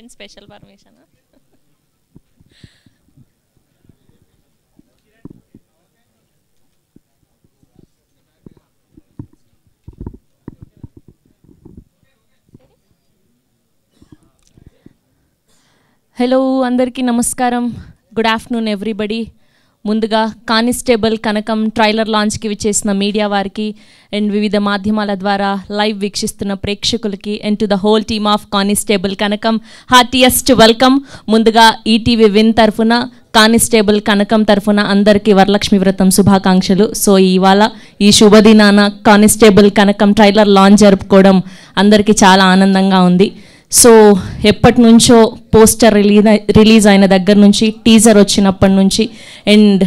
And special permission. Hello అందరికీ నమస్కారం. Good afternoon everybody. ముందుగా కానిస్టేబుల్ కనకం ట్రైలర్ లాంచ్కి విచ్చేసిన మీడియా వారికి అండ్ వివిధ మాధ్యమాల ద్వారా లైవ్ వీక్షిస్తున్న ప్రేక్షకులకి and to the whole team of constable Kanakam heartiest welcome. ముందుగా ఈటీవీ విన్ తరఫున, కానిస్టేబుల్ కనకం తరఫున అందరికీ వరలక్ష్మి వ్రతం శుభాకాంక్షలు. సో ఇవాళ ఈ శుభదినాన కానిస్టేబుల్ కనకం ట్రైలర్ లాంచ్ జరుపుకోవడం అందరికీ చాలా ఆనందంగా ఉంది. సో ఎప్పటి నుంచో పోస్టర్ రిలీజ్ అయిన దగ్గర నుంచి, టీజర్ వచ్చినప్పటి నుంచి అండ్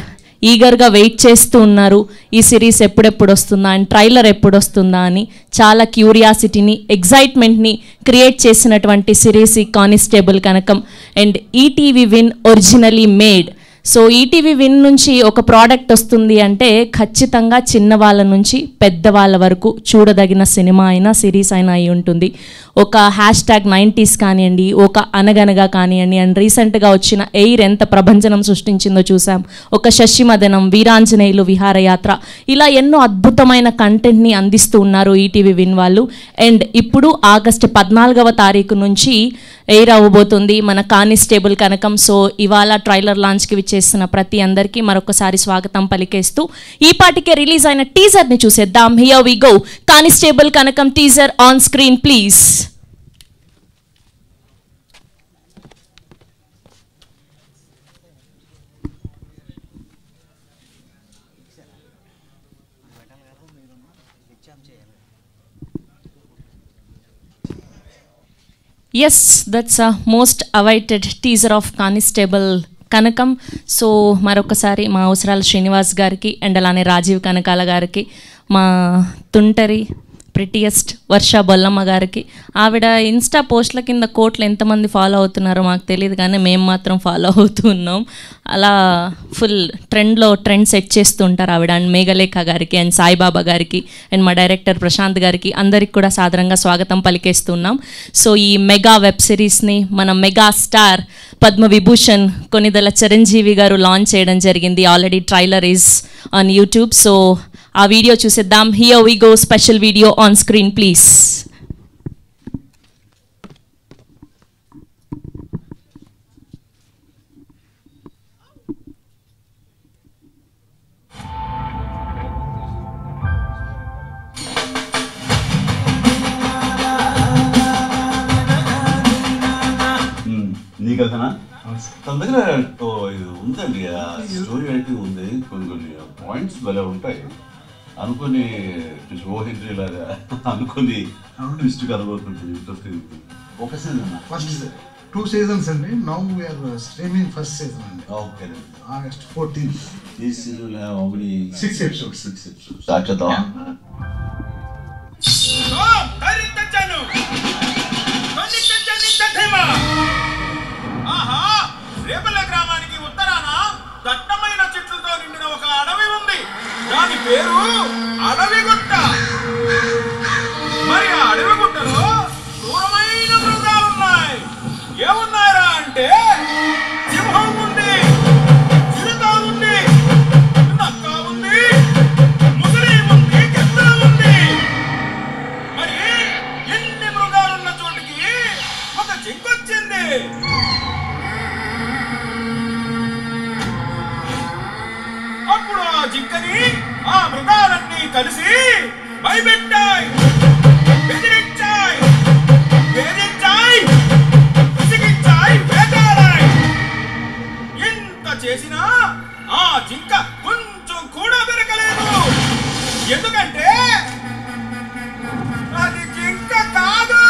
ఈగర్గా వెయిట్ చేస్తూ ఉన్నారు ఈ సిరీస్ ఎప్పుడెప్పుడు వస్తుందా అండ్ ట్రైలర్ ఎప్పుడు వస్తుందా అని. చాలా క్యూరియాసిటీని, ఎగ్జైట్మెంట్ని క్రియేట్ చేసినటువంటి సిరీస్ ఈ constable Kanakam and ETV win originally made. So ETV Win నుంచి ఒక ప్రోడక్ట్ వస్తుంది అంటే ఖచ్చితంగా చిన్నవాళ్ళ నుంచి పెద్దవాళ్ళ వరకు చూడదగిన సినిమా అయినా సిరీస్ అయినా అయి ఉంటుంది. ఒక #90s కానివ్వండి, ఒక అనగనగా కానివ్వండి అండ్ రీసెంట్గా వచ్చిన ఎయిర్ ఎంత ప్రభంజనం సృష్టించిందో చూసాం. ఒక శశిమదనం, వీరాంజనేయులు విహారయాత్ర, ఇలా ఎన్నో అద్భుతమైన కంటెంట్ని అందిస్తూ ఉన్నారు ఈటీవీ విన్ వాళ్ళు. అండ్ ఇప్పుడు ఆగస్టు 14వ తారీఖు నుంచి ఎయిర్ అవ్వబోతుంది మన కానిస్టేబుల్ కనకం. సో ఇవాళ ట్రైలర్ లాంచ్కి విచ్చేస్తున్న ప్రతి అందరికీ మరొకసారి స్వాగతం పలికేస్తూ ఈ పాటికే రిలీజ్ అయిన టీజర్ని చూసేద్దాం. Here we go. Constable Kanakam teaser on screen please. Yes, that's a most awaited teaser of Constable Kanakam. So మరొకసారి మా అవసరాల శ్రీనివాస్ గారికి అండ్ అలానే రాజీవ్ కనకాల గారికి, మా తుంటరి ప్రిటియెస్ట్ వర్ష బొల్లమ్మ గారికి, ఆవిడ ఇన్స్టా పోస్ట్ల కింద కోట్లు ఎంతమంది ఫాలో అవుతున్నారో మాకు తెలియదు కానీ మేము మాత్రం ఫాలో అవుతూ ఉన్నాం. అలా ఫుల్ ట్రెండ్ సెట్ చేస్తూ ఉంటారు ఆవిడ. అండ్ మేఘలేఖ గారికి అండ్ సాయిబాబా గారికి అండ్ మా డైరెక్టర్ ప్రశాంత్ గారికి అందరికి కూడా సాదరంగా స్వాగతం పలికేస్తున్నాం. సో ఈ మెగా వెబ్ సిరీస్ని మన mega star Padma Vibhushan Konidela Chiranjeevi garu launch చేయడం జరిగింది. Already trailer is on YouTube. So ఆ వీడియో చూసేద్దాం. Here we go. Special video on screen please. నీ కథనా? తన దగ్గర ఇది ఉందండి, స్టోరీ అయితే ఉంది. కొన్ని పాయింట్స్ భలే ఉంటాయి. అనుకుని ఓహెంట్రీ లాగా అనుకుని ట్విస్ట్ కలబోతుంది. ఇంట్రెస్టింగ్. ఒక సీజన్, ఫస్ట్ 2 seasons అండి. Now we are streaming first season అండి. Okay, August 14th. ఈ సీజన్ ఒకటి 6 episodes. సాక్షాత్తా రేపల్ల గ్రామానికి ఉత్తరాన దట్టమైన చెట్లతో నిండిన ఒక అడవి ఉంది. దాని పేరు అడవిగుట్ట. మరి ఆ అడవిగుట్టలో క్రూరమైన మృగాలున్నాయి. ఏమున్నాయరా అంటే సింహం ఉంది, చిరుత ఉంది, నక్క ఉంది, ముసలి ఉంది, గెద్ద ఉంది. మరి ఎన్ని మృగాలున్న చోటికి ఒక జింకొచ్చింది. అప్పుడు ఆ జింకని ఆ మృగాలన్నీ కలిసి భయపెట్టాయి, బెదిరించాయి, వేధించాయి, విసిగించాయి, వేటాడాయి. ఇంత చేసినా ఆ జింక కొంచెం కూడా పెరగలేదు. ఎందుకంటే అది జింక కాదు.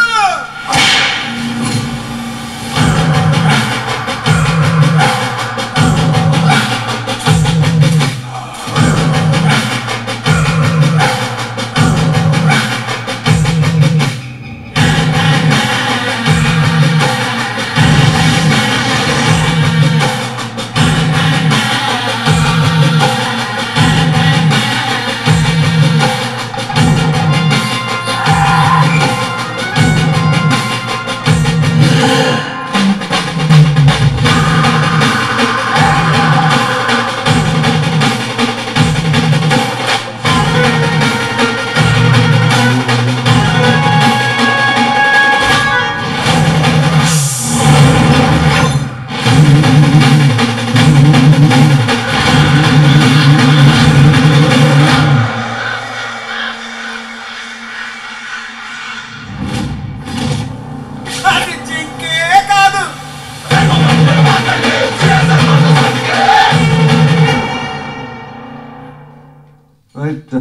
Right.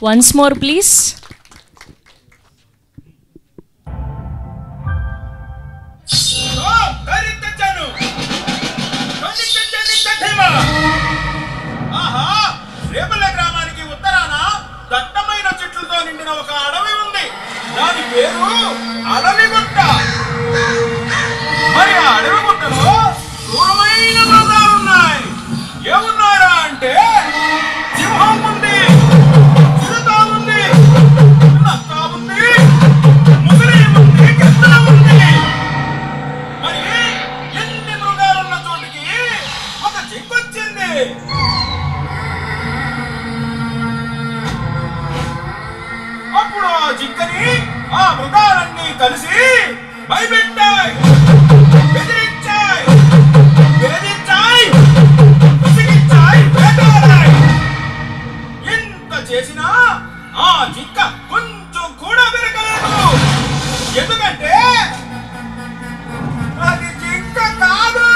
Once more please. Repalle గ్రామానికి ఉత్తరాన దట్టమైన చెట్లతో నిండిన ఒక అడవి ఉంది. దాని పేరు అడవిగుట్ట. మరి ఆ అడవిగుట్టలో క్రూరమైన మృగాలున్నాయి. ఏమున్నారా అంటే సింహం ఉంది, చిరుత ఉంది, నక్క ఉంది, ముసలి ఉంది, గెద్దల ఉంది. మరి ఎన్ని మృగాలున్న చోటికి ఒక జింకొచ్చింది. అప్పుడు ఆ జింకని ఆ మృగాలన్నీ కలిసి భయపెట్టాయి, బెదిరించాయి, వేధించాయి, విసిగించాయి, వేటాడాయి. ఎంత చేసినా ఆ జింక కొంచెం కూడా విరగలేదు. ఎందుకంటే అది జింక కాదు.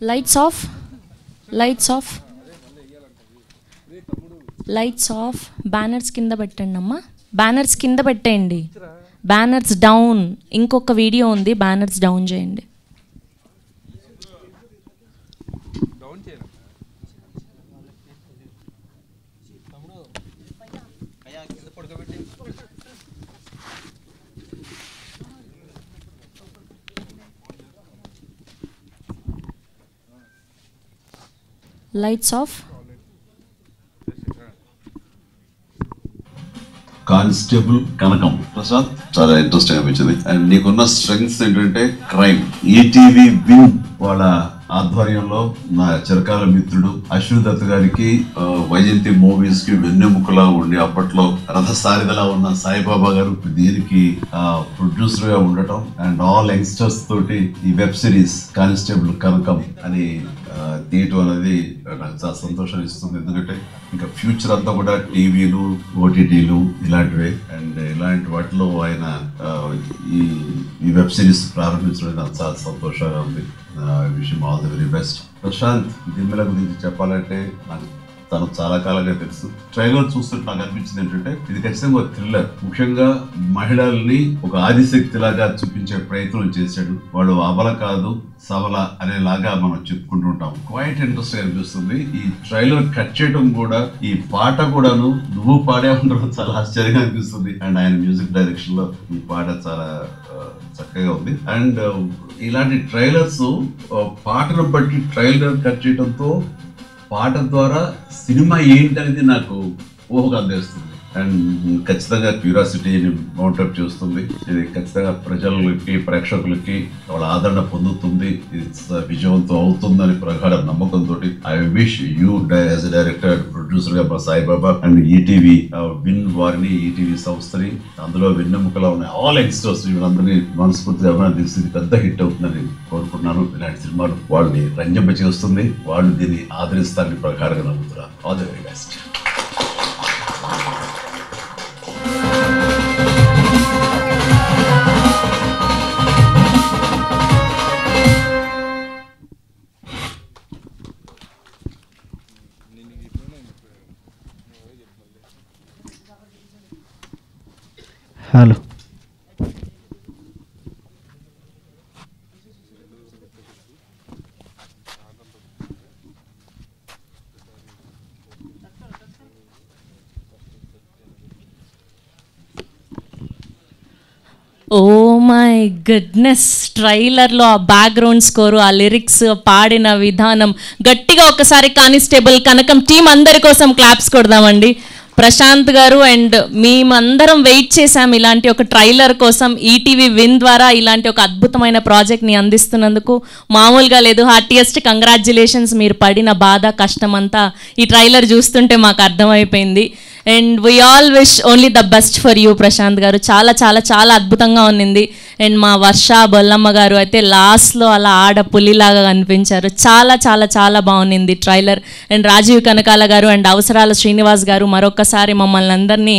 Lights off, lights off, lights off. Banners కింద పెట్టండి అమ్మా, బ్యానర్స్ కింద పెట్టేయండి. Banners down. ఇంకొక వీడియో ఉంది, బ్యానర్స్ డౌన్ చేయండి. Lights off. కానిస్టేబుల్ కనకం ప్రసాద్ చాలా ఇంట్రెస్టింగ్ అనిపించింది. అండ్ నీకున్న స్ట్రెంగ్స్ ఏంటంటే క్రైమ్. ఈటీవీ విన్ వాళ్ళ ఆధ్వర్యంలో నా చిరకాల మిత్రుడు అశ్విన్ దత్ గారికి వైజయంతి మూవీస్ కి వెన్నెముకలా ఉండి అప్పట్లో రథసారిదలా ఉన్న సాయిబాబా గారు దీనికి ప్రొడ్యూసర్ గా ఉండటం అండ్ ఆల్ యంగ్స్టర్స్ తోటి ఈ వెబ్ సిరీస్ కానిస్టేబుల్ కనకం అని తీయటం అనేది నాకు చాలా సంతోషాన్ని ఇస్తుంది. ఎందుకంటే ఇంకా ఫ్యూచర్ అంతా కూడా టీవీలు, ఓటీటీలు ఇలాంటివే. అండ్ ఇలాంటి వాటిలో ఆయన ఈ వెబ్ సిరీస్ ప్రారంభించడం నాకు చాలా సంతోషంగా ఉంది. Wish him all the very best. Prashanth Dimmela గురించి చెప్పాలంటే నాకు తను చాలా కాలంగా తెలుసు. ట్రైలర్ చూస్తుంటే నాకు అనిపించింది ఏంటంటే ఇది ఖచ్చితంగా ఒక థ్రిల్లర్. ముఖ్యంగా మహిళల్ని ఒక ఆదిశక్తి లాగా చూపించే ప్రయత్నం చేశాడు. వాడు అబల కాదు సబల అనేలాగా మనం చెప్పుకుంటూ ఉంటాం. క్వైట్ ఇంట్రెస్ట్ అనిపిస్తుంది. ఈ ట్రైలర్ కట్ చేయడం కూడా, ఈ పాట కూడాను నువ్వు పాడే ఉండడం చాలా ఆశ్చర్యంగా అనిపిస్తుంది. అండ్ ఆయన మ్యూజిక్ డైరెక్షన్ లో ఈ పాట చాలా చక్కగా ఉంది. అండ్ ఇలాంటి ట్రైలర్స్ పాటను బట్టి ట్రైలర్ కట్ చేయడంతో పాట ద్వారా సినిమా ఏంటనేది నాకు ఊహగా అందిస్తుంది. అండ్ ఖచ్చితంగా క్యూరియాసిటీని మౌంటప్ చేస్తుంది. ఇది ఖచ్చితంగా ప్రజలకి, ప్రేక్షకులకి వాళ్ళ ఆదరణ పొందుతుంది. ఇది విజయవంతం అవుతుందని ప్రగాఢ నమ్మకంతో I wish you as a director, producer గా మా సాయిబాబా అండ్ ఈటీవీ విన్ వారిని, ఈటీవీ సంస్థని, అందులో వెన్నెముకలో ఉన్న ఆల్ యంగ్స్టర్స్ వీళ్ళందరినీ మనస్ఫూర్తిగా అభినందిస్తుంది. ఇది పెద్ద హిట్ అవుతుందని కోరుకుంటున్నాను. ఇలాంటి సినిమాలు వాళ్ళని రంజింప చేస్తుంది. వాళ్ళు దీన్ని ఆదరిస్తారని ప్రకారంగా నమ్ముతున్నారు. All the very best. Hello. Oh my goodness, ట్రైలర్లో ఆ బ్యాక్గ్రౌండ్ స్కోరు, ఆ లిరిక్స్, పాడిన విధానం, గట్టిగా ఒకసారి కానిస్టేబుల్ కనకం టీం అందరి కోసం క్లాప్స్ కొడదామండి. ప్రశాంత్ గారు అండ్ మేమందరం వెయిట్ చేశాం ఇలాంటి ఒక ట్రైలర్ కోసం. ఈటీవీ విన్ ద్వారా ఇలాంటి ఒక అద్భుతమైన ప్రాజెక్ట్ని అందిస్తున్నందుకు మామూలుగా లేదు. Heartiest congratulations. మీరు పడిన బాధ, కష్టం అంతా ఈ ట్రైలర్ చూస్తుంటే మాకు అర్థమైపోయింది. And we all wish only the best for you Prashanth garu. చాలా చాలా చాలా అద్భుతంగా ఉన్నింది. అండ్ మా వర్ష బొల్లమ్మ గారు అయితే లాస్ట్లో అలా ఆడ పులిలాగా కనిపించారు. చాలా చాలా చాలా బాగుంది ట్రైలర్. అండ్ రాజీవ్ కనకాల గారు అండ్ అవసరాల శ్రీనివాస్ గారు మరొకసారి మమ్మల్ని అందరినీ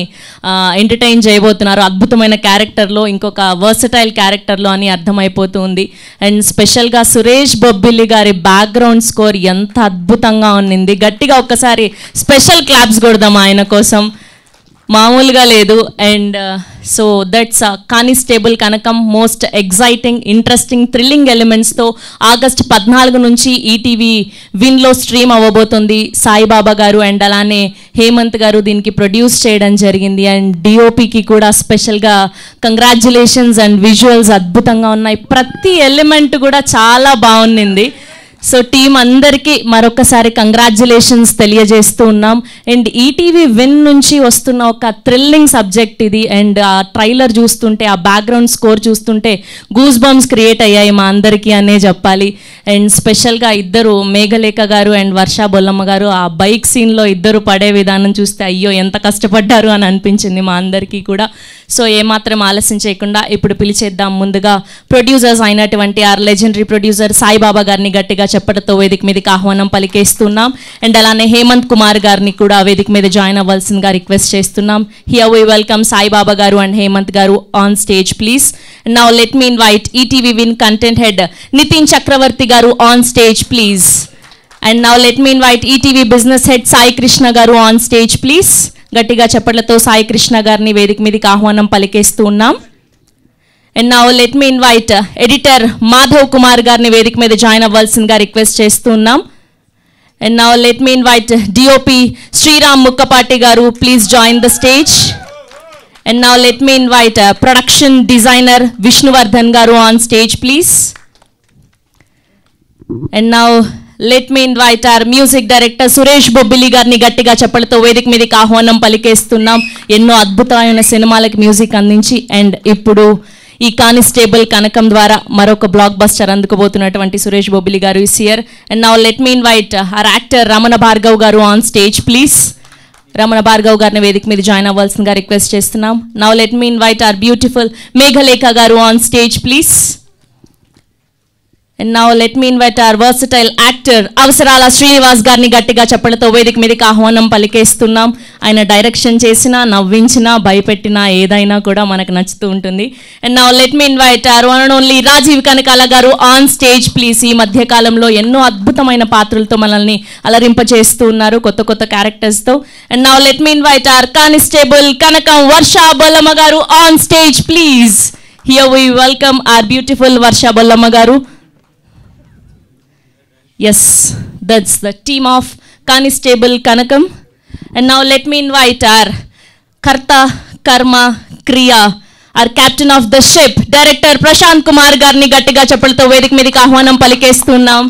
ఎంటర్టైన్ చేయబోతున్నారు. అద్భుతమైన క్యారెక్టర్లో, ఇంకొక వర్సటైల్ క్యారెక్టర్లో అని అర్థమైపోతుంది. అండ్ స్పెషల్గా సురేష్ బొబ్బిలి గారి బ్యాక్గ్రౌండ్ స్కోర్ ఎంత అద్భుతంగా ఉన్నింది. గట్టిగా ఒక్కసారి స్పెషల్ క్లాప్స్ కొడదాం ఆయన కోసం, మామూలుగా లేదు. And so that's constable Kanakam most exciting, interesting, thrilling ఎలిమెంట్స్తో ఆగస్ట్ 14 నుంచి ఈటీవీ విన్లో స్ట్రీమ్ అవ్వబోతుంది. సాయిబాబా గారు అండ్ అలానే హేమంత్ గారు దీనికి ప్రొడ్యూస్ చేయడం జరిగింది. అండ్ డిఓపికి కూడా స్పెషల్గా కంగ్రాచ్యులేషన్స్. అండ్ విజువల్స్ అద్భుతంగా ఉన్నాయి, ప్రతి ఎలిమెంట్ కూడా చాలా బాగుంది. సో టీం అందరికీ మరొకసారి కంగ్రాచ్యులేషన్స్ తెలియజేస్తూ ఉన్నాం. అండ్ ఈటీవీ విన్ నుంచి వస్తున్న ఒక థ్రిల్లింగ్ సబ్జెక్ట్ ఇది. అండ్ ఆ ట్రైలర్ చూస్తుంటే, ఆ బ్యాక్గ్రౌండ్ స్కోర్ చూస్తుంటే గూస్ బంప్స్ క్రియేట్ అయ్యాయి మా అందరికీ అనే చెప్పాలి. అండ్ స్పెషల్గా ఇద్దరు, మేఘలేఖ గారు అండ్ వర్ష బొల్లమ్మ గారు, ఆ బైక్ సీన్లో ఇద్దరు పడే విధానం చూస్తే అయ్యో ఎంత కష్టపడ్డారు అని అనిపించింది మా అందరికీ కూడా. సో ఏమాత్రం ఆలస్యం చేయకుండా ఇప్పుడు పిలిచేద్దాం ముందుగా ప్రొడ్యూసర్స్ అయినటువంటి ఆర్ లెజెండరీ ప్రొడ్యూసర్ సాయిబాబా గారిని గట్టిగా చెప్పడంతో వేదిక మీదకి ఆహ్వానం పలికేస్తున్నాం. అండ్ అలానే హేమంత్ కుమార్ గారిని కూడా వేదిక మీద జాయిన్ అవ్వాల్సిందిగా రిక్వెస్ట్ చేస్తున్నాం. Here we welcome Saibaba garu and Hemanth garu on stage please. Now let me invite ETV Win content head Nitin Chakravarthy garu on stage please. And now let me invite ETV business head Sai Krishna garu on stage please. గట్టిగా చెప్పట్లతో సాయి కృష్ణ గారిని వేదిక మీదకి ఆహ్వానం పలికేస్తూ ఉన్నాం. And now let me invite editor Madhav Kumar గారిని వేదిక మీద జాయిన్ అవ్వాల్సిందిగా రిక్వెస్ట్ చేస్తూ ఉన్నాం. And now let me invite DOP Sriram Mukkapati garu please join the stage. And now let me invite production designer Vishnuvardhan garu on stage please. And now let me invite our music director Suresh Bobbili గారిని గట్టిగా చెప్పలతో వేదిక మీదకి ఆహ్వానం పలికేస్తున్నాం. ఎన్నో అద్భుతమైన సినిమాలకు మ్యూజిక్ అందించి అండ్ ఇప్పుడు ఈ కానిస్టేబుల్ కనకం ద్వారా మరొక బ్లాక్ బస్టర్ అందుకోబోతున్నటువంటి Suresh Bobbili garu is here. And now let me invite our actor Ramana Bhargav garu on stage please. Ramana Bhargav గారిని వేదిక మీద జాయిన్ అవ్వాల్సిందిగా రిక్వెస్ట్ చేస్తున్నాం. Now let me invite our beautiful Meghalekha garu on stage please. And now let me invite our versatile actor Avasarala Srinivas గారిని గట్టిగా చెప్పలతో వేదిక మీదకి ఆహ్వానం పలికేస్తున్నాం. ఆయన డైరెక్షన్ చేసినా, నవ్వించినా, భయపెట్టినా ఏదైనా కూడా మనకు నచ్చుతూ ఉంటుంది. And now let me invite our one and only Rajeev Kanakala garu on stage please. ఈ మధ్య కాలంలో ఎన్నో అద్భుతమైన పాత్రలతో మనల్ని అలరింపచేస్తూ ఉన్నారు, కొత్త కొత్త క్యారెక్టర్స్తో. And now let me invite our constable Kanakam Varsha Bollamma garu on stage please. Here we welcome our beautiful Varsha Bollamma garu. Yes, that's the team of Constable Kanakam. And now let me invite our Karta Karma Kriya, our captain of the ship, Director Prashant Kumar Garni Gattiga Chappalto Vedik Medika Ahvanam Palikestunnam.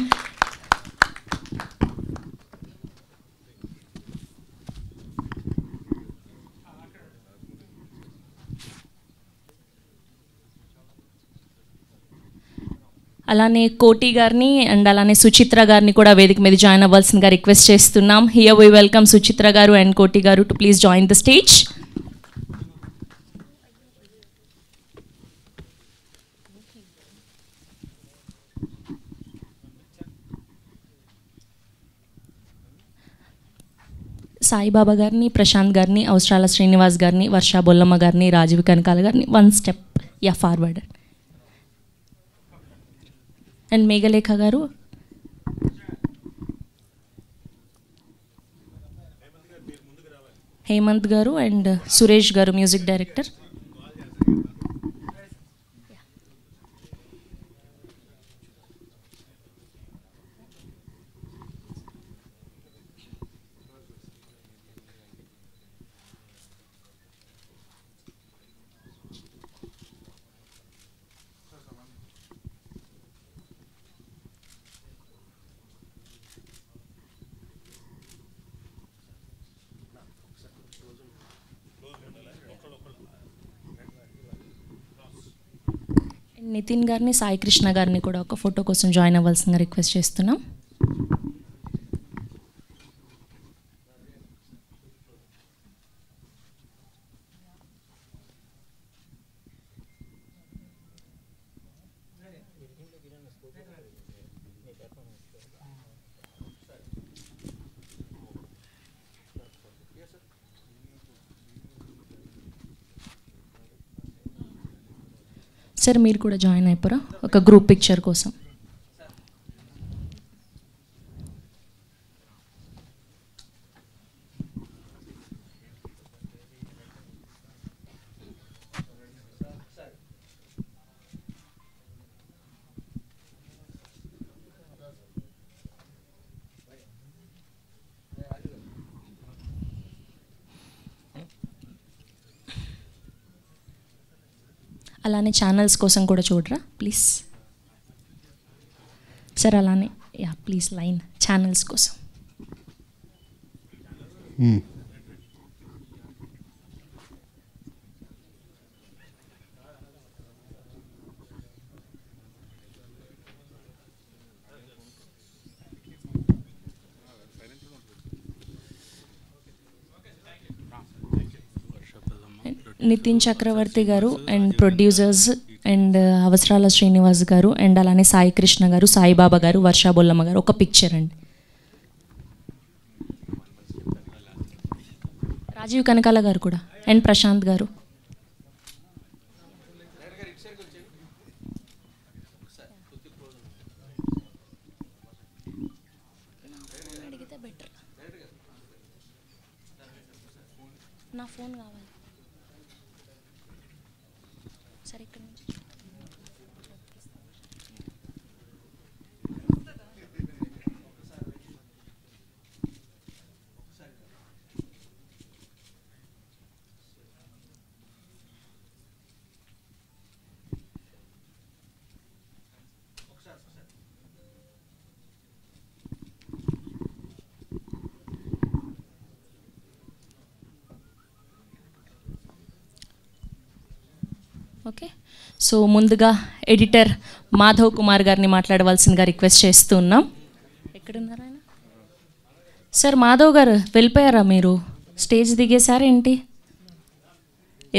అలానే కోటి గారిని and అలానే సుచిత్ర గారిని కూడా వేదిక మీద join అవ్వాల్సిందిగా request చేస్తున్నాం. హియర్ వి వెల్కమ్ సుచిత్ర గారు అండ్ కోటి గారు to please join the stage. Saibaba గారిని, ప్రశాంత్ గారిని, అవసరాల శ్రీనివాస్ గారిని, వర్ష బొల్లమ్మ గారిని, రాజీవ్ కనకాల గారిని one step forward. And Meghalekha గారు, హేమంత్ గారు అండ్ సురేష్ గారు మ్యూజిక్ డైరెక్టర్. నితిన్ గారిని, సాయి కృష్ణ గారిని కూడా ఒక ఫోటో కోసం జాయిన్ అవ్వాల్సిందిగా రిక్వెస్ట్ చేస్తున్నాం. సార్ మీరు కూడా జాయిన్ అయిపోరా ఒక గ్రూప్ పిక్చర్ కోసం. అలానే ఛానల్స్ కోసం కూడా చూడరా ప్లీజ్ సార్. అలానే యా ప్లీజ్ లైన్ ఛానల్స్ కోసం. నితిన్ చక్రవర్తి గారు అండ్ ప్రొడ్యూసర్స్ అండ్ అవసరాల శ్రీనివాస్ గారు అండ్ అలానే సాయి కృష్ణ గారు, సాయిబాబా గారు, వర్షా బొల్లమ్మ గారు ఒక పిక్చర్ అండి. రాజీవ్ కనకాల గారు కూడా అండ్ ప్రశాంత్ గారు. నా ఫోన్ కావాలి సరే ఇక్కడ నుంచి. ఓకే, సో ముందుగా ఎడిటర్ మాధవ్ కుమార్ గారిని మాట్లాడవలసిందిగా రిక్వెస్ట్ చేస్తూ ఉన్నాం. ఎక్కడున్నారు ఆయన? సార్ మాధవ్ గారు వెళ్ళిపోయారా మీరు? స్టేజ్ దిగేశారా ఏంటి?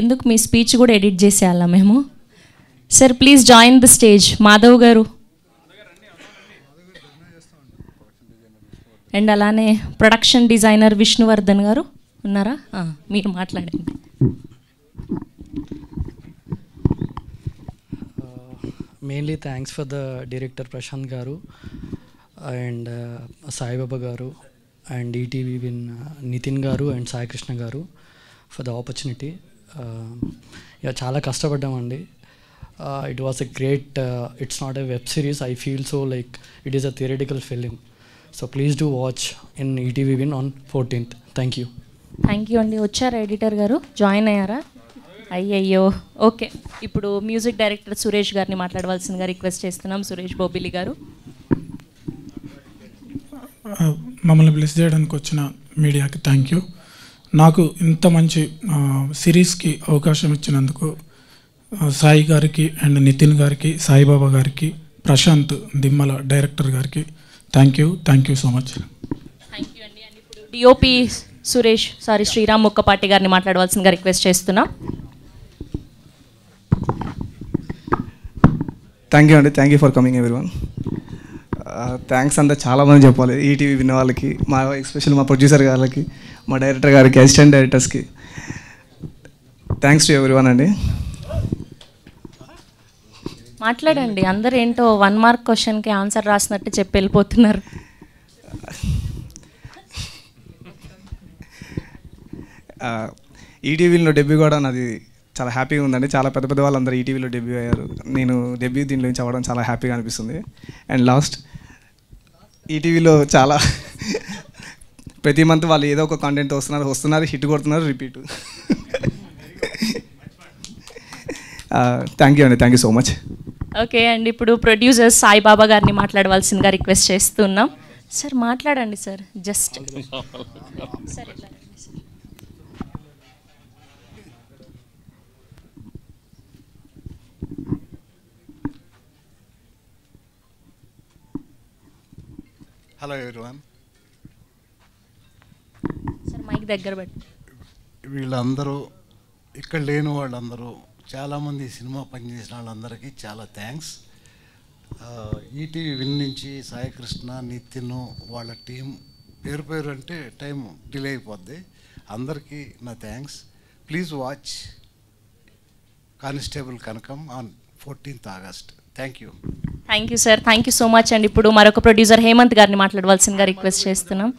ఎందుకు మీ స్పీచ్ కూడా ఎడిట్ చేసేయాలా మేము? Sir please join the stage Madhav garu. And అలానే ప్రొడక్షన్ డిజైనర్ విష్ణువర్ధన్ గారు ఉన్నారా? మీరు మాట్లాడండి. Mainly thanks for the director Prashant Garu and Sai Baba Garu and ETV Win Nitin Garu and Sai Krishna Garu for the opportunity. Yeah, chala kashtapaddamandi. It was a great, it's not a web series. I feel so like it is a theoretical film. So please do watch in ETV Win on 14th. Thank you. Thank you అండి. వచ్చారా editor గారు? Join అయ్యారా? అయ్యయ్యో. Okay, ఇప్పుడు music director Suresh గారిని మాట్లాడవలసిందిగా request చేస్తున్నాం. సురేష్ బొబ్బిలి గారు. మమ్మల్ని బ్లెస్ చేయడానికి వచ్చిన మీడియాకి థ్యాంక్ యూ. నాకు ఇంత మంచి సిరీస్కి అవకాశం ఇచ్చినందుకు సాయి గారికి అండ్ నితిన్ గారికి, సాయిబాబా గారికి, ప్రశాంత్ దిమ్మల డైరెక్టర్ గారికి thank you so much. Thank you అండి. అండ్ ఇప్పుడు డిఓపి శ్రీరామ్ ముక్కపాటి గారిని మాట్లాడవలసిందిగా రిక్వెస్ట్ చేస్తున్నాం. థ్యాంక్ యూ అండి. Thank you for coming everyone. Thanks అంతా చాలామంది చెప్పాలి. ఈటీవీ విన్న వాళ్ళకి, మా ఎస్పెషల్ మా ప్రొడ్యూసర్ గారికి, మా డైరెక్టర్ గారికి, అసిస్టెంట్ డైరెక్టర్స్కి థ్యాంక్స్ టు ఎవ్రీవన్ అండి. మాట్లాడండి. అందరు ఏంటో 1 మార్క్ క్వశ్చన్కి ఆన్సర్ రాసినట్టు చెప్పి వెళ్ళిపోతున్నారు. ఈటీవీలో డెబ్యూ కూడా నాది చాలా హ్యాపీగా ఉందండి. చాలా పెద్ద పెద్ద వాళ్ళందరూ ఈటీవీలో డెబ్యూ అయ్యారు. నేను డెబ్యూ దీనిలో నుంచి అవ్వడం చాలా హ్యాపీగా అనిపిస్తుంది. అండ్ లాస్ట్ ఈటీవీలో చాలా ప్రతి మంత్ వాళ్ళు ఏదో ఒక కంటెంట్ వస్తున్నారు, హిట్ కొడుతున్నారు, రిపీట్. థ్యాంక్ యూ అండి. Thank you so much. Okay and ఇప్పుడు ప్రొడ్యూసర్ సాయిబాబా గారిని మాట్లాడవలసిందిగా రిక్వెస్ట్ చేస్తున్నాం. సార్ మాట్లాడండి సార్. జస్ట్ సార్ ఇట్లా హలో ఎవ్రీవన్. సార్ మైక్ దగ్గర పెట్టి. వీళ్ళందరూ ఇక్కడ లేని వాళ్ళందరూ చాలామంది సినిమా పనిచేసిన వాళ్ళందరికీ చాలా థ్యాంక్స్. ఈటీవీ విన్ నుంచి సాయికృష్ణ, నితిన్ వాళ్ళ టీం పేరు పేరు అంటే టైం డిలే అయిపోద్ది. అందరికీ నా thanks. Please watch constable Kanakam on 14th August. Thank you. Thank you sir, thank you so much అండి. ఇప్పుడు మరొక ప్రొడ్యూసర్ హేమంత్ గారిని మాట్లాడవలసిందిగా రిక్వెస్ట్ చేస్తున్నాం.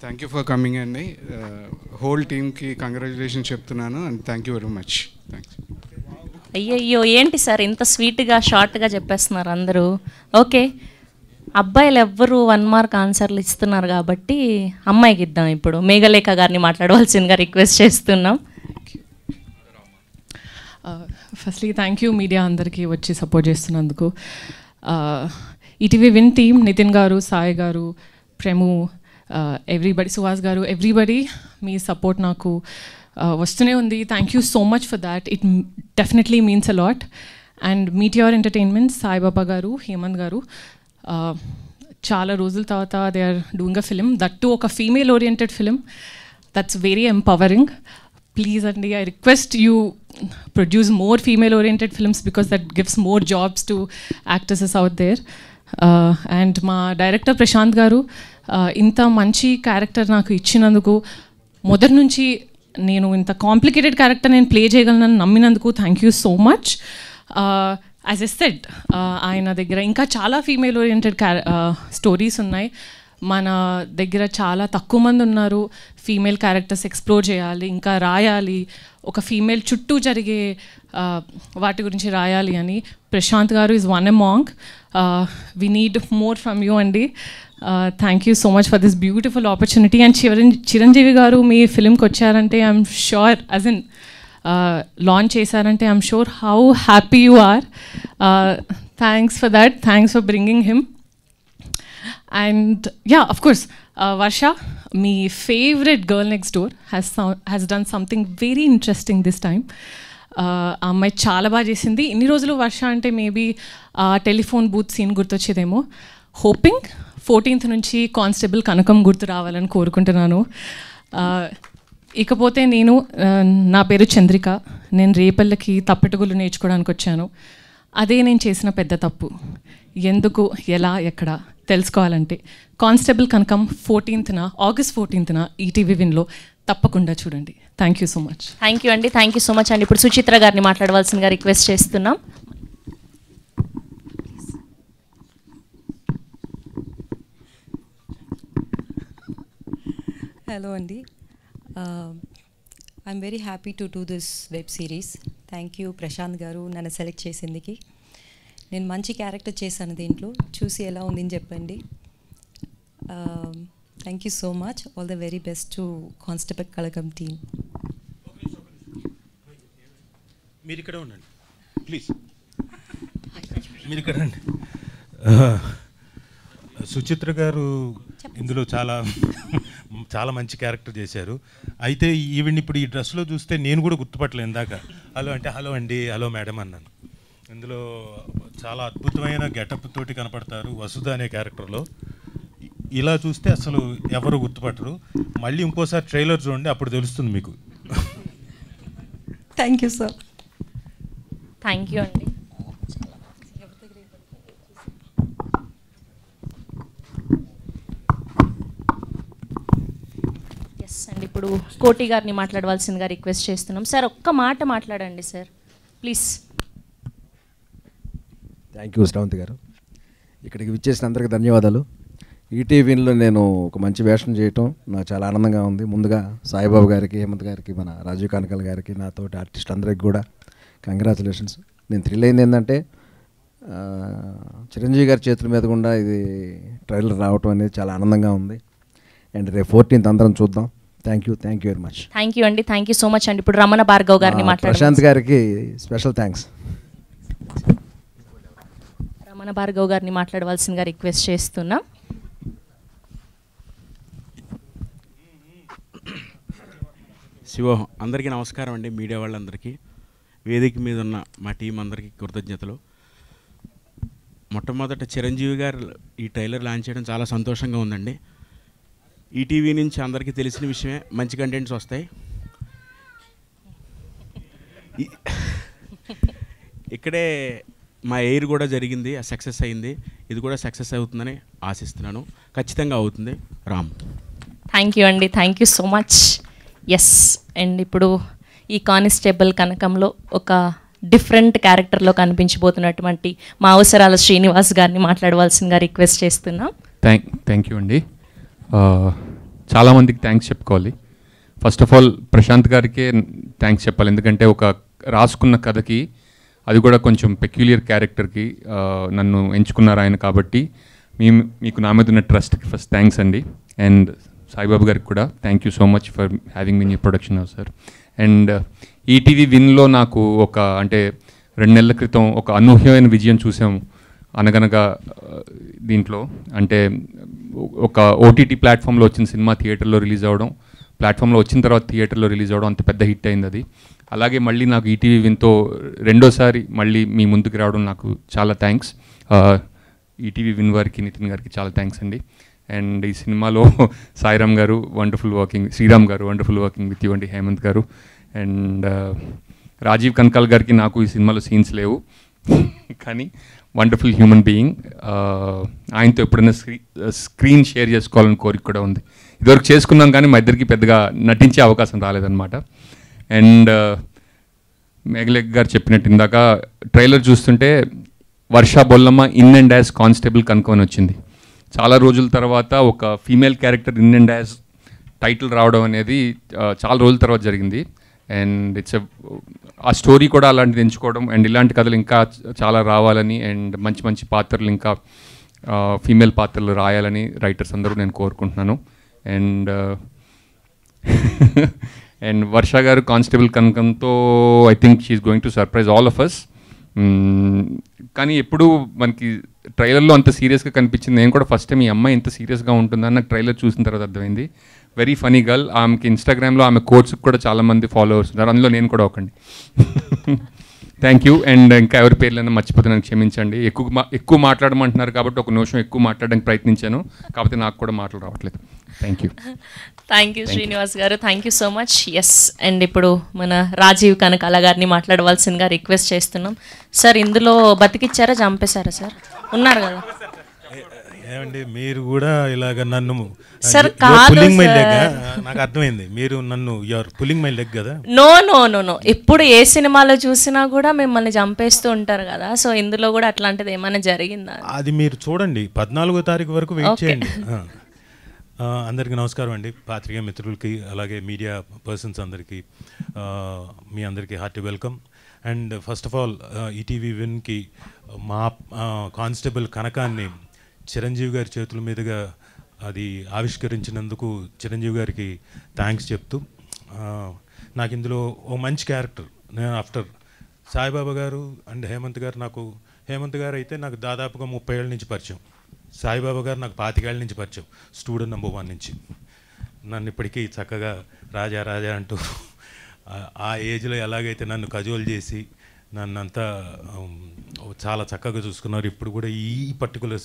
థ్యాంక్ యూ ఫర్ కమింగ్ అండి. హోల్ టీమ్కి కంగ్రాచులేషన్ చెప్తున్నాను and thank you very much. Thanks. అయ్యయ్యో ఏంటి సార్ ఇంత స్వీట్గా షార్ట్గా చెప్పేస్తున్నారు అందరూ. ఓకే, అబ్బాయిలు ఎవ్వరు 1 మార్క్ ఆన్సర్లు ఇస్తున్నారు కాబట్టి అమ్మాయికి ఇద్దాం. ఇప్పుడు మేఘలేఖ గారిని మాట్లాడవలసిందిగా రిక్వెస్ట్ చేస్తున్నాం. ఫస్ట్లీ థ్యాంక్ యూ మీడియా అందరికీ వచ్చి సపోర్ట్ చేస్తున్నందుకు. ETV win team, Nitin garu, Sai గారు, ప్రేము, ఎవ్రీబడి, సుహాస్ గారు, ఎవ్రీబడి మీ సపోర్ట్ నాకు వస్తూనే ఉంది. Thank you so much for that. It definitely means a lot. And Meteor Entertainment, Saibaba garu, Hemanth garu, చాలా రోజుల తర్వాత they are doing a film, that too ఒక female oriented film. That's very empowering. Please అండి, I request you produce more female oriented films because that gives more jobs to actresses out there. And మా director Prashanth గారు ఇంత మంచి character నాకు ఇచ్చినందుకు, మొదటి నుంచి నేను ఇంత కాంప్లికేటెడ్ క్యారెక్టర్ నేను ప్లే చేయగలనని నమ్మినందుకు thank you so much. As I said, ఆయన దగ్గర ఇంకా చాలా ఫీమేల్ ఓరియంటెడ్ స్టోరీస్ ఉన్నాయి. మన దగ్గర చాలా తక్కువ మంది ఉన్నారు ఫీమేల్ క్యారెక్టర్స్ ఎక్స్ప్లోర్ చేయాలి, ఇంకా రాయాలి, ఒక ఫీమేల్ చుట్టూ జరిగే వాటి గురించి రాయాలి అని. Prashanth garu is one among. We need more from you అండి. Thank you so much for this beautiful opportunity. And Chiranjeevi garu మీ ఫిల్మ్కి వచ్చారంటే I'm sure, as in launch చేశారంటే I'm sure how happy you are. Thanks for that. Thanks for bringing him. And yeah, of course, Varsha, my favorite girl next door, has done something very interesting this time. అమ్మాయి చాలా బాగా చేసింది. ఇన్ని రోజులు వర్ష అంటే maybe telephone booth scene గుర్తొచ్చేదేమో. Hoping 14th నుంచి constable కనకం గుర్తు రావాలని కోరుకుంటున్నాను. ఇకపోతే నా పేరు చంద్రిక. నేను రేపల్లకి తప్పెటగుళ్ళు నేర్చుకోవడానికి వచ్చాను. అదే నేను చేసిన పెద్ద తప్పు. ఎందుకు, ఎలా, ఎక్కడ తెలుసుకోవాలంటే Constable Kanakam 14th, August 14th ETV విన్లో తప్పకుండా చూడండి. Thank you so much. Thank you అండి, థ్యాంక్ యూ సో మచ్ అండి. ఇప్పుడు సుచిత్ర గారిని మాట్లాడవలసిందిగా రిక్వెస్ట్ చేస్తున్నాం. హలో అండి, I'm very happy to do this web series. Thank you Prashanth garu నన్ను సెలెక్ట్ చేసేందుకు. నేను మంచి క్యారెక్టర్ చేశాను దీంట్లో, చూసి ఎలా ఉందని చెప్పండి. Thank you so much. All the very best to constable Kanakam team. మీరు ఇక్కడ ఉండండి ప్లీజ్. మీరు ఇక్కడ రండి. సుచిత్ర గారు ఇందులో చాలా మంచి క్యారెక్టర్ చేశారు. అయితే ఈవిడ్ని ఇప్పుడు ఈ డ్రెస్లో చూస్తే నేను కూడా గుర్తుపట్టలేదు. ఇందాక హలో అంటే హలో అండి, హలో మేడం అన్నాను. ఇందులో చాలా అద్భుతమైన గెటప్ తోటి కనపడతారు వసుధ అనే క్యారెక్టర్లో. ఇలా చూస్తే అసలు ఎవరు గుర్తుపట్టరు. మళ్ళీ ఇంకోసారి ట్రైలర్ చూడండి, అప్పుడు తెలుస్తుంది మీకు. Thank you sir. Thank you అండి. ఎస్ అండి, ఇప్పుడు కోటి గారిని మాట్లాడవలసిందిగా రిక్వెస్ట్ చేస్తున్నాం. సార్ ఒక్క మాట మాట్లాడండి sir please. Thank you Sravanthi గారు. ఇక్కడికి విచ్చేసిన అందరికీ ధన్యవాదాలు. ఈటీవీలో నేను ఒక మంచి వేషం చేయటం నాకు చాలా ఆనందంగా ఉంది. ముందుగా సాయిబాబు గారికి, హేమంత్ గారికి, మన రాజీవ్ కనకల్ గారికి, నాతోటి ఆర్టిస్ట్ అందరికి కూడా కంగ్రాచులేషన్స్. నేను థ్రిల్ అయింది ఏంటంటే చిరంజీవి గారి చేతుల మీద కూడా ఇది ట్రైలర్ రావటం అనేది చాలా ఆనందంగా ఉంది. అండ్ రేపు 14th అందరం చూద్దాం. Thank you very much. Thank you అండి, థ్యాంక్ యూ సో మచ్ అండి. ఇప్పుడు రమణ భార్గవ్ గారిని ప్రశాంత్ గారికి స్పెషల్ థ్యాంక్స్. రమణ భార్గవ్ గారిని మాట్లాడవలసిందిగా రిక్వెస్ట్ చేస్తున్నాం. శివోహం. అందరికీ నమస్కారం అండి, మీడియా వాళ్ళందరికీ, వేదిక మీద ఉన్న మా టీం అందరికీ కృతజ్ఞతలు. మొట్టమొదట చిరంజీవి గారు ఈ ట్రైలర్ లాంచ్ చేయడం చాలా సంతోషంగా ఉందండి. ఈటీవీ నుంచి అందరికీ తెలిసిన విషయమే, మంచి కంటెంట్స్ వస్తాయి. ఇక్కడే మా ఎయిర్ కూడా జరిగింది, సక్సెస్ అయింది. ఇది కూడా సక్సెస్ అవుతుందని ఆశిస్తున్నాను. ఖచ్చితంగా అవుతుంది. రామ్. థ్యాంక్ యూ అండి, thank you so much. Yes, and ఇప్పుడు ఈ కానిస్టేబుల్ కనకంలో ఒక డిఫరెంట్ క్యారెక్టర్లో కనిపించబోతున్నటువంటి మా అవసరాల శ్రీనివాస్ గారిని మాట్లాడవలసిందిగా రిక్వెస్ట్ చేస్తున్నాం. థ్యాంక్ యూ అండి. చాలామందికి థ్యాంక్స్ చెప్పుకోవాలి. ఫస్ట్ ఆఫ్ ఆల్ ప్రశాంత్ గారికే థ్యాంక్స్ చెప్పాలి, ఎందుకంటే ఒక రాసుకున్న కథకి, అది కూడా కొంచెం పెక్యులియర్ క్యారెక్టర్కి నన్ను ఎంచుకున్నారు ఆయన. కాబట్టి మీకు నా మీద ఉన్న ట్రస్ట్కి ఫస్ట్ థ్యాంక్స్ అండి. అండ్ సాయిబాబు గారికి కూడా thank you so much for having me in production house sir. And ETV విన్లో నాకు అంటే 2 నెలల క్రితం ఒక అనూహ్యమైన విజయం చూసాము. అనగనగా దీంట్లో అంటే ఒక ఓటీటీ ప్లాట్ఫామ్లో వచ్చిన సినిమా థియేటర్లో రిలీజ్ అవ్వడం, ప్లాట్ఫామ్లో వచ్చిన తర్వాత థియేటర్లో రిలీజ్ అవ్వడం అంత పెద్ద హిట్ అయింది అది. అలాగే మళ్ళీ నాకు ఈటీవీ విన్తో రెండోసారి మళ్ళీ మీ ముందుకు రావడం నాకు చాలా థ్యాంక్స్. ఈటీవీ విన్ వారికి, నితిన్ గారికి చాలా థ్యాంక్స్ అండి. అండ్ ఈ సినిమాలో సాయిరామ్ గారు వండర్ఫుల్ వర్కింగ్, శ్రీరామ్ గారు వండర్ఫుల్ వర్కింగ్ విత్ యూ అండి, హేమంత్ గారు. అండ్ రాజీవ్ కనకాల్ గారికి నాకు ఈ సినిమాలో సీన్స్ లేవు, కానీ వండర్ఫుల్ హ్యూమన్ బీయింగ్. ఆయనతో ఎప్పుడైనా స్క్రీన్ షేర్ చేసుకోవాలని కోరిక కూడా ఉంది. ఇదివరకు చేసుకున్నాం కానీ మా ఇద్దరికి పెద్దగా నటించే అవకాశం రాలేదన్నమాట. అండ్ మేఘలేఖ్ గారు చెప్పినట్టు ఇందాక ట్రైలర్ చూస్తుంటే Varsha Bollamma in and as constable Kanakam అని వచ్చింది. చాలా రోజుల తర్వాత ఒక female character in and as title రావడం అనేది చాలా రోజుల తర్వాత జరిగింది. అండ్ ఆ స్టోరీ కూడా అలాంటిది ఎంచుకోవడం, అండ్ ఇలాంటి కథలు ఇంకా చాలా రావాలని, అండ్ మంచి మంచి పాత్రలు ఇంకా ఫీమేల్ పాత్రలు రాయాలని రైటర్స్ అందరూ నేను కోరుకుంటున్నాను. అండ్ వర్ష గారు కానిస్టేబుల్ కనకంతో I think she's going to surprise all of us. కానీ ఎప్పుడు మనకి ట్రైలర్లో అంత సీరియస్గా కనిపించింది. నేను కూడా ఫస్ట్ టైం ఈ అమ్మాయి ఇంత సీరియస్గా ఉంటుందని నాకు ట్రైలర్ చూసిన తర్వాత అర్థమైంది. Very funny girl. ఆమెకి ఇన్స్టాగ్రామ్లో ఆమె కోర్స్కి కూడా చాలామంది ఫాలోవర్స్ ఉన్నారు, అందులో నేను కూడా ఒకండి. Thank you. అండ్ ఇంకా ఎవరి పేర్లైనా మర్చిపోతే నన్ను క్షమించండి. ఎక్కువ మాట్లాడమంటున్నారు కాబట్టి ఒక నిమిషం ఎక్కువ మాట్లాడడానికి ప్రయత్నించాను, కాకపోతే నాకు కూడా మాటలు రావట్లేదు. Thank you. Thank you Srinivas garu, thank you so much. Yes, and ఇప్పుడు మన రాజీవ్ కనకాల గారిని మాట్లాడవలసిందిగా రిక్వెస్ట్ చేస్తున్నాం. సార్, ఇందులో బతికిచ్చారా చంపేశారా సార్? ఉన్నారు కదా. ఏమండి మీరు కూడా ఇలాగ నన్ను సార్ కాదు, నాకు అర్థమైంది, మీరు నన్ను యూఆర్ పుల్లింగ్ మై లెగ్ కదా. నో నో నో నో, ఎప్పుడు ఏ సినిమాలో చూసినా కూడా మిమ్మల్ని చంపేస్తూ ఉంటారు కదా, సో ఇందులో కూడా అట్లాంటిది ఏమైనా జరిగిందా? అది మీరు చూడండి, 14వ తారీఖు వరకు వెయిట్ చేయండి. అందరికీ నమస్కారం అండి, పాత్రికేయ మిత్రులకి అలాగే మీడియా పర్సన్స్ అందరికీ మీ అందరికీ hearty welcome. And first of all ETV విన్కి మా కానిస్టేబుల్ కనకాన్ని చిరంజీవి గారి చేతుల మీదుగా అది ఆవిష్కరించినందుకు చిరంజీవి గారికి థ్యాంక్స్ చెప్తూ, నాకు ఇందులో ఓ మంచి క్యారెక్టర్, నేను ఆఫ్టర్ సాయిబాబా గారు అండ్ హేమంత్ గారు, హేమంత్ గారు అయితే నాకు దాదాపుగా 30 ఏళ్ళ నుంచి పరిచయం, సాయిబాబా గారు నాకు 25 ఏళ్ళ నుంచి పరిచయం, స్టూడెంట్ నెంబర్ 1 నుంచి. నన్ను ఇప్పటికీ చక్కగా రాజా రాజా అంటూ ఆ ఏజ్లో ఎలాగైతే నన్ను కజోల్ చేసి నన్నంతా చాలా చక్కగా చూసుకున్నారు. ఇప్పుడు కూడా ఈ పర్టికులర్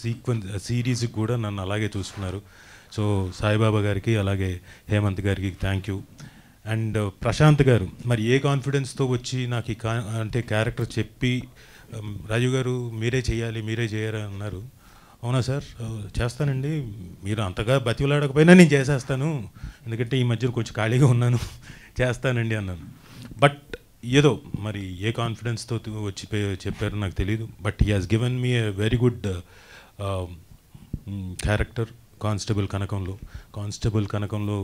సిరీస్కి కూడా నన్ను అలాగే చూసుకున్నారు. సో సాయిబాబా గారికి అలాగే హేమంత్ గారికి థ్యాంక్ యూ. అండ్ ప్రశాంత్ గారు మరి ఏ కాన్ఫిడెన్స్తో వచ్చి నాకు ఈ అంటే క్యారెక్టర్ చెప్పి, రాజు గారు మీరే చేయాలి మీరే చేయరు అన్నారు. అవునా సార్, చేస్తానండి, మీరు అంతగా బతిలాడకపోయినా నేను చేసేస్తాను, ఎందుకంటే ఈ మధ్యన కొంచెం ఖాళీగా ఉన్నాను, చేస్తానండి అన్నాను. బట్ ఏదో మరి ఏ కాన్ఫిడెన్స్తో వచ్చి చెప్పారో నాకు తెలియదు. But he has given me a very good character constable కనకంలో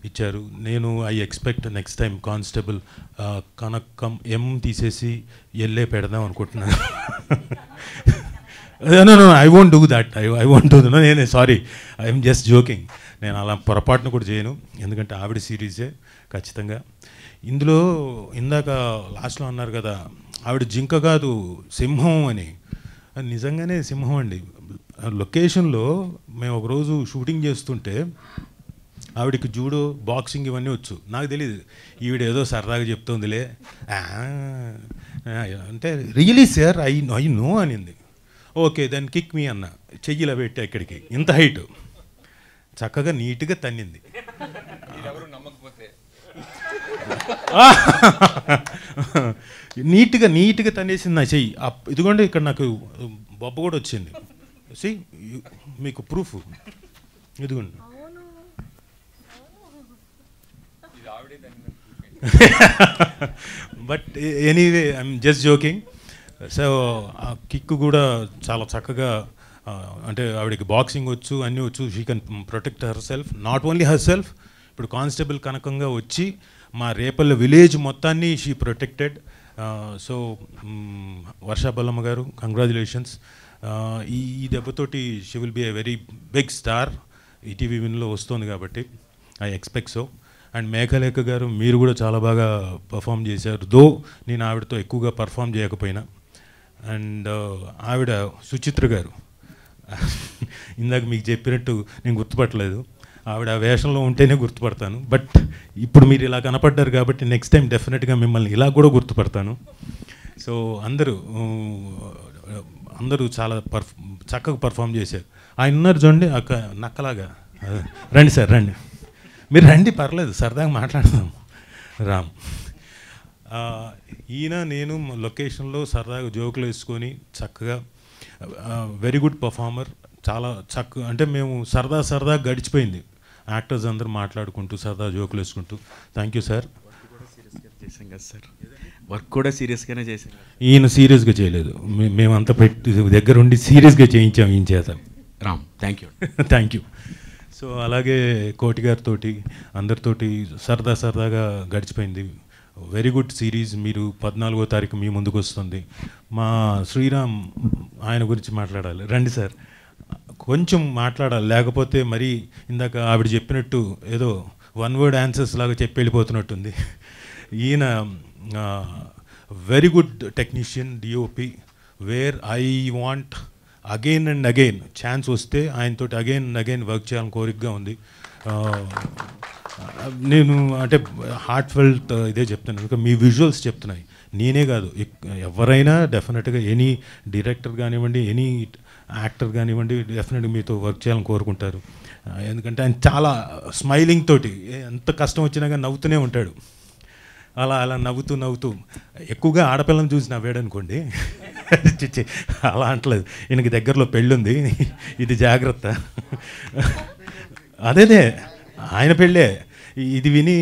ఇచ్చారు. నేను I expect next time constable Kanakam M తీసేసి ఎల్లే పెడదాం అనుకుంటున్నాను. No, I won't do that. I won't do that. No, sorry. I am just joking. నేను అలా పొరపాటును కూడా చేయను, ఎందుకంటే ఆవిడ సిరీసే ఖచ్చితంగా. ఇందులో ఇందాక లాస్ట్లో అన్నారు కదా, ఆవిడ జింక కాదు సింహం అని. నిజంగానే సింహం అండి. లొకేషన్లో మేము ఒకరోజు షూటింగ్ చేస్తుంటే ఆవిడకి జూడో బాక్సింగ్ ఇవన్నీ వచ్చు. నాకు తెలియదు ఈవిడ ఏదో సరదాగా చెప్తుందిలే అంటే రియలీ సార్ ఐ నో అనింది. ఓకే దెన్ కిక్ మీ అన్న, చెయ్యిలా పెట్టా ఇక్కడికి, ఇంత హైట్, చక్కగా నీట్గా తన్నింది. నీట్గా తన్నేసింది నా చెయ్యి. ఇదిగోండి ఇక్కడ నాకు బొబ్బ కూడా వచ్చింది. సి మీకు ప్రూఫ్ ఇదిగోండి. But anyway I'm just joking. So ఆ కిక్ కూడా చాలా చక్కగా, అంటే ఆవిడకి బాక్సింగ్ వచ్చు, అన్నీ వచ్చు. She can protect herself, not only herself. ఇప్పుడు కానిస్టేబుల్ కనకంగా వచ్చి మా రేపల్ల విలేజ్ మొత్తాన్ని she protected. So Varsha Bollamma garu congratulations. ఈ దెబ్బతోటి she will be a very big star. ETV విన్లో వస్తుంది కాబట్టి I expect so. And Meghalekha garu మీరు కూడా చాలా బాగా పర్ఫామ్ చేశారు, దో నేను ఆవిడతో ఎక్కువగా పర్ఫామ్ చేయకపోయినా. అండ్ ఆవిడ సుచిత్ర గారు, ఇందాక మీకు చెప్పినట్టు నేను గుర్తుపట్టలేదు, ఆవిడ వేషంలో ఉంటేనే గుర్తుపడతాను. బట్ ఇప్పుడు మీరు ఇలా కనపడ్డారు కాబట్టి నెక్స్ట్ టైం డెఫినెట్గా మిమ్మల్ని ఇలా కూడా గుర్తుపడతాను. సో అందరూ చాలా చక్కగా పర్ఫామ్ చేశారు. ఆయన ఉన్నారు చూడండి నక్కలాగా, రండి సార్ రండి, మీరు రండి పర్లేదు, సరదాగా మాట్లాడదాం. రామ్ ఈయన నేను లొకేషన్లో సరదాగా జోకులు వేసుకొని చక్కగా, వెరీ గుడ్ పర్ఫార్మర్, చాలా చక్కగా, అంటే మేము సరదా గడిచిపోయింది యాక్టర్స్ అందరూ మాట్లాడుకుంటూ సరదా జోకులు వేసుకుంటూ. Thank you sir. చేసాం కదా సార్, వర్క్ కూడా సీరియస్గానే చేసాం. ఈయన సీరియస్గా చేయలేదు, మేమంతా పెట్టి దగ్గరుండి సీరియస్గా చేయించాం ఈయన చేత. Ram thank you. Thank you. So అలాగే కోటి గారితోటి అందరితోటి సరదాగా గడిచిపోయింది. Very good series. మీరు 14వ తారీఖు మీ ముందుకు వస్తుంది. మా శ్రీరామ్, ఆయన గురించి మాట్లాడాలి. రండి సార్, కొంచెం మాట్లాడాలి, లేకపోతే మరి ఇందాక ఆవిడ చెప్పినట్టు ఏదో వన్ వర్డ్ ఆన్సర్స్ లాగా చెప్పి వెళ్ళిపోతున్నట్టుంది. ఈయన very good technician, DOP, where I want again and again chance వస్తే ఆయనతోటి అగైన్ అండ్ అగైన్ వర్క్ చేయాలని కోరికగా ఉంది. నేను అంటే హార్ట్ ఫెల్ట్ ఇదే చెప్తాను, ఇంకా మీ విజువల్స్ చెప్తున్నాయి, నేనే కాదు ఎవరైనా డెఫినెట్గా ఎనీ డైరెక్టర్ కానివ్వండి, ఎనీ యాక్టర్ కానివ్వండి, డెఫినెట్గా మీతో వర్క్ చేయాలని కోరుకుంటారు. ఎందుకంటే ఆయన చాలా స్మైలింగ్ తోటి ఎంత కష్టం వచ్చినా కానీ నవ్వుతూనే ఉంటాడు. అలా నవ్వుతూ ఎక్కువగా ఆడపిల్లని చూసి నవ్వాడనుకోండి, అలా అంటలేదు, ఈయనకి దగ్గరలో పెళ్ళుంది, ఇది జాగ్రత్త. అదేదే ఆయన పెళ్ళే, ఇది విని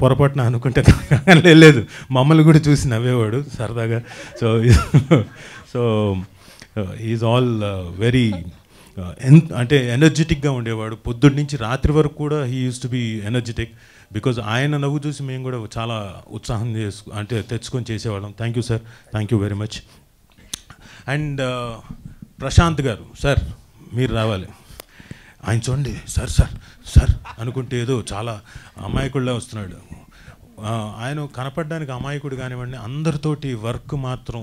పొరపాటున అనుకుంటే లేదు, మమ్మల్ని కూడా చూసి నవ్వేవాడు సరదాగా. సో ఈజ్ ఆల్ వెరీ అంటే ఎనర్జెటిక్గా ఉండేవాడు. పొద్దున్న నుంచి రాత్రి వరకు కూడా he used to be energetic. Because ఆయన నవ్వు చూసి మేము కూడా చాలా ఉత్సాహం అంటే తెచ్చుకొని చేసేవాళ్ళం. Thank you sir, thank you very much. And Prashanth garu, sir మీరు రావాలి. ఆయన చూడండి సార్ అనుకుంటే ఏదో చాలా అమాయకుడిలా వస్తున్నాడు. ఆయన కనపడడానికి అమాయకుడు కానివ్వండి, అందరితోటి వర్క్ మాత్రం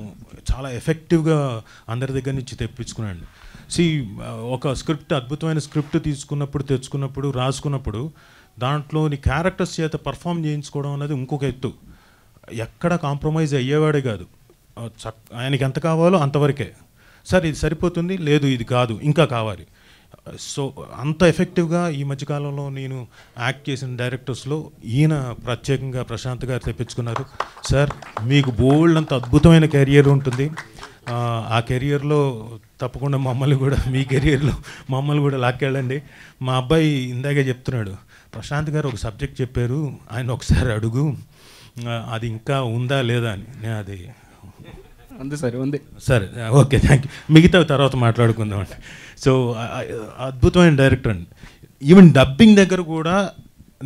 చాలా ఎఫెక్టివ్గా అందరి దగ్గర నుంచి తెప్పించుకున్నాడు. ఒక స్క్రిప్ట్, అద్భుతమైన స్క్రిప్ట్ తెచ్చుకున్నప్పుడు రాసుకున్నప్పుడు దాంట్లోని క్యారెక్టర్స్ చేత పర్ఫామ్ చేయించుకోవడం అనేది ఇంకొక ఎత్తు. ఎక్కడ కాంప్రమైజ్ అయ్యేవాడే కాదు, ఆయనకి ఎంత కావాలో అంతవరకే, సార్ ఇది సరిపోతుంది, లేదు ఇది కాదు ఇంకా కావాలి. సో అంత ఎఫెక్టివ్గా ఈ మధ్యకాలంలో నేను యాక్ట్ చేసిన డైరెక్టర్స్లో ఈయన ప్రత్యేకంగా ప్రశాంత్ గారు తెప్పించుకున్నారు. సార్ మీకు బోల్డ్ అంత అద్భుతమైన కెరియర్ ఉంటుంది, ఆ కెరియర్లో తప్పకుండా మమ్మల్ని కూడా, మీ కెరియర్లో మమ్మల్ని కూడా లాక్కెళ్ళండి. మా అబ్బాయి ఇందాకే చెప్తున్నాడు, ప్రశాంత్ గారు ఒక సబ్జెక్ట్ చెప్పారు, ఆయన ఒకసారి అడుగు అది ఇంకా ఉందా లేదా అని. నేను అది ఉంది సార్, ఉంది. సరే ఓకే, థ్యాంక్ యూ. మిగతా తర్వాత మాట్లాడుకుందామండి. సో అద్భుతమైన డైరెక్టర్ అండి. ఈవెన్ డబ్బింగ్ దగ్గర కూడా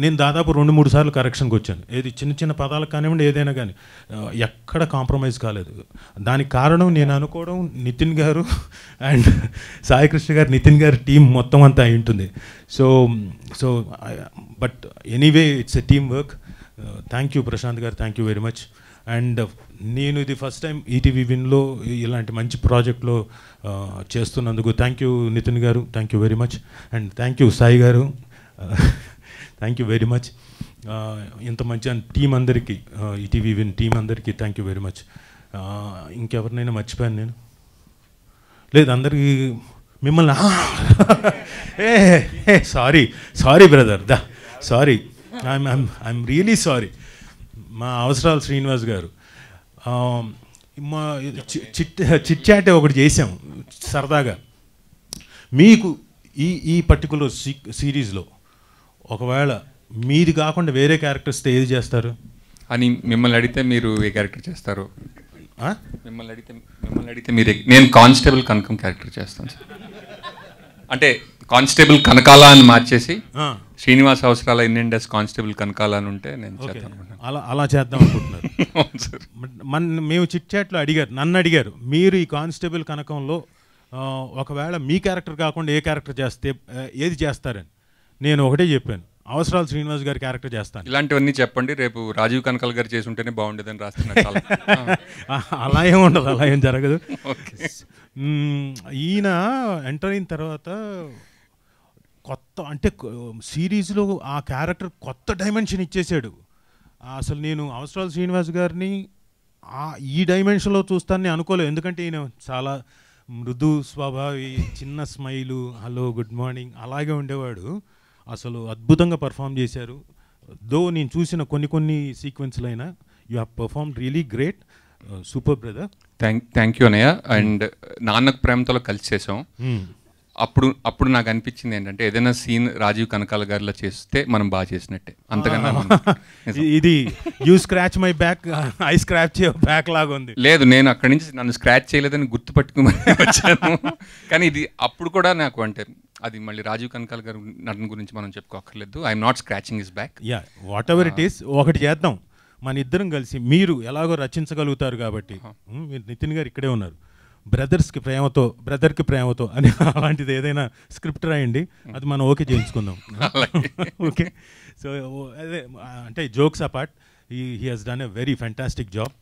నేను దాదాపు 2-3 సార్లు కరెక్షన్కి వచ్చాను. ఏది చిన్న పదాలకు కానివ్వండి, ఏదైనా కానీ ఎక్కడ కాంప్రమైజ్ కాలేదు. దానికి కారణం నేను అనుకోవడం నితిన్ గారు అండ్ సాయికృష్ణ గారు, నితిన్ గారి టీం మొత్తం అంతా అయి ఉంటుంది. So but anyway it's a team work. Thank you Prashanth garu, thank you very much. And నేను ఇది ఫస్ట్ టైం ఈటీవీ విన్లో ఇలాంటి మంచి ప్రాజెక్ట్లో చేస్తున్నందుకు థ్యాంక్ యూ నితిన్ గారు, thank you very much. And thank you Sai గారు, థ్యాంక్ యూ వెరీ మచ్. ఇంత మంచి టీం అందరికీ, ఈటీవీ విన్ టీం అందరికీ థ్యాంక్ యూ వెరీ మచ్. ఇంకెవరినైనా మర్చిపోయాను నేను? లేదు, అందరికీ మిమ్మల్ని sorry brother, sorry, I'm really sorry. మా అవసరాలు శ్రీనివాస్ గారు మా చిట్ చాటే ఒకటి చేసాం సరదాగా. మీకు ఈ పర్టికులర్ సిరీస్లో ఒకవేళ మీది కాకుండా వేరే క్యారెక్టర్స్ ఏది చేస్తారు అని మిమ్మల్ని అడిగితే మీరు ఏ క్యారెక్టర్ చేస్తారు? మిమ్మల్ని అడిగితే మీరు నేను కానిస్టేబుల్ కనకం క్యారెక్టర్ చేస్తాను సార్. అంటే కానిస్టేబుల్ కనకాల అని మార్చేసి శ్రీనివాస్ అవసరాల ఇండియన్ డెస్ కానిస్టేబుల్ కనకాల అని ఉంటే నేను చేద్దాం. అలా చేద్దాం అనుకుంటున్నారు. మేము చిట్ చాట్లో నన్ను అడిగారు, మీరు ఈ కానిస్టేబుల్ కనకంలో ఒకవేళ మీ క్యారెక్టర్ కాకుండా ఏ క్యారెక్టర్ చేస్తే ఏది చేస్తారని. నేను ఒకటే చెప్పాను, అవసరాలు శ్రీనివాస్ గారి క్యారెక్టర్ చేస్తాను. ఇలాంటివన్నీ చెప్పండి, రేపు రాజీవ్ కనకాల గారు చేసి ఉంటేనే బాగుండేదని రాస్తున్నారు. అలా ఏం ఉండదు, అలా ఏం జరగదు. ఈయన ఎంటర్ అయిన తర్వాత కొత్త అంటే సిరీస్లో ఆ క్యారెక్టర్ కొత్త డైమెన్షన్ ఇచ్చేసాడు. అసలు నేను అవసరాలు శ్రీనివాస్ గారిని ఈ డైమెన్షన్లో చూస్తానని అనుకోలేదు. ఎందుకంటే ఈయన చాలా మృదు స్వభావి, చిన్న స్మైలు, హలో గుడ్ మార్నింగ్ అలాగే ఉండేవాడు. అసలు అద్భుతంగా పర్ఫామ్ చేశారు. దో నేను చూసిన కొన్ని సీక్వెన్స్లు అయినా you have perform really great, super brother. Thank you అన్నయ్య. అండ్ నాన్నకు ప్రేమతో కలిసి చేసాం. అప్పుడు నాకు అనిపించింది ఏంటంటే ఏదైనా సీన్ రాజీవ్ కనకాల గారిలో చేస్తే మనం బాగా చేసినట్టే. అంతకన్నా ఇది you scratch my back, I scratch back లాగా ఉంది. లేదు, నేను అక్కడి నుంచి నన్ను స్క్రాచ్ చేయలేదని గుర్తుపట్టుకుని వచ్చాను. కానీ ఇది అప్పుడు కూడా నాకు అంటే అది మళ్ళీ రాజీవ్ కనకాల గారి నటన గురించి మనం చెప్పుకోకర్లేదు. I'm not scratching his back. Yeah, whatever it is, ఒకటి చేద్దాం మన ఇద్దరం కలిసి. మీరు ఎలాగో రచించగలుగుతారు కాబట్టి, మీరు నితిన్ గారు ఇక్కడే ఉన్నారు, బ్రదర్కి ప్రేమతో అని అలాంటిది ఏదైనా స్క్రిప్ట్ రాయండి, అది మనం ఓకే చేయించుకుందాం. ఓకే, సో అదే అంటే jokes apart, he has done a very fantastic job.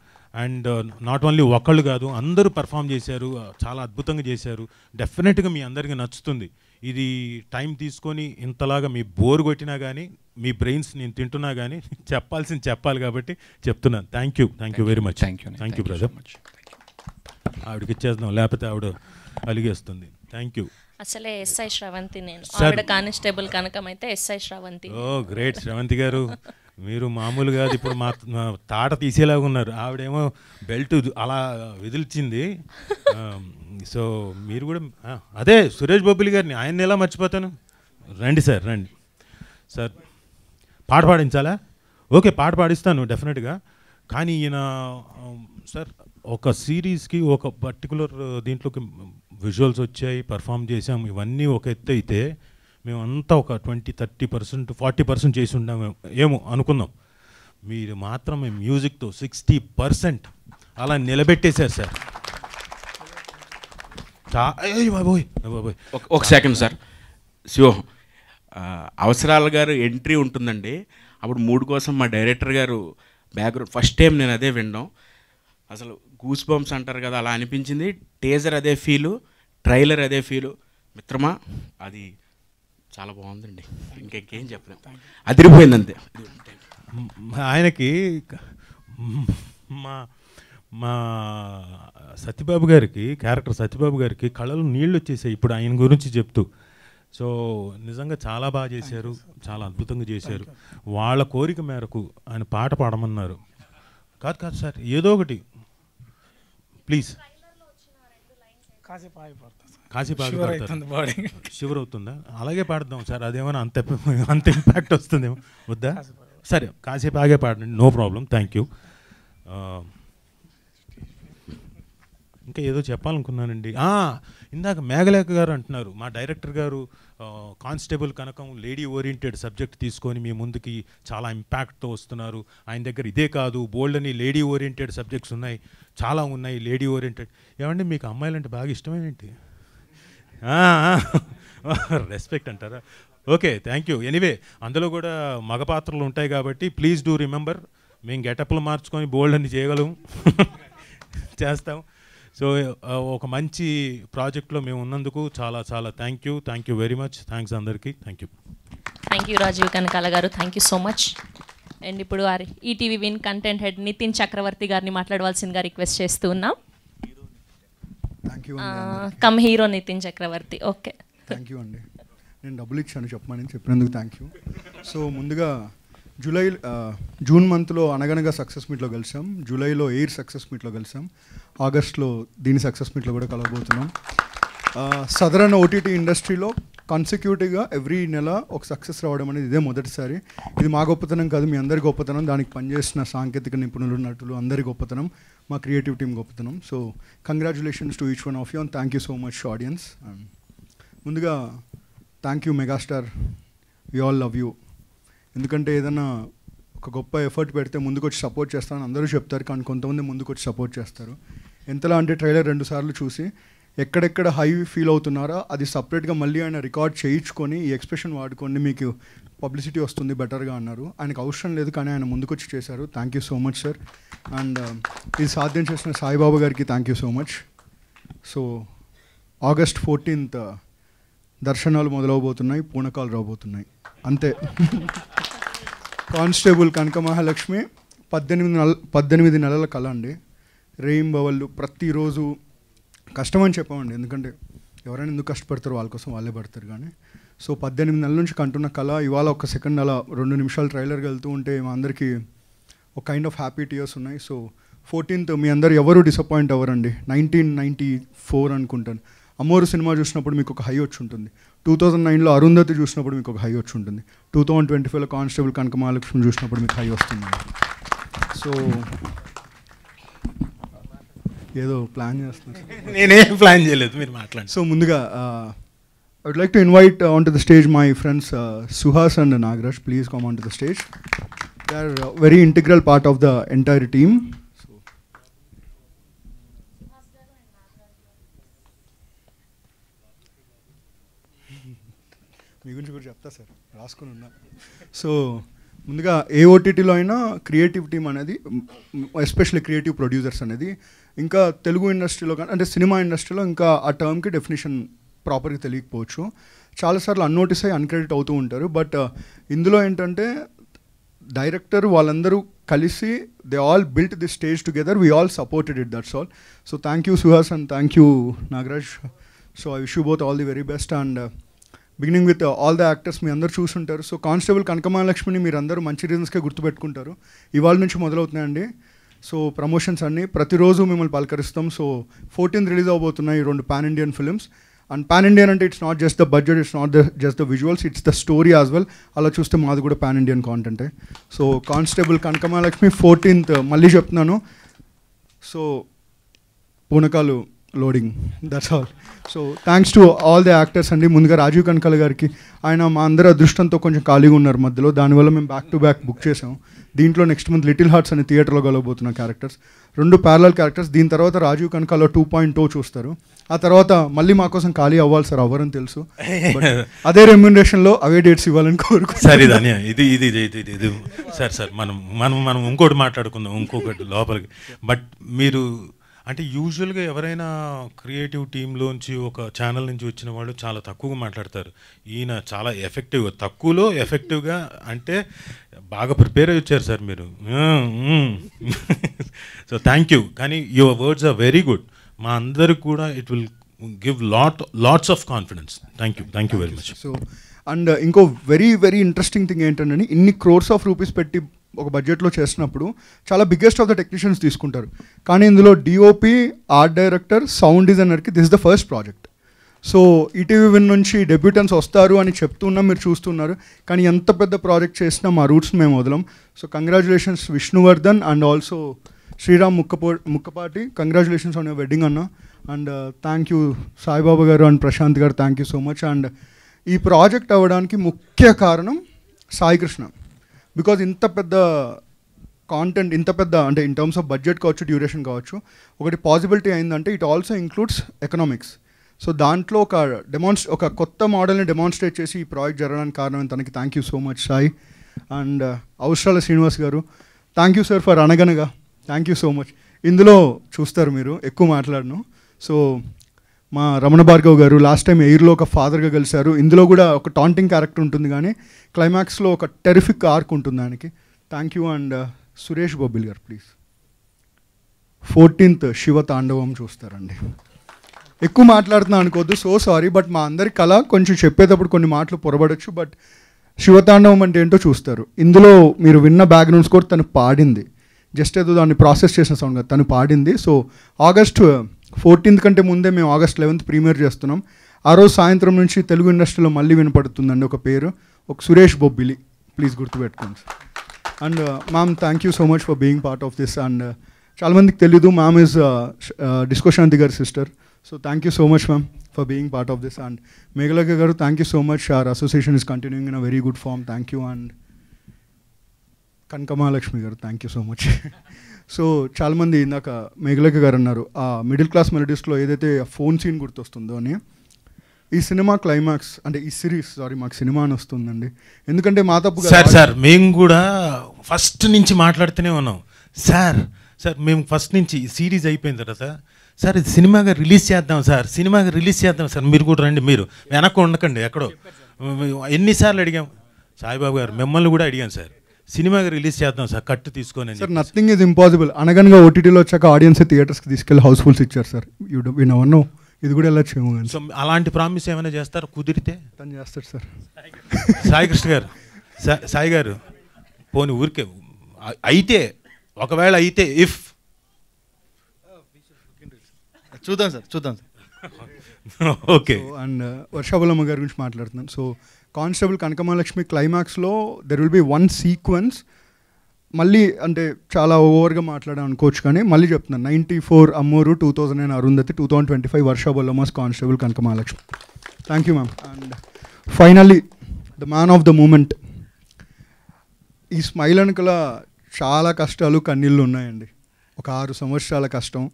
And not only ఒకళ్ళు కాదు, అందరూ పర్ఫామ్ చేశారు, చాలా అద్భుతంగా చేశారు. డెఫినెట్గా మీ అందరికీ నచ్చుతుంది. ఇది టైం తీసుకొని ఇంతలాగా మీ బోర్ కొట్టినా కానీ, మీ బ్రెయిన్స్ నేను తింటున్నా కానీ చెప్పాల్సింది చెప్పాలి కాబట్టి చెప్తున్నాను. Thank you very much. Thank you brother. ఆవిడకి ఇచ్చేద్దాం, లేకపోతే ఆవిడ అలిగేస్తుంది. Thank you. అసలే ఎస్ఐ శ్రవంతి, నేను ఆవిడ కానిస్టేబుల్ కనకం అయితే SI Sravanthi. Oh great Sravanthi garu, మీరు మామూలు కాదు. ఇప్పుడు మా తాట తీసేలాగా ఉన్నారు. ఆవిడేమో బెల్ట్ అలా విదిల్చింది. సో మీరు కూడా అదే సురేష్ బొబ్బిలి గారిని, ఆయన్ని ఎలా మర్చిపోతాను. రండి సార్, రండి సార్. పాట పాడించాలా? ఓకే, పాట పాడిస్తాను డెఫినెట్గా. కానీ ఈయన సార్ ఒక సిరీస్కి ఒక పర్టికులర్ దీంట్లోకి విజువల్స్ వచ్చాయి, పర్ఫామ్ చేసాం, ఇవన్నీ ఒక ఎత్తు అయితే మేమంతా ఒక 20-30% 40% చేసి ఉన్నాము ఏమో అనుకుందాం. మీరు మాత్రం మ్యూజిక్తో 60% అలా నిలబెట్టేశారు సార్. ఒక సెకండ్ సార్, శివ అవసరాల గారు ఎంట్రీ ఉంటుందండి. అప్పుడు 3 కోసం మా డైరెక్టర్ గారు బ్యాక్గ్రౌండ్ ఫస్ట్ టైం నేను అదే వినడం, అసలు గూస్ బంప్స్ అంటారు కదా, అలా అనిపించింది. టేజర్ అదే ఫీలు, ట్రైలర్ అదే ఫీలు. మిత్రమా, అది చాలా బాగుందండి, ఇంకేం చెప్పలేం, అదిరిపోయింది అంతే. ఆయనకి మా సత్యబాబు గారికి, క్యారెక్టర్ సత్యబాబు గారికి కళ్ళలో నీళ్ళు వచ్చేసాయి ఇప్పుడు ఆయన గురించి చెప్తూ. సో నిజంగా చాలా బాగా చేశారు, చాలా అద్భుతంగా చేశారు. వాళ్ళ కోరిక మేరకు ఆయన పాట పాడమన్నారు. కాదు సార్, ఏదో ఒకటి ప్లీజ్. కాసేపు షివర్ అవుతుందా? అలాగే పాడదాం సార్, అదేమైనా అంత ఇంపాక్ట్ వస్తుందేమో, వద్దా? సరే, కాసేపు ఆగే పాడండి, నో ప్రాబ్లం. Thank you. ఇంకా ఏదో చెప్పాలనుకున్నానండి. ఇందాక మేఘలేఖ గారు అంటున్నారు, మా డైరెక్టర్ గారు కానిస్టేబుల్ కనకం లేడీ ఓరియంటెడ్ సబ్జెక్ట్ తీసుకొని మీ ముందుకి చాలా ఇంపాక్ట్తో వస్తున్నారు. ఆయన దగ్గర ఇదే కాదు, బోల్డ్ అని లేడీ ఓరియంటెడ్ సబ్జెక్ట్స్ ఉన్నాయి, చాలా ఉన్నాయి లేడీ ఓరియంటెడ్. ఏమండి మీకు అమ్మాయిలంటే బాగా ఇష్టమేంటి? రెస్పెక్ట్ అంటారా? Okay, thank you. ఎనీవే, అందులో కూడా మగ పాత్రలు ఉంటాయి కాబట్టి ప్లీజ్ డూ రిమెంబర్, మేము గెటప్లు మార్చుకొని బోల్డ్ అని చేయగలం, చేస్తాం. సో ఒక మంచి ప్రాజెక్ట్లో మేము ఉన్నందుకు చాలా thank you very much. Thanks అందరికీ. Thank you. Thank you Rajeev Kanakala garu, thank you so much. And ఇప్పుడు ETV Win content head Nitin Chakravarthy గారిని మాట్లాడవలసిందిగా రిక్వెస్ట్ చేస్తూ ఉన్నాం. Come hero Nitin Chakravarthy. Okay, thank you అండి. నేను డబ్బులు ఇచ్చాను చెప్పినందుకు థ్యాంక్ యూ. సో ముందుగా జూన్ మంత్లో అనగనగా సక్సెస్ మీట్లో కలిసాం, జూలైలో ఎయిర్ సక్సెస్ మీట్లో కలిసాం, ఆగస్ట్లో దీని సక్సెస్ మీట్లో కూడా కలవబోతున్నాం. సదరన్ ఓటీటీ ఇండస్ట్రీలో కాన్సిక్యూటివ్గా ఎవ్రీ నెల ఒక సక్సెస్ రావడం అనేది ఇదే మొదటిసారి. ఇది మా గొప్పతనం కాదు, మీ అందరి గొప్పతనం, దానికి పనిచేసిన సాంకేతిక నిపుణులు నటులు అందరి గొప్పతనం, మా క్రియేటివ్ టీమ్ గొప్పతనం. So congratulations to each one of you and thank you so much audience. ముందుగా thank you megastar, we all love you. ఎందుకంటే ఏదైనా ఒక గొప్ప ఎఫర్ట్ పెడితే ముందుకు వచ్చి సపోర్ట్ చేస్తారని అందరూ చెప్తారు, కానీ కొంతమంది ముందుకు వచ్చి సపోర్ట్ చేస్తారు. ఎంతలా అంటే ట్రైలర్ 2 సార్లు చూసి ఎక్కడెక్కడ హై ఫీల్ అవుతున్నారో అది సపరేట్గా మళ్ళీ ఆయన రికార్డ్ చేయించుకొని ఈ ఎక్స్ప్రెషన్ వాడుకొని మీకు పబ్లిసిటీ వస్తుంది బెటర్గా అన్నారు. ఆయనకు అవసరం లేదు, కానీ ఆయన ముందుకు వచ్చి చేశారు. Thank you so much sir. And ఇది సాధ్యం చేసిన సాయిబాబా గారికి thank you so much. So August 14th దర్శనాలు మొదలవబోతున్నాయి, పూనకాలు రాబోతున్నాయి, అంతే. కానిస్టేబుల్ కనక మహాలక్ష్మి 18 నెలల కళ అండి. రేయింబవళ్ళు ప్రతిరోజు కష్టమని చెప్పామండి, ఎందుకంటే ఎవరైనా ఎందుకు కష్టపడతారో వాళ్ళ కోసం వాళ్ళే పడతారు. కానీ సో 18 నెలల నుంచి కంటున్న కళ ఇవాళ 1 సెకండ్ అలా 2 నిమిషాలు ట్రైలర్కి వెళ్తూ ఉంటే మా అందరికీ ఒక కైండ్ ఆఫ్ హ్యాపీ టీయర్స్ ఉన్నాయి. సో 14th మీ అందరు ఎవరు డిసప్పాయింట్ అవ్వరండి. 1994 అనుకుంటాను అమ్మోరు సినిమా చూసినప్పుడు మీకు ఒక హై వచ్చి ఉంటుంది, 2009లో అరుంధతి చూసినప్పుడు మీకు ఒక హై వచ్చి ఉంటుంది, 2025లో కానిస్టేబుల్ కనక మహాలక్ష్మి చూసినప్పుడు మీకు హై వస్తుంది. సో ఏదో ప్లాన్ చేస్తున్నారు, నేనేం ప్లాన్ చేయలేదు, మీరు మాట్లాడండి. సో ముందుగా I would like to invite onto the stage my friends Suhas and Nagraj. Please come onto the stage. They are a very integral part of the entire team. మీ గురించి కూడా చెప్తా sir, రాసుకుని ఉన్నా. So ముందుగా ఏ ఓటీటీలో అయినా creative team అనేది, especially creative producers అనేది, ఇంకా తెలుగు ఇండస్ట్రీలో కానీ అంటే సినిమా ఇండస్ట్రీలో ఇంకా ఆ టర్మ్కి డెఫినేషన్ ప్రాపర్గా తెలియకపోవచ్చు, చాలాసార్లు అన్నోటిస్ అయ్యి అన్క్రెడిట్ అవుతూ ఉంటారు. బట్ ఇందులో ఏంటంటే డైరెక్టర్ వాళ్ళందరూ కలిసి they all built this stage together, we all supported it, that's all. So thank you Suhas and thank you Nagaraj. So I wish you both all the very best. And beginning with all the actors మీ అందరూ చూసుంటారు. So constable కనక మహాలక్ష్మిని మీరు అందరూ మంచి రీజన్స్కే గుర్తుపెట్టుకుంటారు. ఇవాళ నుంచి మొదలవుతున్నాయండి. So promotions అన్నీ ప్రతిరోజు మిమ్మల్ని పలకరిస్తాం. సో 14th రిలీజ్ అవబోతున్నాయి 2 pan Indian films. And pan Indian అంటే it's not just the budget, it's not just the visuals, it's the story as well. అలా చూస్తే మాది కూడా పాన్ ఇండియన్ కాంటెంటే. So constable Kanaka Mahalakshmi 14th మళ్ళీ చెప్తున్నాను. సో పూనకాలు loading, that's all. So thanks to all the actors అండి. ముందుగా రాజీవ్ కనకాల గారికి, ఆయన మా అందరి అదృష్టంతో కొంచెం ఖాళీగా ఉన్నారు మధ్యలో, దానివల్ల మేము బ్యాక్ టు బ్యాక్ బుక్ చేసాం. దీంట్లో నెక్స్ట్ మంత్ లిటిల్ హార్ట్స్ అనే థియేటర్లో కలవబోతున్న క్యారెక్టర్స్, 2 ప్యారలల్ క్యారెక్టర్స్. దీని తర్వాత రాజీవ్ కనకాల 2.0 చూస్తారు. ఆ తర్వాత మళ్ళీ మా కోసం ఖాళీ అవ్వాలి సార్, అవ్వరని తెలుసు, అదే రెమ్యూనరేషన్లో అవే డేట్స్ ఇవ్వాలని కోరుకుంటున్నాను. సార్ ఇది సార్ మనం ఇంకోటి మాట్లాడుకుందాం, ఇంకొకటి లోపలికి. బట్ మీరు అంటే యూజువల్గా ఎవరైనా క్రియేటివ్ టీంలోంచి ఒక ఛానల్ నుంచి వచ్చిన వాళ్ళు చాలా తక్కువగా మాట్లాడతారు. ఈయన చాలా ఎఫెక్టివ్గా, తక్కువలో ఎఫెక్టివ్గా, అంటే బాగా ప్రిపేర్ అయ్యి వచ్చారు సార్ మీరు. So thank you. కానీ your words are very good. మా అందరికి కూడా it will give lots of confidence. Thank you very much. So and ఇంకో వెరీ వెరీ ఇంట్రెస్టింగ్ థింగ్ ఏంటంటే, ఇన్ని crores of rupees పెట్టి ఒక బడ్జెట్లో చేసినప్పుడు చాలా బిగ్గెస్ట్ ఆఫ్ ద టెక్నీషియన్స్ తీసుకుంటారు. కానీ ఇందులో డిఓపి, ఆర్ట్ డైరెక్టర్, సౌండ్ డిజైనర్కి this the first project. So ETV Win నుంచి డెబ్యూటెంట్స్ వస్తారు అని చెప్తున్నాం, మీరు చూస్తున్నారు. కానీ ఎంత పెద్ద ప్రాజెక్ట్ చేసినా మా రూట్స్ మేము వదలం. So congratulations Vishnuvardhan and also Sriram Mukkapati, congratulations on your wedding అన్న. And thank you Saibaba garu and Prashanth garu, thank you so much. And ఈ ప్రాజెక్ట్ అవ్వడానికి ముఖ్య కారణం సాయి కృష్ణ. బికాజ్ ఇంత పెద్ద కాంటెంట్, ఇంత పెద్ద అంటే ఇన్ టర్మ్స్ ఆఫ్ బడ్జెట్ కావచ్చు, డ్యూరేషన్ కావచ్చు, ఒకటి పాసిబిలిటీ అయిందంటే it also includes economics. So దాంట్లో ఒక కొత్త మోడల్ని డెమాన్స్ట్రేట్ చేసి ఈ ప్రాజెక్ట్ జరగడానికి కారణం తనకి thank you so much Sai. And అవసరాల Srinivas garu, thank you sir for అనగనగా, థ్యాంక్ యూ సో మచ్. ఇందులో చూస్తారు మీరు ఎక్కువ మాట్లాడను. సో మా రమణ భార్గవ్ గారు లాస్ట్ టైం ఎయిర్లో ఒక ఫాదర్గా కలిశారు. ఇందులో కూడా ఒక టాంటింగ్ క్యారెక్టర్ ఉంటుంది, కానీ క్లైమాక్స్లో ఒక టెరిఫిక్ ఆర్క్ ఉంటుంది దానికి. Thank you. And Suresh Bobbili గారు ప్లీజ్ 14th శివ తాండవం చూస్తారండి. ఎక్కువ మాట్లాడుతున్నా అనుకోవద్దు, సో సారీ, బట్ మా అందరి కళ కొంచెం చెప్పేటప్పుడు కొన్ని మాటలు పొరబడచ్చు, బట్ శివతాండవం అంటే ఏంటో చూస్తారు. ఇందులో మీరు విన్న బ్యాక్గ్రౌండ్ స్కోర్ తను పాడింది, జస్ట్ ఏదో దాన్ని ప్రాసెస్ చేసిన సౌండ్ కదా, తను పాడింది. సో August 14th కంటే ముందే మేము August 11th ప్రీమియర్ చేస్తున్నాం. ఆ రోజు సాయంత్రం నుంచి తెలుగు ఇండస్ట్రీలో మళ్ళీ వినపడుతుందండి ఒక పేరు, ఒక సురేష్ బొబ్బిలి, ప్లీజ్ గుర్తుపెట్టుకోండి. And ma'am thank you so much for being part of this. And చాలామందికి తెలీదు, మ్యామ్ ఈజ్ డిస్కో శాంతి గారి sister. So thank you so much, ma'am, for being part of this. And Meghalaya garu, thank you so much. Our association is continuing in a very good form. Thank you. And Kankamalakshmi garu, thank you so much. So చాలా మంది ఇందాక మేఘలక గారు అన్నారు ఆ middle class మెలోడీస్లో ఏదైతే phone scene గుర్తొస్తుందో అని. ఈ cinema climax అంటే ఈ సిరీస్, సారీ మాకు సినిమా అని వస్తుందండి, ఎందుకంటే మా తప్పు సార్ మేము కూడా ఫస్ట్ నుంచి మాట్లాడుతూనే ఉన్నాం సార్. మేము ఫస్ట్ నుంచి సిరీస్ అయిపోయిన తర్వాత సార్ ఇది సినిమాగా రిలీజ్ చేద్దాం సార్, మీరు కూడా రండి, మీరు వెనక్కి ఉండకండి ఎక్కడో. ఎన్నిసార్లు అడిగాం సాయిబాబు గారు, మిమ్మల్ని కూడా అడిగాను సార్, సినిమాగా రిలీజ్ చేద్దాం సార్ కట్టు తీసుకొని. సార్ నథింగ్ ఈజ్ ఇంపాసిబుల్ అనగానే ఓటీటీలో వచ్చాక ఆడియన్స్ థియేటర్స్కి తీసుకెళ్ళి హౌస్ఫుల్స్ ఇచ్చారు సార్. యూ నెవర్ నో, ఇది కూడా ఎలా చేయము. సో అలాంటి ప్రామిస్ ఏమైనా చేస్తారు? కుదిరితే తను చేస్తాడు సార్. సాయికృష్ణ గారు, సాయి గారు పోనీ ఊరికే అయితే, ఒకవేళ అయితే ఇఫ్ చూద్దాం సార్. ఓకే. అండ్ వర్షాబలమ్మ గారి గురించి మాట్లాడుతున్నాను. సో కానిస్టేబుల్ కనకమహాలక్ష్మి క్లైమాక్స్లో there will be one sequence, మళ్ళీ అంటే చాలా ఓవర్గా మాట్లాడాను అనుకోవచ్చు కానీ మళ్ళీ చెప్తున్నాను, 94 అమ్మూరు, 2009 అరుంధతి, 2025 వర్షాబలమ్మస్ constable Kanakamahalakshmi. Thank you ma'am. And finally the man of the moment. ఈ స్మైల్ వెనుకల చాలా కష్టాలు కన్నీళ్ళు ఉన్నాయండి. ఒక 6 సంవత్సరాల కష్టం,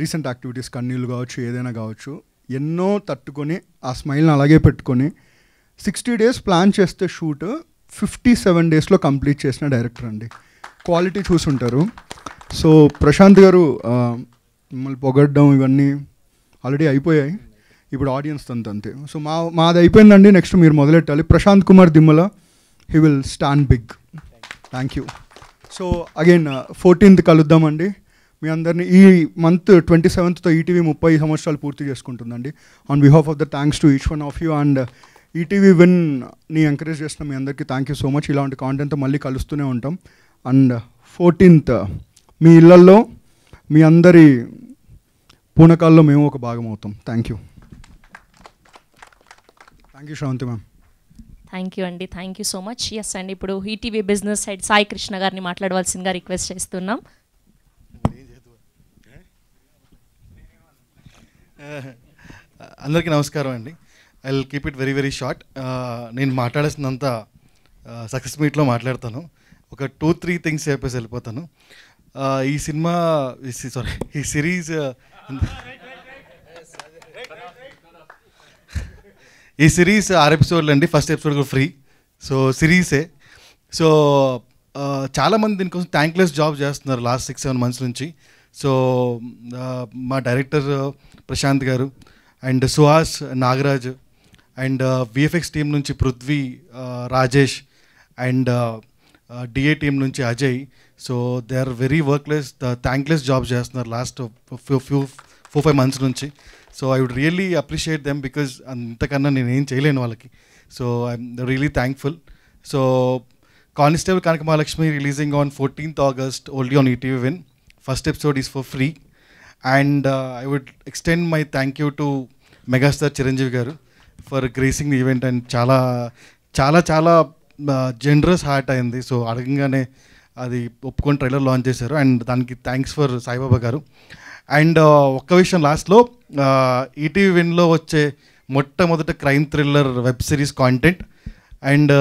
రీసెంట్ యాక్టివిటీస్, కన్నీళ్ళు కావచ్చు, ఏదైనా కావచ్చు, ఎన్నో తట్టుకొని ఆ స్మైల్ని అలాగే పెట్టుకొని 60 days ప్లాన్ చేస్తే షూట్ 57 daysలో కంప్లీట్ చేసిన డైరెక్టర్ అండి. క్వాలిటీ చూసుంటారు. సో ప్రశాంత్ గారు మిమ్మల్ని పొగడ్డం ఇవన్నీ ఆల్రెడీ అయిపోయాయి, ఇప్పుడు ఆడియన్స్ అంతే. సో మాది అయిపోయిందండి, నెక్స్ట్ మీరు మొదలెట్టాలి. Prashanth Kumar Dimmala, he will stand big. Thank you. So again 14th కలుద్దామండి. మీ అందరినీ ఈ మంత్ 27th ఈటీవీ 30 సంవత్సరాలు పూర్తి చేసుకుంటుందండి. On behalf of the thanks to each one of you. And ETV విన్ని ఎంకరేజ్ చేసిన మీ అందరికీ థ్యాంక్ యూ సో మచ్. ఇలాంటి కాంటెంట్తో మళ్ళీ కలుస్తూనే ఉంటాం. అండ్ 14th మీ ఇళ్లల్లో మీ అందరి పూనకాల్లో మేము ఒక భాగం అవుతాం. Thank you. Thank you Sravanthi ma'am. Thank you అండి, thank you so much. Yes అండి, ఇప్పుడు ETV business side Sai Krishna గారిని మాట్లాడవలసిందిగా రిక్వెస్ట్ చేస్తున్నాం. అందరికీ నమస్కారం అండి. I will keep it very very short. నేను మాట్లాడాల్సినంత సక్సెస్ మీట్లో మాట్లాడతాను. ఒక 2-3 థింగ్స్ చెప్పేసి వెళ్ళిపోతాను. ఈ సినిమా ఈ సిరీస్ ఈ సిరీస్ 6 ఎపిసోడ్లు అండి. ఫస్ట్ ఎపిసోడ్ కూడా ఫ్రీ. సో సిరీసే. సో చాలామంది దీనికోసం థ్యాంక్లెస్ జాబ్ చేస్తున్నారు లాస్ట్ 6-7 months నుంచి. సో మా director Prashanth garu and Suhas, Nagaraj and VFX team నుంచి Prithvi, Rajesh and DA team నుంచి Ajay. So they are very thankless jobs చేస్తున్నారు లాస్ట్ 4-5 months నుంచి. So I would really appreciate them because అంతకన్నా నేను ఏం చేయలేను వాళ్ళకి. So I'm really thankful. So constable Kanakamahalakshmi releasing on 14th August only on ETV Win. First episode is for free. And I would extend my thank you to megastar Chiranjeevi garu for gracing the event. And చాలా చాలా చాలా generous heart అయింది. So అడగంగానే అది ఒప్పుకొని trailer launch చేశారు. And దానికి thanks for Saibaba garu. And ఒక్క విషయం లాస్ట్లో, ఈటీవీ విన్లో వచ్చే మొట్టమొదటి crime thriller web series content. And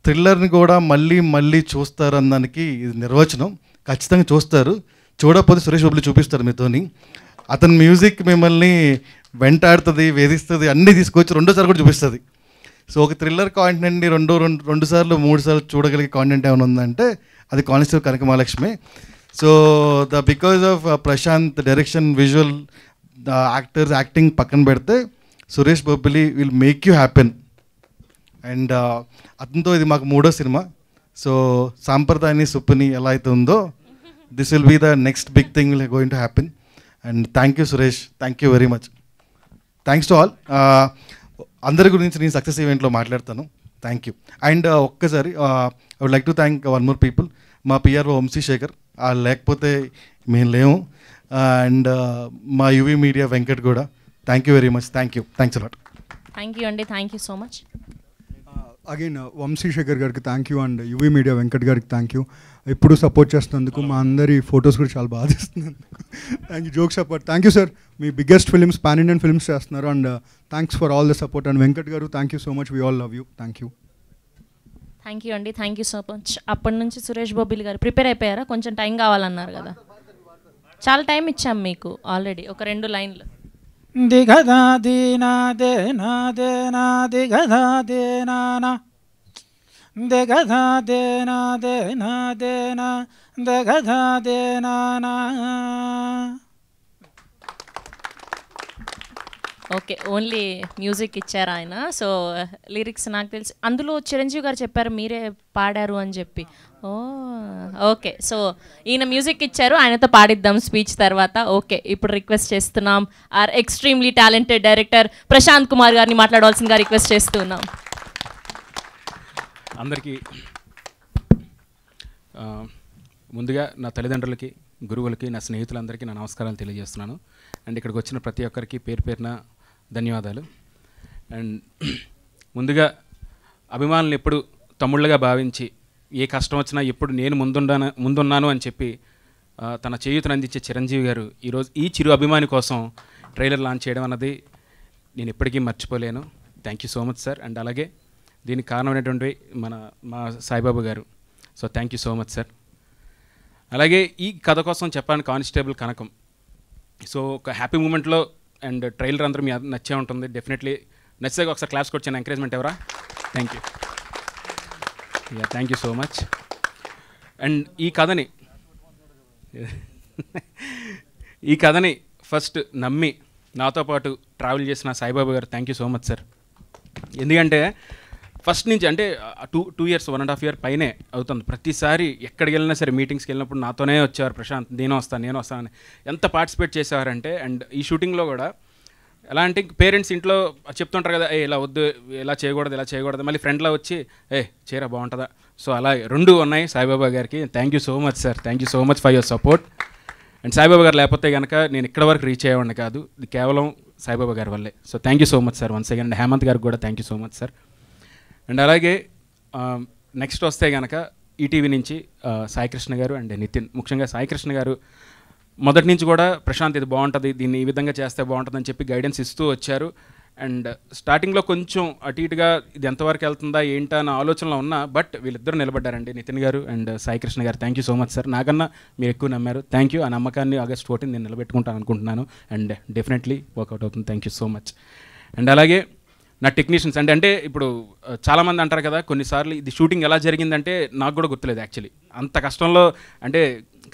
థ్రిల్లర్ని కూడా మళ్ళీ చూస్తారన్నదానికి ఇది నిర్వచనం. ఖచ్చితంగా చూస్తారు. చూడకపోతే సురేష్ బాబులు చూపిస్తారు మీతోని. అతని మ్యూజిక్ మిమ్మల్ని వెంటాడుతుంది, వేధిస్తుంది, అన్నీ తీసుకొచ్చి 2వ సారి కూడా చూపిస్తుంది. సో ఒక థ్రిల్లర్ కాంటెంట్ని 2 సార్లు 3 సార్లు చూడగలిగే కాంటెంట్ ఏమైనా ఉందంటే అది Constable Kanakamahalakshmi. So because of Prashanth direction, visual, actors acting పక్కన పెడితే Suresh Bobbili will make you happen. And అతనితో ఇది మాకు 3వ సినిమా. సో సాంప్రదాయాన్ని సుప్పుని ఎలా అయితే ఉందో this will be the next big thing will going to happen. And thank you Suresh, thank you very much. Thanks to all. అందరి గురించి నేను సక్సెస్ ఈవెంట్లో మాట్లాడతాను. Thank you. అండ్ ఒక్కసారి I would like to thank one more people. మా PRO Vamshisekhar, లేకపోతే మేము లేము. అండ్ మా యువి మీడియా వెంకట్ కూడా. Thank you very much. Thank you. Thanks a lot. Thank you అండి. Thank you so much. Again Vamsi Sekhar గారికి thank you and UV media Venkat గారికి thank you. ఎప్పుడు సపోర్ట్ చేస్తున్నందుకు, మా అందరి ఫొటోస్ కూడా చాలా బాగా తీస్తున్నందుకు thank you. Joke support. Thank you sir. మీ biggest films, pan Indian films చేస్తున్నారు and thanks for all the support. And Venkat garu thank you so much. We all love you. Thank you. Thank you అండి. Thank you so much. అప్పటి నుంచి సురేష్ బొబ్బిలి గారు prepare అయిపోయారా? కొంచెం time కావాలన్నారు కదా, చాలా టైం ఇచ్చాం మీకు ఆల్రెడీ. ఒక 2 లైన్లు. దిగదా దీనా Dena Dena దిగదా Dena దిగదా Dena Dena Dena దిగదా Dena. Okay, only music ఇచ్చారు ఆయన. సో లిరిక్స్ నాకు తెలిసి అందులో చిరంజీవి గారు చెప్పారు మీరే పాడారు అని చెప్పి. ఓకే, సో ఈయన మ్యూజిక్ ఇచ్చారు, ఆయనతో పాడిద్దాం స్పీచ్ తర్వాత. ఓకే, ఇప్పుడు రిక్వెస్ట్ చేస్తున్నాం our extremely talented director Prashanth Kumar గారిని మాట్లాడవలసిందిగా రిక్వెస్ట్ చేస్తున్నాం. అందరికీ ముందుగా నా తల్లిదండ్రులకి, గురువులకి, నా స్నేహితులందరికీ నా నమస్కారాలు తెలియజేస్తున్నాను. అండ్ ఇక్కడికి వచ్చిన ప్రతి ఒక్కరికి పేరు పేరున ధన్యవాదాలు. అండ్ ముందుగా అభిమానులు ఎప్పుడు తమ్ముళ్ళగా భావించి ఏ కష్టం వచ్చినా ఎప్పుడు నేను ముందున్నాను అని చెప్పి తన చేయూతను అందించే చిరంజీవి గారు ఈరోజు ఈ చిరు అభిమాని కోసం ట్రైలర్ లాంచ్ చేయడం అన్నది నేను ఎప్పటికీ మర్చిపోలేను. Thank you so much sir. And అలాగే దీనికి కారణమైనటువంటి మా సాయిబాబా గారు. So thank you so much sir. అలాగే ఈ కథ కోసం చెప్పాను కానిస్టేబుల్ కనకం. సో ఒక హ్యాపీ మూమెంట్లో అండ్ ట్రైలర్ అందరూ మీ నచ్చే ఉంటుంది డెఫినెట్లీ. నచ్చితే ఒకసారి క్లాప్స్ కొచ్చాను, ఎంకరేజ్మెంట్ ఎవరా? Thank you. Thank you so much. And ఈ కథని ఫస్ట్ నమ్మి నాతో పాటు ట్రావెల్ చేసిన సాయిబాబా గారు thank you so much sir. ఎందుకంటే ఫస్ట్ నుంచి అంటే 2 years 1.5 year పైనే అవుతుంది. ప్రతిసారి ఎక్కడికి వెళ్ళినా సరే మీటింగ్స్కి వెళ్ళినప్పుడు నాతోనే వచ్చేవారు. ప్రశాంత్ నేను వస్తాను అని ఎంత పార్టిసిపేట్ చేసేవారంటే. అండ్ ఈ షూటింగ్లో కూడా ఎలా అంటే పేరెంట్స్ ఇంట్లో చెప్తుంటారు కదా, ఇలా వద్దు, ఇలా చేయకూడదు, మళ్ళీ ఫ్రెండ్లో వచ్చి చీర బాగుంటుందా. సో అలా 2 ఉన్నాయి సాయిబాబా గారికి. Thank you so much sir. Thank you so much for your support. And Saibaba గారు లేకపోతే కనుక నేను ఇక్కడ వరకు రీచ్ అయ్యేవాడిని కాదు, ఇది కేవలం సాయిబాబా గారి వల్లే. So thank you so much sir once again. And Hemanth గారికి కూడా thank you so much sir. And అలాగే నెక్స్ట్ వస్తే కనుక ఈటీవీ నుంచి సాయికృష్ణ గారు అండ్ నితిన్. ముఖ్యంగా సాయికృష్ణ గారు మొదటి నుంచి కూడా ప్రశాంత్ ఇది బాగుంటుంది, దీన్ని ఈ విధంగా చేస్తే బాగుంటుందని చెప్పి గైడెన్స్ ఇస్తూ వచ్చారు. అండ్ స్టార్టింగ్లో కొంచెం అటు ఇటుగా ఇది ఎంతవరకు వెళ్తుందా ఏంటా అన్న ఆలోచనలో ఉన్నా, బట్ వీళ్ళిద్దరూ నిలబడ్డారండి, నితిన్ గారు అండ్ సాయికృష్ణ గారు. Thank you so much sir. నాకన్నా మీరు ఎక్కువ నమ్మారు. Thank you. ఆ నమ్మకాన్ని August 14 నేను నిలబెట్టుకుంటాను అనుకుంటున్నాను. అండ్ డెఫినెట్లీ వర్కౌట్ అవుతుంది. Thank you so much. And అలాగే నా టెక్నీషియన్స్ అంటే ఇప్పుడు చాలామంది అంటారు కదా, కొన్నిసార్లు ఇది షూటింగ్ ఎలా జరిగిందంటే నాకు కూడా గుర్తులేదు యాక్చువల్లీ. అంత కష్టంలో, అంటే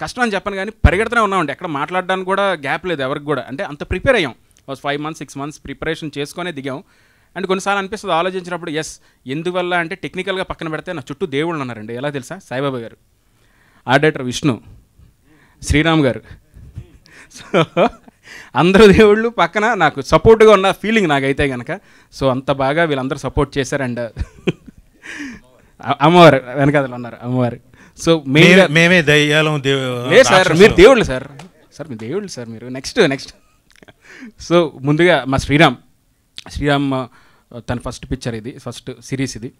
కష్టం అని చెప్పను కానీ పరిగెడుతూనే ఉన్నామండి, ఎక్కడ మాట్లాడడానికి కూడా గ్యాప్ లేదు ఎవరికి కూడా. అంటే అంత ప్రిపేర్ అయ్యాం. 5 months 6 months ప్రిపరేషన్ చేసుకునే దిగాం. అండ్ కొన్నిసార్లు అనిపిస్తుంది ఆలోచించినప్పుడు, ఎస్ ఎందువల్ల అంటే టెక్నికల్గా పక్కన పెడితే నా చుట్టూ దేవుళ్ళు ఉన్నారండి. ఎలా తెలుసా? సాయిబాబా గారు, ఆర్ట్ డైరెక్టర్ విష్ణు, శ్రీరామ్ గారు. సో అందరూ దేవుళ్ళు పక్కన నాకు సపోర్ట్గా ఉన్న ఫీలింగ్ నాకైతే కనుక. సో అంత బాగా వీళ్ళందరూ సపోర్ట్ చేశారు. అండ్ అమ్మవారు వెనకాదలు ఉన్నారు, అమ్మవారు. సో మేమే దయ్యాలం సార్, మీరు దేవుళ్ళు సార్. మీరు దేవుళ్ళు సార్ మీరు. నెక్స్ట్ సో ముందుగా మా శ్రీరామ్ తన ఫస్ట్ పిక్చర్ ఇది, ఫస్ట్ సిరీస్ ఇది.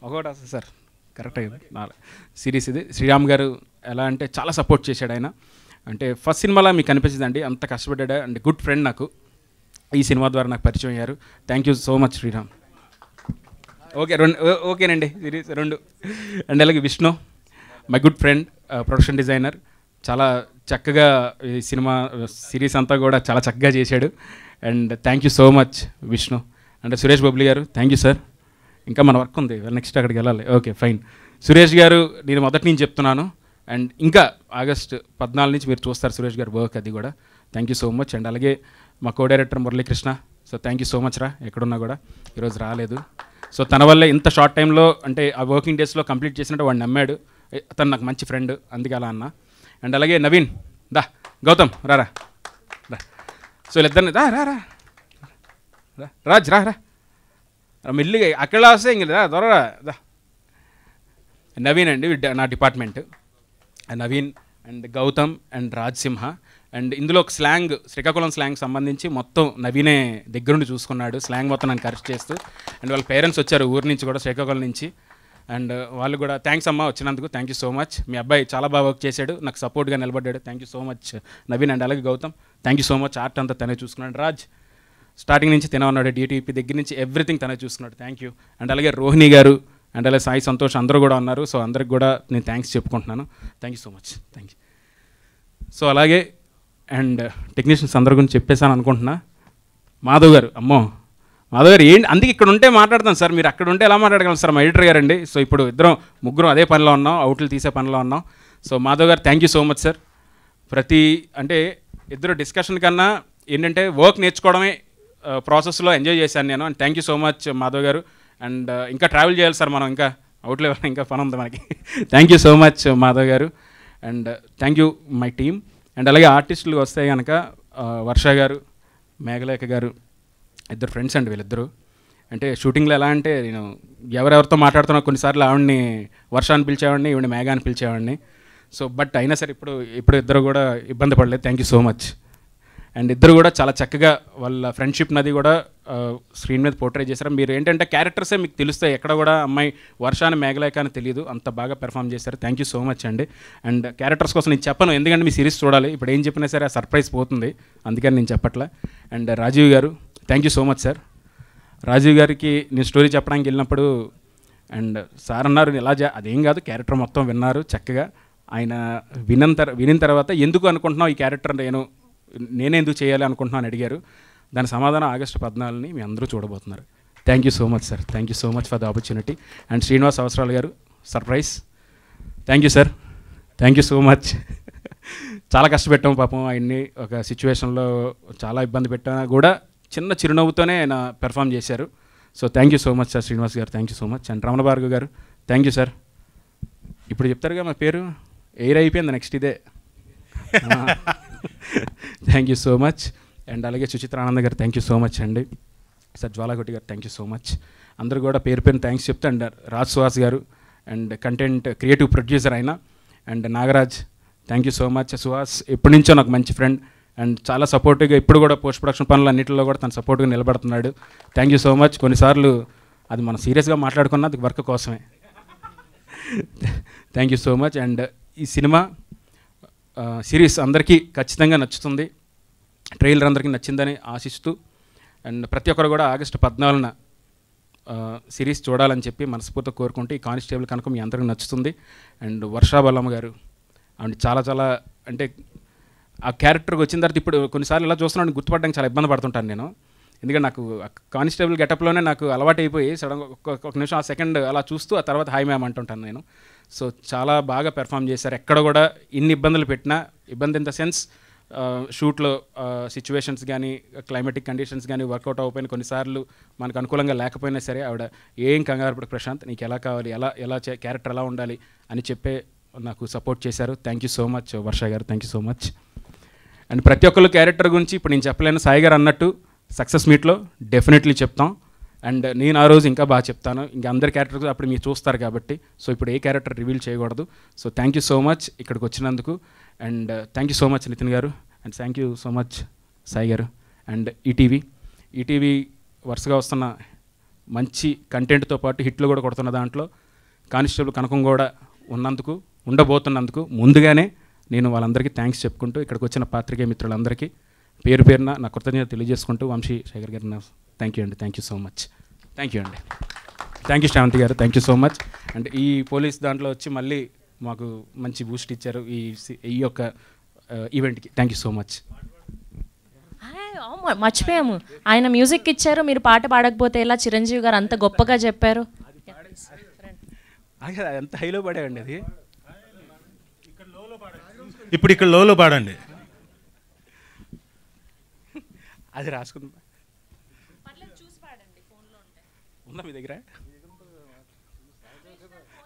ఒకటి వస్తుంది సార్, కరెక్ట్గా సిరీస్ ఇది. శ్రీరామ్ గారు ఎలా అంటే చాలా సపోర్ట్ చేశాడు ఆయన. అంటే ఫస్ట్ సినిమాలో మీకు అనిపించిందండి అంత కష్టపడ్డా. అండ్ గుడ్ ఫ్రెండ్ నాకు, ఈ సినిమా ద్వారా నాకు పరిచయం అయ్యారు. Thank you so much Sriram. ఓకేనండి సిరీస్ 2. అండ్ అలాగే Vishnu, my good friend, production designer, చాలా చక్కగా ఈ సినిమా సిరీస్ అంతా కూడా చాలా చక్కగా చేశాడు. And thank you so much Vishnu. And Suresh Bobbili garu thank you sir. ఇంకా మన వర్క్ ఉంది, నెక్స్ట్ అక్కడికి వెళ్ళాలి. Okay fine. సురేష్ గారు నేను మొదటి నుంచి చెప్తున్నాను. అండ్ ఇంకా August 14 నుంచి మీరు చూస్తారు సురేష్ గారు వర్క్, అది కూడా thank you so much. And అలాగే మా co director Muralikrishna, so thank you so much రా, ఎక్కడున్నా కూడా ఈరోజు రాలేదు. సో తన వల్లే ఇంత షార్ట్ టైంలో అంటే ఆ వర్కింగ్ డేస్లో కంప్లీట్ చేసినట్టు వాడు నమ్మాడు. తను నాకు మంచి ఫ్రెండ్, అందుకే అలా అన్న. అండ్ అలాగే నవీన్, దా గౌతమ్ రా. సో వీళ్ళిద్దరిని రా రా రా రాజ్ రా మెల్లిగా అక్కడ వస్తే ఇంక త్వరగా దా. నవీన్ అండి నా department, Naveen and Gautam and Raj Simha. And ఇందులో ఒక స్లాంగ్, శ్రీకాకుళం స్లాంగ్ సంబంధించి మొత్తం నవీనే దగ్గరుండి చూసుకున్నాడు, స్లాంగ్ మొత్తం నన్ను కరెక్ట్ చేస్తూ. అండ్ వాళ్ళ పేరెంట్స్ వచ్చారు ఊరి నుంచి కూడా, శ్రీకాకుళం నుంచి. అండ్ వాళ్ళు కూడా థ్యాంక్స్ అమ్మ వచ్చినందుకు, థ్యాంక్ యూ సో మచ్. మీ అబ్బాయి చాలా బాగా వర్క్ చేశాడు, నాకు సపోర్ట్గా నిలబడ్డాడు, thank you so much Naveen. And అలాగే Gautam, thank you so much. Art అంతా తనే చూసుకున్నాడు. రాజ్ స్టార్టింగ్ నుంచి తినే ఉన్నాడు, డిటిపి దగ్గర నుంచి ఎవ్రీథింగ్ తనే చూసుకున్నాడు, థ్యాంక్ యూ. అండ్ అలాగే రోహిణి గారు అండ్ అలాగే సాయి సంతోష్ అందరూ కూడా ఉన్నారు. సో అందరికి కూడా నేను థ్యాంక్స్ చెప్పుకుంటున్నాను, thank you so much, thank you. So అలాగే అండ్ టెక్నీషియన్స్ అందరి గురించి చెప్పేసాను అనుకుంటున్నా. మాధవ్ గారు, అమ్మో మాధవ్ గారు ఏంటి, అందుకే ఇక్కడ ఉంటే మాట్లాడతాను సార్, మీరు అక్కడ ఉంటే ఎలా మాట్లాడగలరు సార్, మా ఎడిటర్ గారండి. సో ఇప్పుడు ముగ్గురం అదే పనిలో ఉన్నాం, అవుట్లు తీసే పనిలో ఉన్నాం. సో మాధవ్ గారు thank you so much sir. అంటే ఇద్దరు డిస్కషన్ కన్నా ఏంటంటే వర్క్ నేర్చుకోవడమే ప్రాసెస్లో ఎంజాయ్ చేశాను నేను. And thank you so much Madhav garu. And ఇంకా ట్రావెల్ చేయాలి సార్ మనం, ఇంకా అవుట్లో ఇంకా పని ఉంది మనకి. Thank you so much Madhav garu. And thank you my team. And అలాగే ఆర్టిస్టులు వస్తే కనుక వర్ష గారు, మేఘలేఖ గారు, ఇద్దరు ఫ్రెండ్స్ అండి వీళ్ళిద్దరూ. అంటే షూటింగ్లో ఎలా అంటే నేను ఎవరెవరితో మాట్లాడుతున్నా కొన్నిసార్లు ఆవిడ్ని వర్ష అని పిలిచేవాడిని, ఈవిడ మేఘ అని పిలిచేవాడిని. సో బట్ అయినా సరే ఇప్పుడు ఇద్దరు కూడా ఇబ్బంది పడలేదు, thank you so much. And ఇద్దరు కూడా చాలా చక్కగా వాళ్ళ ఫ్రెండ్షిప్ నది కూడా స్క్రీన్ మీద పోర్ట్రే చేశారు. మీరు ఏంటంటే క్యారెక్టర్సే మీకు తెలుస్తాయి, ఎక్కడ కూడా అమ్మాయి వర్ష అని మేఘలేఖ అని తెలియదు, అంత బాగా పెర్ఫామ్ చేశారు, థ్యాంక్ యూ సో మచ్ అండి. అండ్ క్యారెక్టర్స్ కోసం నేను చెప్పను, ఎందుకంటే మీ సిరీస్ చూడాలి, ఇప్పుడు ఏం చెప్పినా సరే ఆ సర్ప్రైజ్ పోతుంది, అందుకని నేను చెప్పట్లే. And Rajeev garu thank you so much sir. Rajeev గారికి నేను స్టోరీ చెప్పడానికి వెళ్ళినప్పుడు అండ్ సార్ అన్నారు ఇలా అదేం కాదు, క్యారెక్టర్ మొత్తం విన్నారు చక్కగా. ఆయన వినిన తర్వాత ఎందుకు అనుకుంటున్నావు ఈ క్యారెక్టర్ నేనే ఎందుకు చేయాలి అనుకుంటున్నాను అని అడిగారు. దాని సమాధానం ఆగస్టు 14ని మీ అందరూ చూడబోతున్నారు. Thank you so much sir, thank you so much for the opportunity. And Srinivas అవసరాలు గారు surprise, thank you sir, thank you so much. చాలా కష్టపెట్టాము పాపం ఆయన్ని, ఒక సిచ్యువేషన్లో చాలా ఇబ్బంది పెట్టినా కూడా చిన్న చిరునవ్వుతోనే ఆయన పెర్ఫామ్ చేశారు. So thank you so much sir Srinivas garu, thank you so much. And Ramana Bhargav garu thank you sir. ఇప్పుడు చెప్తారుగా మా పేరు, ఎయిర్ అయిపోయింది, నెక్స్ట్ ఇదే. Thank you so much. And అలాగే సుచిత్ర ఆనంద్ గారు థ్యాంక్ యూ సో మచ్ అండి. సార్ జ్వాలాగొట్టి గారు థ్యాంక్ యూ సో మచ్. అందరూ కూడా పేరు పేరున థ్యాంక్స్ చెప్తే. అండ్ రాజ్ సుహాస్ గారు అండ్ కంటెంట్ క్రియేటివ్ ప్రొడ్యూసర్ అయినా. And Nagaraj thank you so much. Suhas ఎప్పటి నుంచో నాకు మంచి ఫ్రెండ్ అండ్ చాలా సపోర్టివ్గా, ఇప్పుడు కూడా పోస్ట్ ప్రొడక్షన్ పనులు అన్నింటిలో కూడా తను సపోర్ట్గా నిలబడుతున్నాడు, థ్యాంక్ యూ సో మచ్. కొన్నిసార్లు అది మనం సీరియస్గా మాట్లాడుకున్న అది వర్క్ కోసమే, thank you so much. And ఈ సినిమా సిరీస్ అందరికీ ఖచ్చితంగా నచ్చుతుంది, ట్రైలర్ అందరికీ నచ్చిందని ఆశిస్తూ. అండ్ ప్రతి ఒక్కరు కూడా ఆగస్టు 14న సిరీస్ చూడాలని చెప్పి మనస్ఫూర్తిగా కోరుకుంటే ఈ కానిస్టేబుల్ కనుక మీ అందరికీ నచ్చుతుంది. అండ్ వర్షా బల్లమ్మ గారు అండ్ చాలా చాలా అంటే ఆ క్యారెక్టర్కి వచ్చిన తర్వాత ఇప్పుడు కొన్నిసార్లు ఇలా చూస్తున్నాను గుర్తుపడడానికి చాలా ఇబ్బంది పడుతుంటాను నేను, ఎందుకంటే నాకు కానిస్టేబుల్ గెటప్లోనే నాకు అలవాటు అయిపోయి సడన్గా ఒక నిమిషం ఆ సెకండ్ అలా చూస్తూ ఆ తర్వాత హాయ్ మ్యామ్ అంటుంటాను నేను. సో చాలా బాగా పెర్ఫామ్ చేశారు, ఎక్కడ కూడా ఇన్ని ఇబ్బందులు పెట్టినా, ఇబ్బంది ఇన్ ద సెన్స్ షూట్లో సిచ్యువేషన్స్ కానీ క్లైమేటిక్ కండిషన్స్ కానీ వర్కౌట్ అవ్వకపోయినా, కొన్నిసార్లు మనకు అనుకూలంగా లేకపోయినా సరే ఆవిడ ఏం కంగారు పడు ప్రశాంత్, నీకు ఎలా కావాలి, ఎలా క్యారెక్టర్ ఎలా ఉండాలి అని చెప్పే నాకు సపోర్ట్ చేశారు, థ్యాంక్ యూ సో మచ్ వర్ష గారు, thank you so much. And ప్రతి ఒక్కళ్ళు క్యారెక్టర్ గురించి ఇప్పుడు నేను చెప్పలేను, సాయి గారు అన్నట్టు సక్సెస్ మీట్లో డెఫినెట్లీ చెప్తాం. అండ్ నేను ఆ రోజు ఇంకా బాగా చెప్తాను, ఇంకా అందరి క్యారెక్టర్స్ అప్పుడు మీరు చూస్తారు కాబట్టి. సో ఇప్పుడు ఏ క్యారెక్టర్ రివీల్ చేయకూడదు. So thank you so much ఇక్కడికి వచ్చినందుకు. And thank you so much Nithin garu. And thank you so much Sai garu. And ETV వరుసగా వస్తున్న మంచి కంటెంట్తో పాటు హిట్లు కూడా కొడుతున్న దాంట్లో కానిస్టేబుల్ కనకం కూడా ఉండబోతున్నందుకు ముందుగానే నేను వాళ్ళందరికీ థ్యాంక్స్ చెప్పుకుంటూ, ఇక్కడికి వచ్చిన పాత్రికేయ మిత్రులందరికీ పేరు పేరున నా కృతజ్ఞత తెలియజేసుకుంటూ, వంశీ శేఖర్ గారు థ్యాంక్ యూ అండి, thank you so much, thank you అండి, థ్యాంక్ యూ శ్రావంతి గారు, thank you so much. And ఈ పోలీస్ దాంట్లో వచ్చి మళ్ళీ మాకు మంచి బూస్ట్ ఇచ్చారు ఈ యొక్క ఈవెంట్కి, థ్యాంక్ యూ సో మచ్. మర్చిపోయాము, ఆయన మ్యూజిక్ ఇచ్చారు, మీరు పాట పాడకపోతే ఎలా, చిరంజీవి గారు అంత గొప్పగా చెప్పారు. ఎంత హైలో పడేవండి అది, ఇప్పుడు ఇక్కడ లోలో పాడండి, అది రాసుకుందా. ఉందా మీ దగ్గర?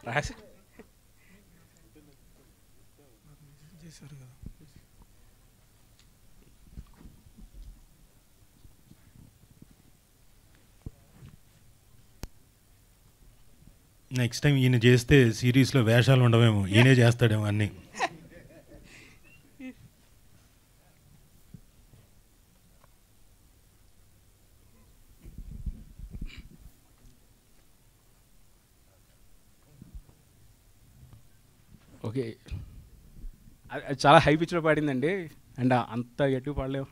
రాసి నెక్స్ట్ టైం ఈయన చేస్తే సిరీస్లో వేషాలు ఉండవేమో, ఈయనే చేస్తాడేమో అన్నీ. ఓకే, అది చాలా హై పిచ్లో పాడిందండి, అండ్ అంత గట్టిగా పాడలేవు.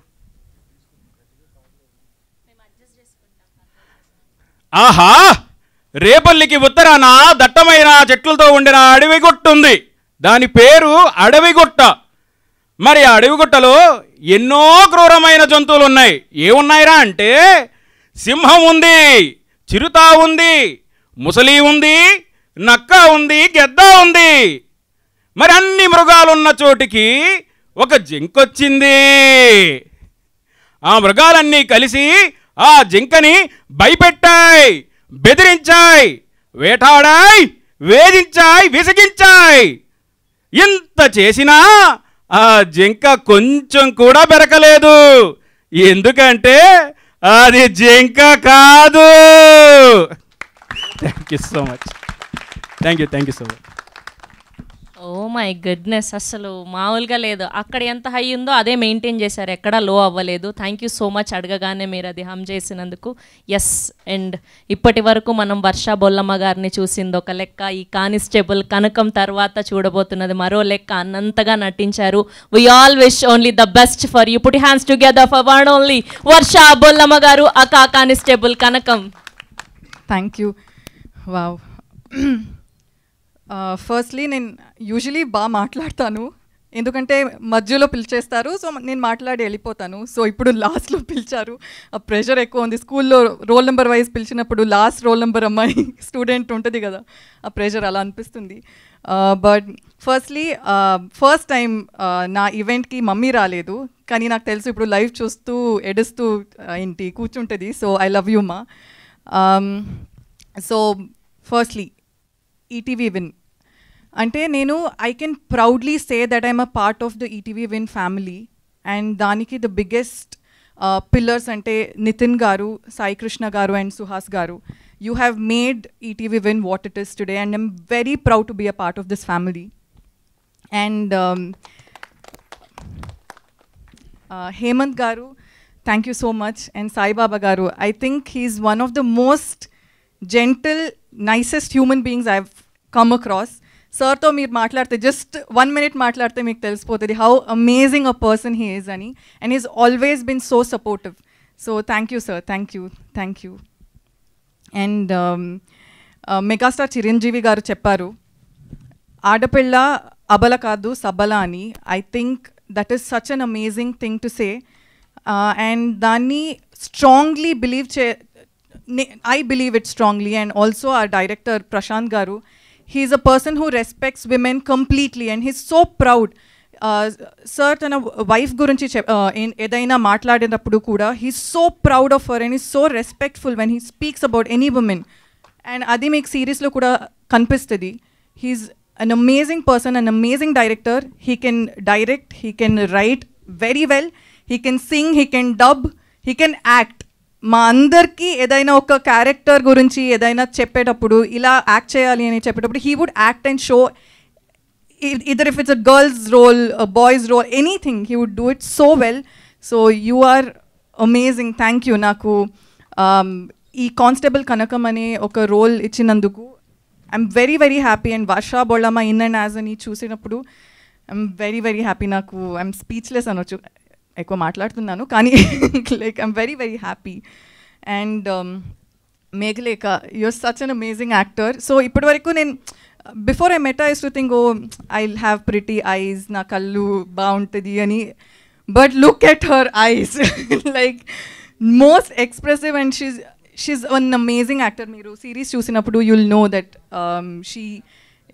ఆహా, రేపల్లికి ఉత్తరాన దట్టమైన చెట్లతో ఉండిన అడవి గుట్ట ఉంది. దాని పేరు అడవిగుట్ట. మరి ఆ అడవిగుట్టలో ఎన్నో క్రూరమైన జంతువులు ఉన్నాయి. ఏమున్నాయిరా అంటే సింహం ఉంది, చిరుత ఉంది, ముసలి ఉంది, నక్క ఉంది, గెద్ద ఉంది. మరి అన్ని మృగాలున్న చోటికి ఒక జింకొచ్చింది. ఆ మృగాలన్నీ కలిసి ఆ జింకని భయపెట్టాయి, బెదిరించాయి, వేటాడాయి, వేధించాయి, విసిగించాయి. ఇంత చేసినా ఆ జింక కొంచెం కూడా బెరకలేదు. ఎందుకంటే అది జింక కాదు. Thank you so much. Thank you so much. Oh my goodness, అసలు మామూలుగా లేదు. అక్కడ ఎంత హై ఉందో అదే మెయింటైన్ చేశారు, ఎక్కడా లో అవ్వలేదు. Thank you so much. అడగగానే మీరు అది హమ్ చేసినందుకు. ఎస్, అండ్ ఇప్పటి వరకు మనం వర్షా బొల్లమ్మ గారిని చూసింది ఒక లెక్క, ఈ కానిస్టేబుల్ కనకం తర్వాత చూడబోతున్నది మరో లెక్క. అన్నంతగా నటించారు. We all wish only the best for you. Put hands together for one only Varsha Bollamma garu, aka constable Kanakam. Thank you. Wow. Firstly నేను యూజువలీ బాగా మాట్లాడతాను, ఎందుకంటే మధ్యలో పిలిచేస్తారు, సో నేను మాట్లాడి వెళ్ళిపోతాను. సో ఇప్పుడు లాస్ట్లో పిలిచారు, ఆ ప్రెషర్ ఎక్కువ ఉంది. స్కూల్లో రోల్ నెంబర్ వైజ్ పిలిచినప్పుడు లాస్ట్ రోల్ నెంబర్ అమ్మాయి స్టూడెంట్ ఉంటుంది కదా, ఆ ప్రెషర్ అలా అనిపిస్తుంది. బట్ ఫస్ట్లీ ఫస్ట్ టైం నా ఈవెంట్కి మమ్మీ రాలేదు, కానీ నాకు తెలుసు ఇప్పుడు లైవ్ చూస్తూ ఎడుస్తూ ఏంటి కూర్చుంటుంది. సో ఐ లవ్ యూ మా. సో ఫస్ట్లీ ఈటీవీ విన్ అంటే నేను I can proudly say that I'm a part of the ETV Win family. And దానికి ద బిగ్గెస్ట్ పిల్లర్స్ అంటే Nithin garu, Sai Krishna garu and Suhas garu. You have made ETV Win what it is today and I'm very proud to be a part of this family. And Hemanth garu, thank you so much. And Saibaba garu, I think he's one of the most gentle, nicest human beings I've come across. సార్తో మీరు మాట్లాడితే just 1 minute మాట్లాడితే మీకు తెలిసిపోతుంది how amazing a person he is అని. And is always been so supportive. So thank you sir, thank you. And megastar Chiranjeevi garu చెప్పారు, ఆడపిల్ల అబల కాదు సబల అని. I think that is such an amazing thing to say. And దాన్ని strongly I believe it strongly. And also our director Prashant Garu, he is a person who respects women completely and he's so proud. Sir tana wife gurinchi edaina maatladinappudu kuda he's so proud of her and he's so respectful when he speaks about any woman. And adi meek series lo kuda kanipistadi. He's an amazing person, an amazing director. He can direct, he can write very well, he can sing, he can dub, he can act. మా అందరికీ ఏదైనా ఒక character గురించి ఏదైనా చెప్పేటప్పుడు ఇలా act చేయాలి అని చెప్పేటప్పుడు he would act and show either if it's a girl's role, a boy's role, anything, he would do it so well. So you are amazing. Thank you. Naku ee Constable Kanakam ane oka role ichinanduku I'm very very happy. And Varsha Bollama in and as ani chusinappudu I'm very very happy. Naku I'm speechless anochu, ఎక్కువ మాట్లాడుతున్నాను కానీ like I'm very very happy. And Meghalekha, you're such an amazing actor. So ఇప్పటి వరకు నేను before I met I used to think oh I will have pretty eyes, నా కళ్ళు బాగుంటుంది అని. But look at her eyes, like most expressive and she's an amazing actor. మీరు series చూసినప్పుడు you will know that she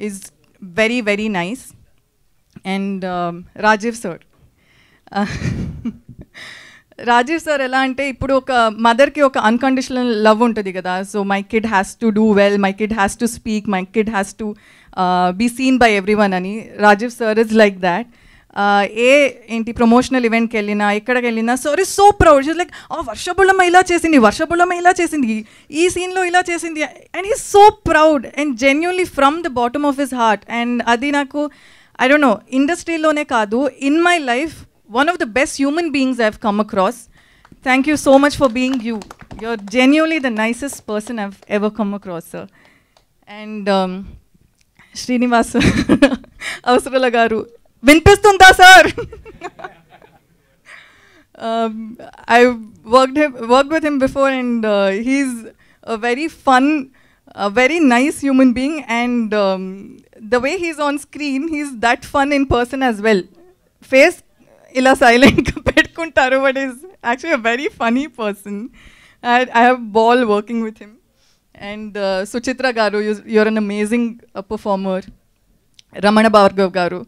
is very very nice. And Rajeev sir, Rajeev sir ఎలా అంటే ఇప్పుడు ఒక మదర్కి ఒక అన్కండిషనల్ లవ్ ఉంటుంది కదా. So my kid has to do well, my kid has to speak, my kid has to be seen by everyone అని. Rajeev sir is like that. ఏంటి ప్రమోషనల్ ఈవెంట్కి వెళ్ళినా ఎక్కడికి వెళ్ళినా sir is so proud. Like Varshabollamma ఇలా చేసింది, వర్షబుల్లమ్మ ఇలా చేసింది, ఈ సీన్లో ఇలా చేసింది, and is so proud and genuinely from the bottom of his heart. And అది నాకు ఐ డోంట్ నో ఇండస్ట్రీలోనే కాదు, in my life one of the best human beings I've come across. Thank you so much for being you. You're genuinely the nicest person I've ever come across, sir. And Srinivas Avasarala garu vinpistunda sir. I've worked with him before, and he's a very fun, a very nice human being, and the way he's on screen, he's that fun in person as well. Face ఇలా సైలెంట్గా పెట్టుకుంటారు, but is actually a very funny person. I have ball working with him. And Suchitra garu, you're an amazing performer. Ramana Bhargav garu,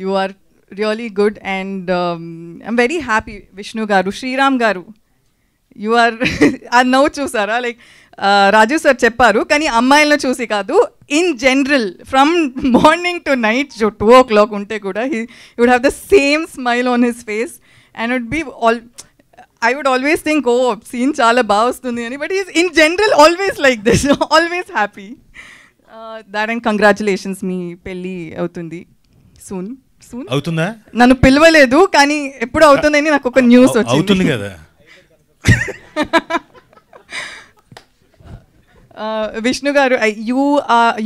you are really good, and I'm very happy. Vishnu garu, Sriram గారు, you are ఆ నవ్వు చూసారా, like రాజు sir చెప్పారు కానీ అమ్మాయిలను చూసి కాదు, in general from morning to night 2 o'clock ఉంటే కూడా he would have the same smile on his face, and it would be all, I would always think oh scene చాలా బాగా వస్తుంది అని, but he is in general always like this, always happy. That and congratulations, మీ పెళ్ళి అవుతుంది soon అవుతుందా? నన్ను పిలవలేదు కానీ ఎప్పుడు అవుతుందని నాకు ఒక న్యూస్ వచ్చింది. అవుతుంది కదా. Vishnu garu,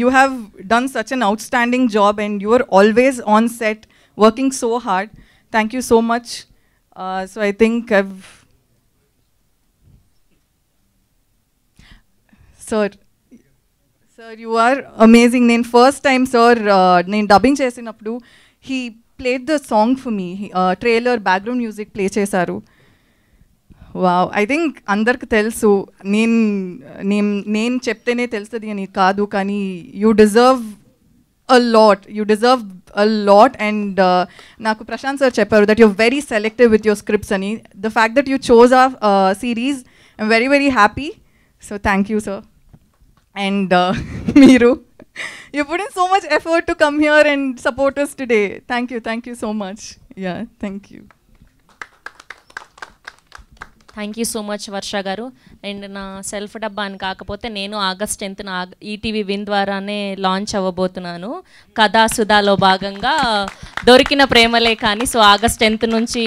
you have done such an outstanding job, and you are always on set working so hard. Thank you so much. So I think sir, you are amazing. Nen first time sir nen dubbing chesinappudu he played the song for me. Trailer background music play chesaru. Wow, I think అందరికి తెలుసు, నేను చెప్తేనే తెలుస్తుంది అని కాదు, కానీ you deserve a lot. And నాకు Prashanth sir చెప్పారు that you're very selective with your scripts అని. The fact that you chose ఆ series, I'm very very happy. So thank you sir. And మీరు you put in so much effort to come here and support us today. Thank you so much. Yeah, thank you. Thank you so much వర్ష గారు. And నా self డబ్బా అని కాకపోతే నేను August 10th ETV win ద్వారానే launch అవ్వబోతున్నాను. కథా సుధాలో భాగంగా దొరికిన ప్రేమలే కానీ, సో August 10th నుంచి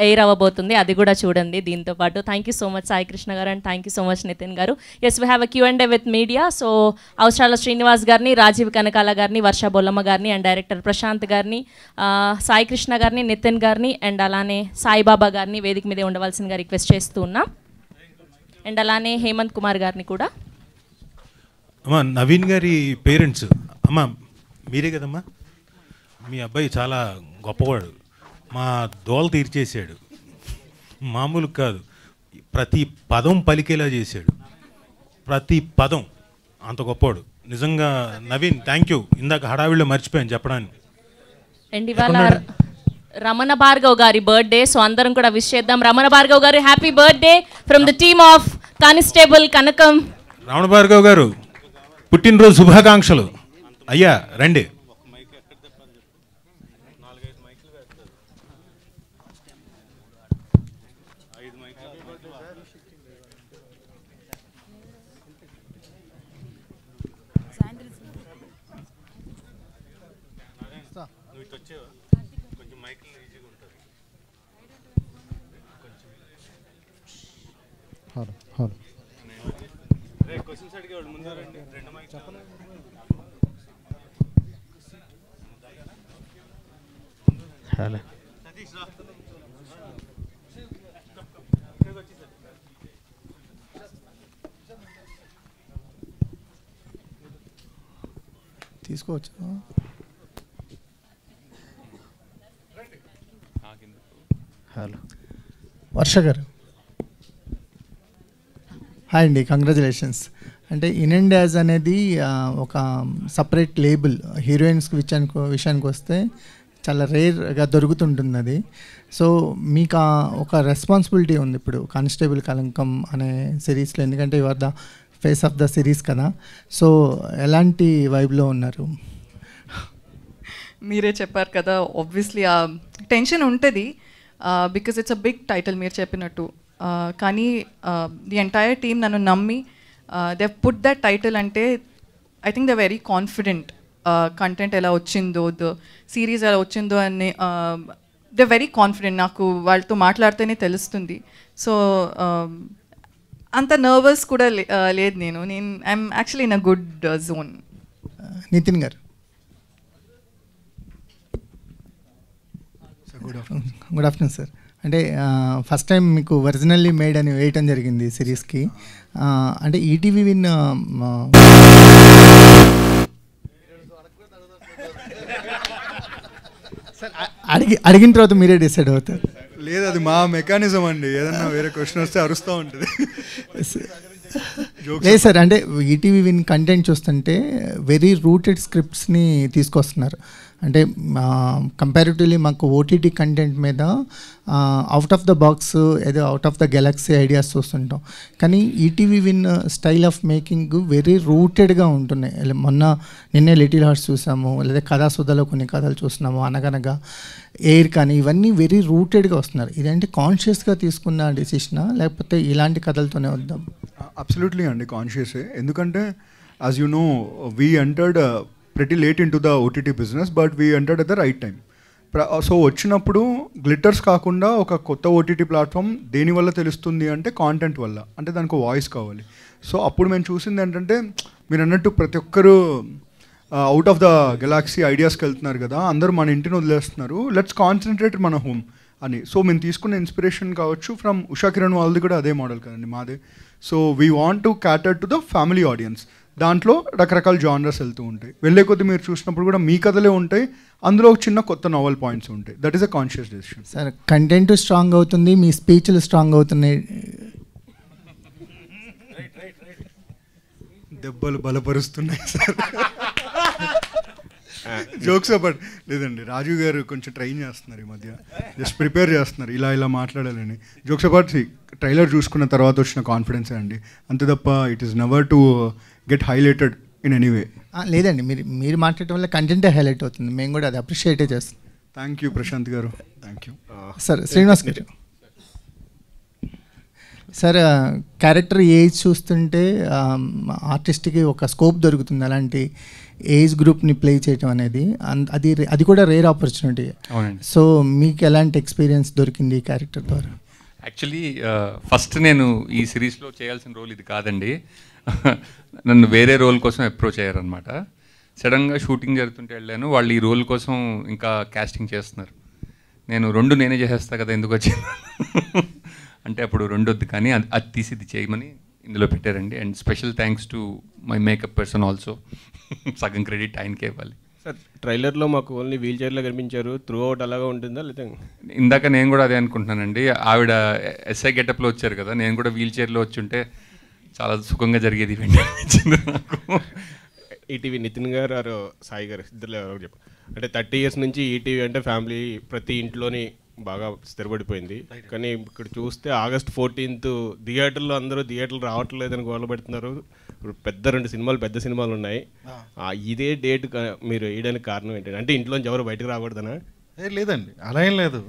ఎయిర్ అవ్వబోతుంది, అది కూడా చూడండి దీంతో పాటు. Thank you so much Sai Krishna garu, and thank you so much Nithin garu. Yes, we have a Q&A with media. So Avasarala Srinivas గారిని, రాజీవ్ కనకాల గారిని, వర్ష బొల్లమ్మ గారిని, అండ్ డైరెక్టర్ ప్రశాంత్ గారిని, సాయి కృష్ణ గారిని, నితిన్ గారిని, అండ్ అలానే సాయిబాబా గారిని వేదిక మీదే ఉండవలసిందిగా రిక్వెస్ట్ చేస్తూ ఉన్నాం. అండ్ అలానే హేమంత్ కుమార్ గారిని కూడా. అమ్మా నవీన్ గారి పేరెంట్స్, అమ్మా మీరే కదమ్మా, మీ అబ్బాయి చాలా గొప్పవాడు, మా దోల తీర్చేసాడు, మామూలు కాదు, ప్రతి పదం పలికేలా చేశాడు, ప్రతి పదం అంత గొప్పవాడు నిజంగా. నవీన్ థ్యాంక్ యూ, ఇందాక హడావిడిలో మర్చిపోయాను చెప్పడానికి. అండ్ ఇవాళ రమణ భార్గవ్ గారి బర్త్డే, సో అందరం కూడా విష్ చేద్దాం. Ramana Bhargav garu happy birthday from the team of constable Kanakam. Ramana Bhargav garu పుట్టినరోజు శుభాకాంక్షలు. అయ్యా రండి. తీసుకోవచ్చు. హలో వర్ష గారు, హాయ్ అండి, కంగ్రాచులేషన్స్. అంటే ఇన్ అండ్ యాజ్ అనేది ఒక సపరేట్ లేబుల్. హీరోయిన్స్ విషయానికి వస్తే చాలా రేర్గా దొరుకుతుంటుంది అది. సో మీకు ఒక రెస్పాన్సిబిలిటీ ఉంది ఇప్పుడు కానిస్టేబుల్ కలంకం అనే సిరీస్లో, ఎందుకంటే you are the face of the series కదా. సో ఎలాంటి వైబ్లో ఉన్నారు? మీరే చెప్పారు కదా, ఆబ్వియస్లీ ఆ టెన్షన్ ఉంటుంది because it's a big title మీరు చెప్పినట్టు. కానీ ది ఎంటైర్ టీమ్ నన్ను నమ్మి దే పుట్ దట్ టైటిల్. అంటే I think they very confident content ఎలా వచ్చిందో, ద సిరీస్ ఎలా వచ్చిందో అని దే వెరీ కాన్ఫిడెంట్. నాకు వాళ్ళతో మాట్లాడితేనే తెలుస్తుంది. సో అంత నర్వస్ కూడా లేదు నేను. I'm actually in a good zone. Nithin garu. Good afternoon sir. అంటే ఫస్ట్ టైం మీకు ఒరిజినల్లీ మేడ్ అని వేయటం జరిగింది సిరీస్కి. అంటే ఈటీవీ విన్ అడిగిన తర్వాత మీరే డిసైడ్ అవుతారు. లేదు, అది మా మెకానిజం అండి. ఏదన్నా వేరే క్వశ్చన్ వస్తే అరుస్తూ ఉంటుంది. లేదు సార్, అంటే ఈటీవీ విన్ కంటెంట్ చూస్తుంటే వెరీ రూటెడ్ స్క్రిప్ట్స్ని తీసుకొస్తున్నారు. అంటే కంపారిటివ్లీ మాకు ఓటీటీ కంటెంట్ మీద అవుట్ ఆఫ్ ద బాక్స్ ఏదో out of the galaxy ideas చూస్తుంటాం. కానీ ETV Win style of making very రూటెడ్గా ఉంటున్నాయి. నిన్నే లిటిల్ హార్ట్స్ చూసాము, లేదా కథాసుధలో కొన్ని కథలు చూస్తున్నాము, అనగనగా ఎయిర్ కానీ ఇవన్నీ వెరీ రూటెడ్గా వస్తున్నారు. ఇదంటే కాన్షియస్గా తీసుకున్న డెసిషనా, లేకపోతే ఇలాంటి కథలతోనే వద్దాం? అబ్సల్యూట్లీ అండి, కాన్షియసే. ఎందుకంటే as you know we entered pretty late into the OTT business, but we entered at the right time. So వచ్చినప్పుడు గ్లిటర్స్ కాకుండా ఒక కొత్త ఓటీటీ ప్లాట్ఫామ్ దేనివల్ల తెలుస్తుంది అంటే కాంటెంట్ వల్ల. అంటే దానికి వాయిస్ కావాలి. సో అప్పుడు మేము చూసింది ఏంటంటే, మీరు అన్నట్టు ప్రతి ఒక్కరు అవుట్ ఆఫ్ ద గెలాక్సీ ఐడియాస్కి వెళ్తున్నారు కదా, అందరూ మన ఇంటిని వదిలేస్తున్నారు, లెట్స్ కాన్సన్ట్రేట్ మన హోమ్ అని. సో మేము తీసుకున్న ఇన్స్పిరేషన్ కావచ్చు ఫ్రమ్ ఉషా కిరణ్ వాళ్ళది కూడా అదే మోడల్ కదండి మాదే. So we want to క్యాటర్ to the family audience. దాంట్లో రకరకాల జానర్స్ వెళ్తూ ఉంటాయి. వెళ్ళే కొద్దీ మీరు చూసినప్పుడు కూడా మీ కథలే ఉంటాయి, అందులో ఒక చిన్న కొత్త నావెల్ పాయింట్స్ ఉంటాయి. That is a conscious decision. Sir content strong అవుతుంది, మీ స్పీచ్లు స్ట్రాంగ్ అవుతున్నాయి, దెబ్బలు బలపరుస్తున్నాయి సార్. జోక్స్ అబౌట్ లేదండి, రాజు గారు కొంచెం ట్రైన్ చేస్తున్నారు ఈ మధ్య, జస్ట్ ప్రిపేర్ చేస్తున్నారు ఇలా ఇలా మాట్లాడాలని. జోక్స్ అబౌట్ ట్రైలర్ చూసుకున్న తర్వాత వచ్చిన కాన్ఫిడెన్సే అండి, అంతే తప్ప it is never to get highlighted in any way. లేదండి, మీరు మాట్లాడటం వల్ల కంటెంటే హైలైట్ అవుతుంది, మేము కూడా అది అప్రిషియేటే చేస్తాం. Thank you Prashanth garu, thank you sir. Srinivas గారు. సార్ క్యారెక్టర్ ఏజ్ చూస్తుంటే ఆర్టిస్ట్కి ఒక స్కోప్ దొరుకుతుంది అలాంటి ఏజ్ గ్రూప్ని ప్లే చేయటం అనేది, అది కూడా రేర్ ఆపర్చునిటీ. సో మీకు ఎలాంటి ఎక్స్పీరియన్స్ దొరికింది ఈ క్యారెక్టర్ ద్వారా? యాక్చువల్లీ ఫస్ట్ నేను ఈ సిరీస్లో చేయాల్సిన రోల్ ఇది కాదండి. నన్ను వేరే రోల్ కోసం అప్రోచ్ అయ్యారనమాట. సడన్గా షూటింగ్ జరుగుతుంటే వెళ్ళాను, వాళ్ళు ఈ రోల్ కోసం ఇంకా కాస్టింగ్ చేస్తున్నారు. నేను నేనే చేసేస్తా కదా, ఎందుకు వచ్చింది అంటే అప్పుడు వద్దు కానీ అది తీసి ఇది చేయమని ఇందులో పెట్టారండి. And special thanks to my makeup person also. సగం క్రెడిట్ ఆయనకే ఇవ్వాలి. సార్ ట్రైలర్లో మాకు ఓన్లీ వీల్ చైర్లో కనిపించారు, త్రూ అవుట్ అలాగా ఉంటుందా లేదా? ఇందాక నేను కూడా అదే అనుకుంటున్నానండి. ఆవిడ ఎస్ఐ గెటప్లో వచ్చారు కదా, నేను కూడా వీల్ చైర్లో వచ్చి ఉంటే చాలా సుఖంగా జరిగేది ఈవెంట్ అనిపించింది నాకు. ఈటీవీ నితిన్ గారు ఆరు సాయి గారు ఇద్దరు ఎవరో చెప్పారు, అంటే 30 years నుంచి ఈటీవీ అంటే ఫ్యామిలీ ప్రతి ఇంట్లోని బాగా స్థిరపడిపోయింది. కానీ ఇక్కడ చూస్తే August 14th థియేటర్లో అందరూ థియేటర్లు రావట్లేదని గోల పెడుతున్నారు. పెద్ద సినిమాలు ఉన్నాయి. ఇదే డేట్ మీరు వేయడానికి కారణం ఏంటంటే, అంటే ఇంట్లోంచి ఎవరు బయటకు రాకూడదనా? లేదండి, అలా ఏం లేదు.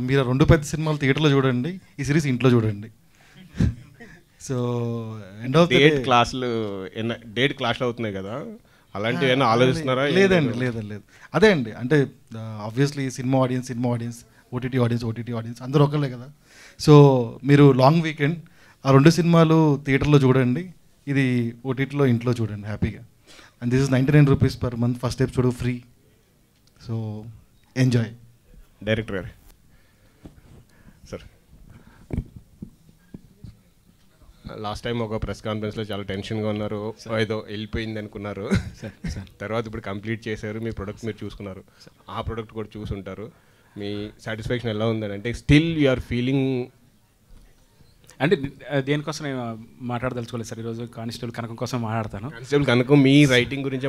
మీరు 2 పెద్ద సినిమాలు థియేటర్లో చూడండి, ఈ సిరీస్ ఇంట్లో చూడండి. సో ఎండ్ ఆఫ్ డేట్ క్లాసులు అవుతున్నాయి కదా, అలాంటివి ఏమైనా ఆలోచిస్తున్నారా? లేదండి, లేదు. అదే అండి, అంటే obviously cinema audience, OTT audience అందరూ ఒకళ్ళే కదా. సో మీరు లాంగ్ వీకెండ్ 2 సినిమాలు థియేటర్లో చూడండి, ఇది ఓటీటీలో ఇంట్లో చూడండి హ్యాపీగా. And this is 99 rupees per month, first episode free. So enjoy. Director గారు సార్, లాస్ట్ టైం ఒక ప్రెస్ కాన్ఫరెన్స్లో చాలా టెన్షన్గా ఉన్నారు, ఏదో వెళ్ళిపోయింది అనుకున్నారు. తర్వాత ఇప్పుడు కంప్లీట్ చేశారు, మీ ప్రొడక్ట్ మీరు చూసుకున్నారు, ఆ ప్రొడక్ట్ కూడా చూసుంటారు. మీ సాటిస్ఫాక్షన్ ఎలా ఉందని, అంటే స్టిల్ యు ఆర్ ఫీలింగ్? అంటే దేనికోసం నేను మాట్లాడదలుచుకోలేదు సార్ ఈరోజు, కానిస్టేబుల్ కనకం కోసం మాట్లాడతాను. కానిస్టేబుల్ కనకం మీ రైటింగ్ గురించే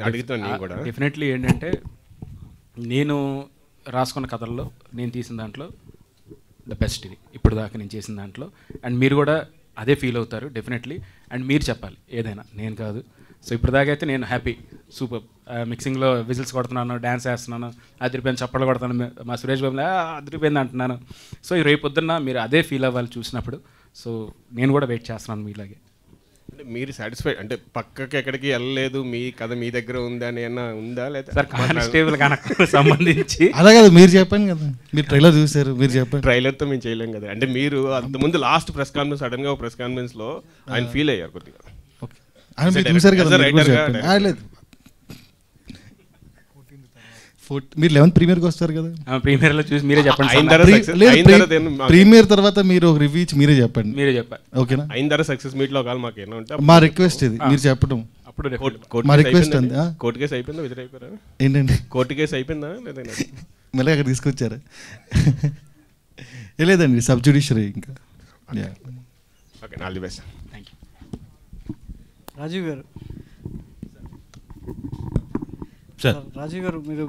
అడుగుతాను నేను కూడా. డెఫినెట్లీ ఏంటంటే నేను రాసుకున్న కథల్లో నేను తీసిన దాంట్లో ద బెస్ట్ ఇది ఇప్పుడు దాకా నేను చేసిన దాంట్లో. అండ్ మీరు కూడా అదే ఫీల్ అవుతారు డెఫినెట్లీ. అండ్ మీరు చెప్పాలి ఏదైనా, నేను కాదు. సో ఇప్పుడు దాకా అయితే నేను హ్యాపీ, సూపర్. మిక్సింగ్లో విజిల్స్ కొడుతున్నాను, డ్యాన్స్ వేస్తున్నాను, అదిరిపోయింది చప్పట్లు కొడుతున్నాను, మా సురేష్ బాబుని అదిరిపోయింది అంటున్నాను. సో రేపు పొద్దున్న మీరు అదే ఫీల్ అవ్వాలి చూసినప్పుడు. సో నేను కూడా వెయిట్ చేస్తున్నాను మీలాగే. అంటే మీరు సాటిస్ఫైడ్ అంటే పక్కకి ఎక్కడికి వెళ్ళలేదు, మీ కథ మీ దగ్గర ఉందా అని ఏమన్నా ఉందా? లేదా సార్ కానిస్టేబుల్ కనుక సంబంధించి అలా కదా మీరు చెప్పండి కదా, మీరు ట్రైలర్ చూసారు, మీరు చెప్పండి. ట్రైలర్తో మేము చేయలేం కదా. అంటే మీరు అంతకుముందు లాస్ట్ ప్రెస్ కాన్ఫరెన్స్ సడన్గా ఒక ప్రెస్ కాన్ఫరెన్స్లో ఆయన ఫీల్ అయ్యారు కొద్దిగా. ఆయన మీరు చూసారు కదా, మీరు 11th ప్రీమియర్కి వస్తారు కదా, ప్రీమియర్లో చూసి మీరే చెప్పండి. ప్రీమియర్ తర్వాత మీరు ఒక రివ్యూ ఇచ్చి మీరే చెప్పండి. మీరే చెప్పండి, ఓకేనా? అయిన సక్సెస్ మీట్లో ఒకవేళ మాకు ఏమన్నా ఉంటే మా రిక్వెస్ట్ ఇది మీరు చెప్పడం. అప్పుడు మా రిక్వెస్ట్ అండి. కోర్టు కేసు అయిపోయిందా, విజయ్ అయిపోయారా? ఏంటండి కోర్టు కేసు అయిపోయిందా లేదా? మళ్ళీ అక్కడ తీసుకొచ్చారా? లేదండి, సబ్ జ్యుడిషియరీ ఇంకా. Okay, all the best. Thank you. Rajiv garu, sir Rajiv గారు, మీరు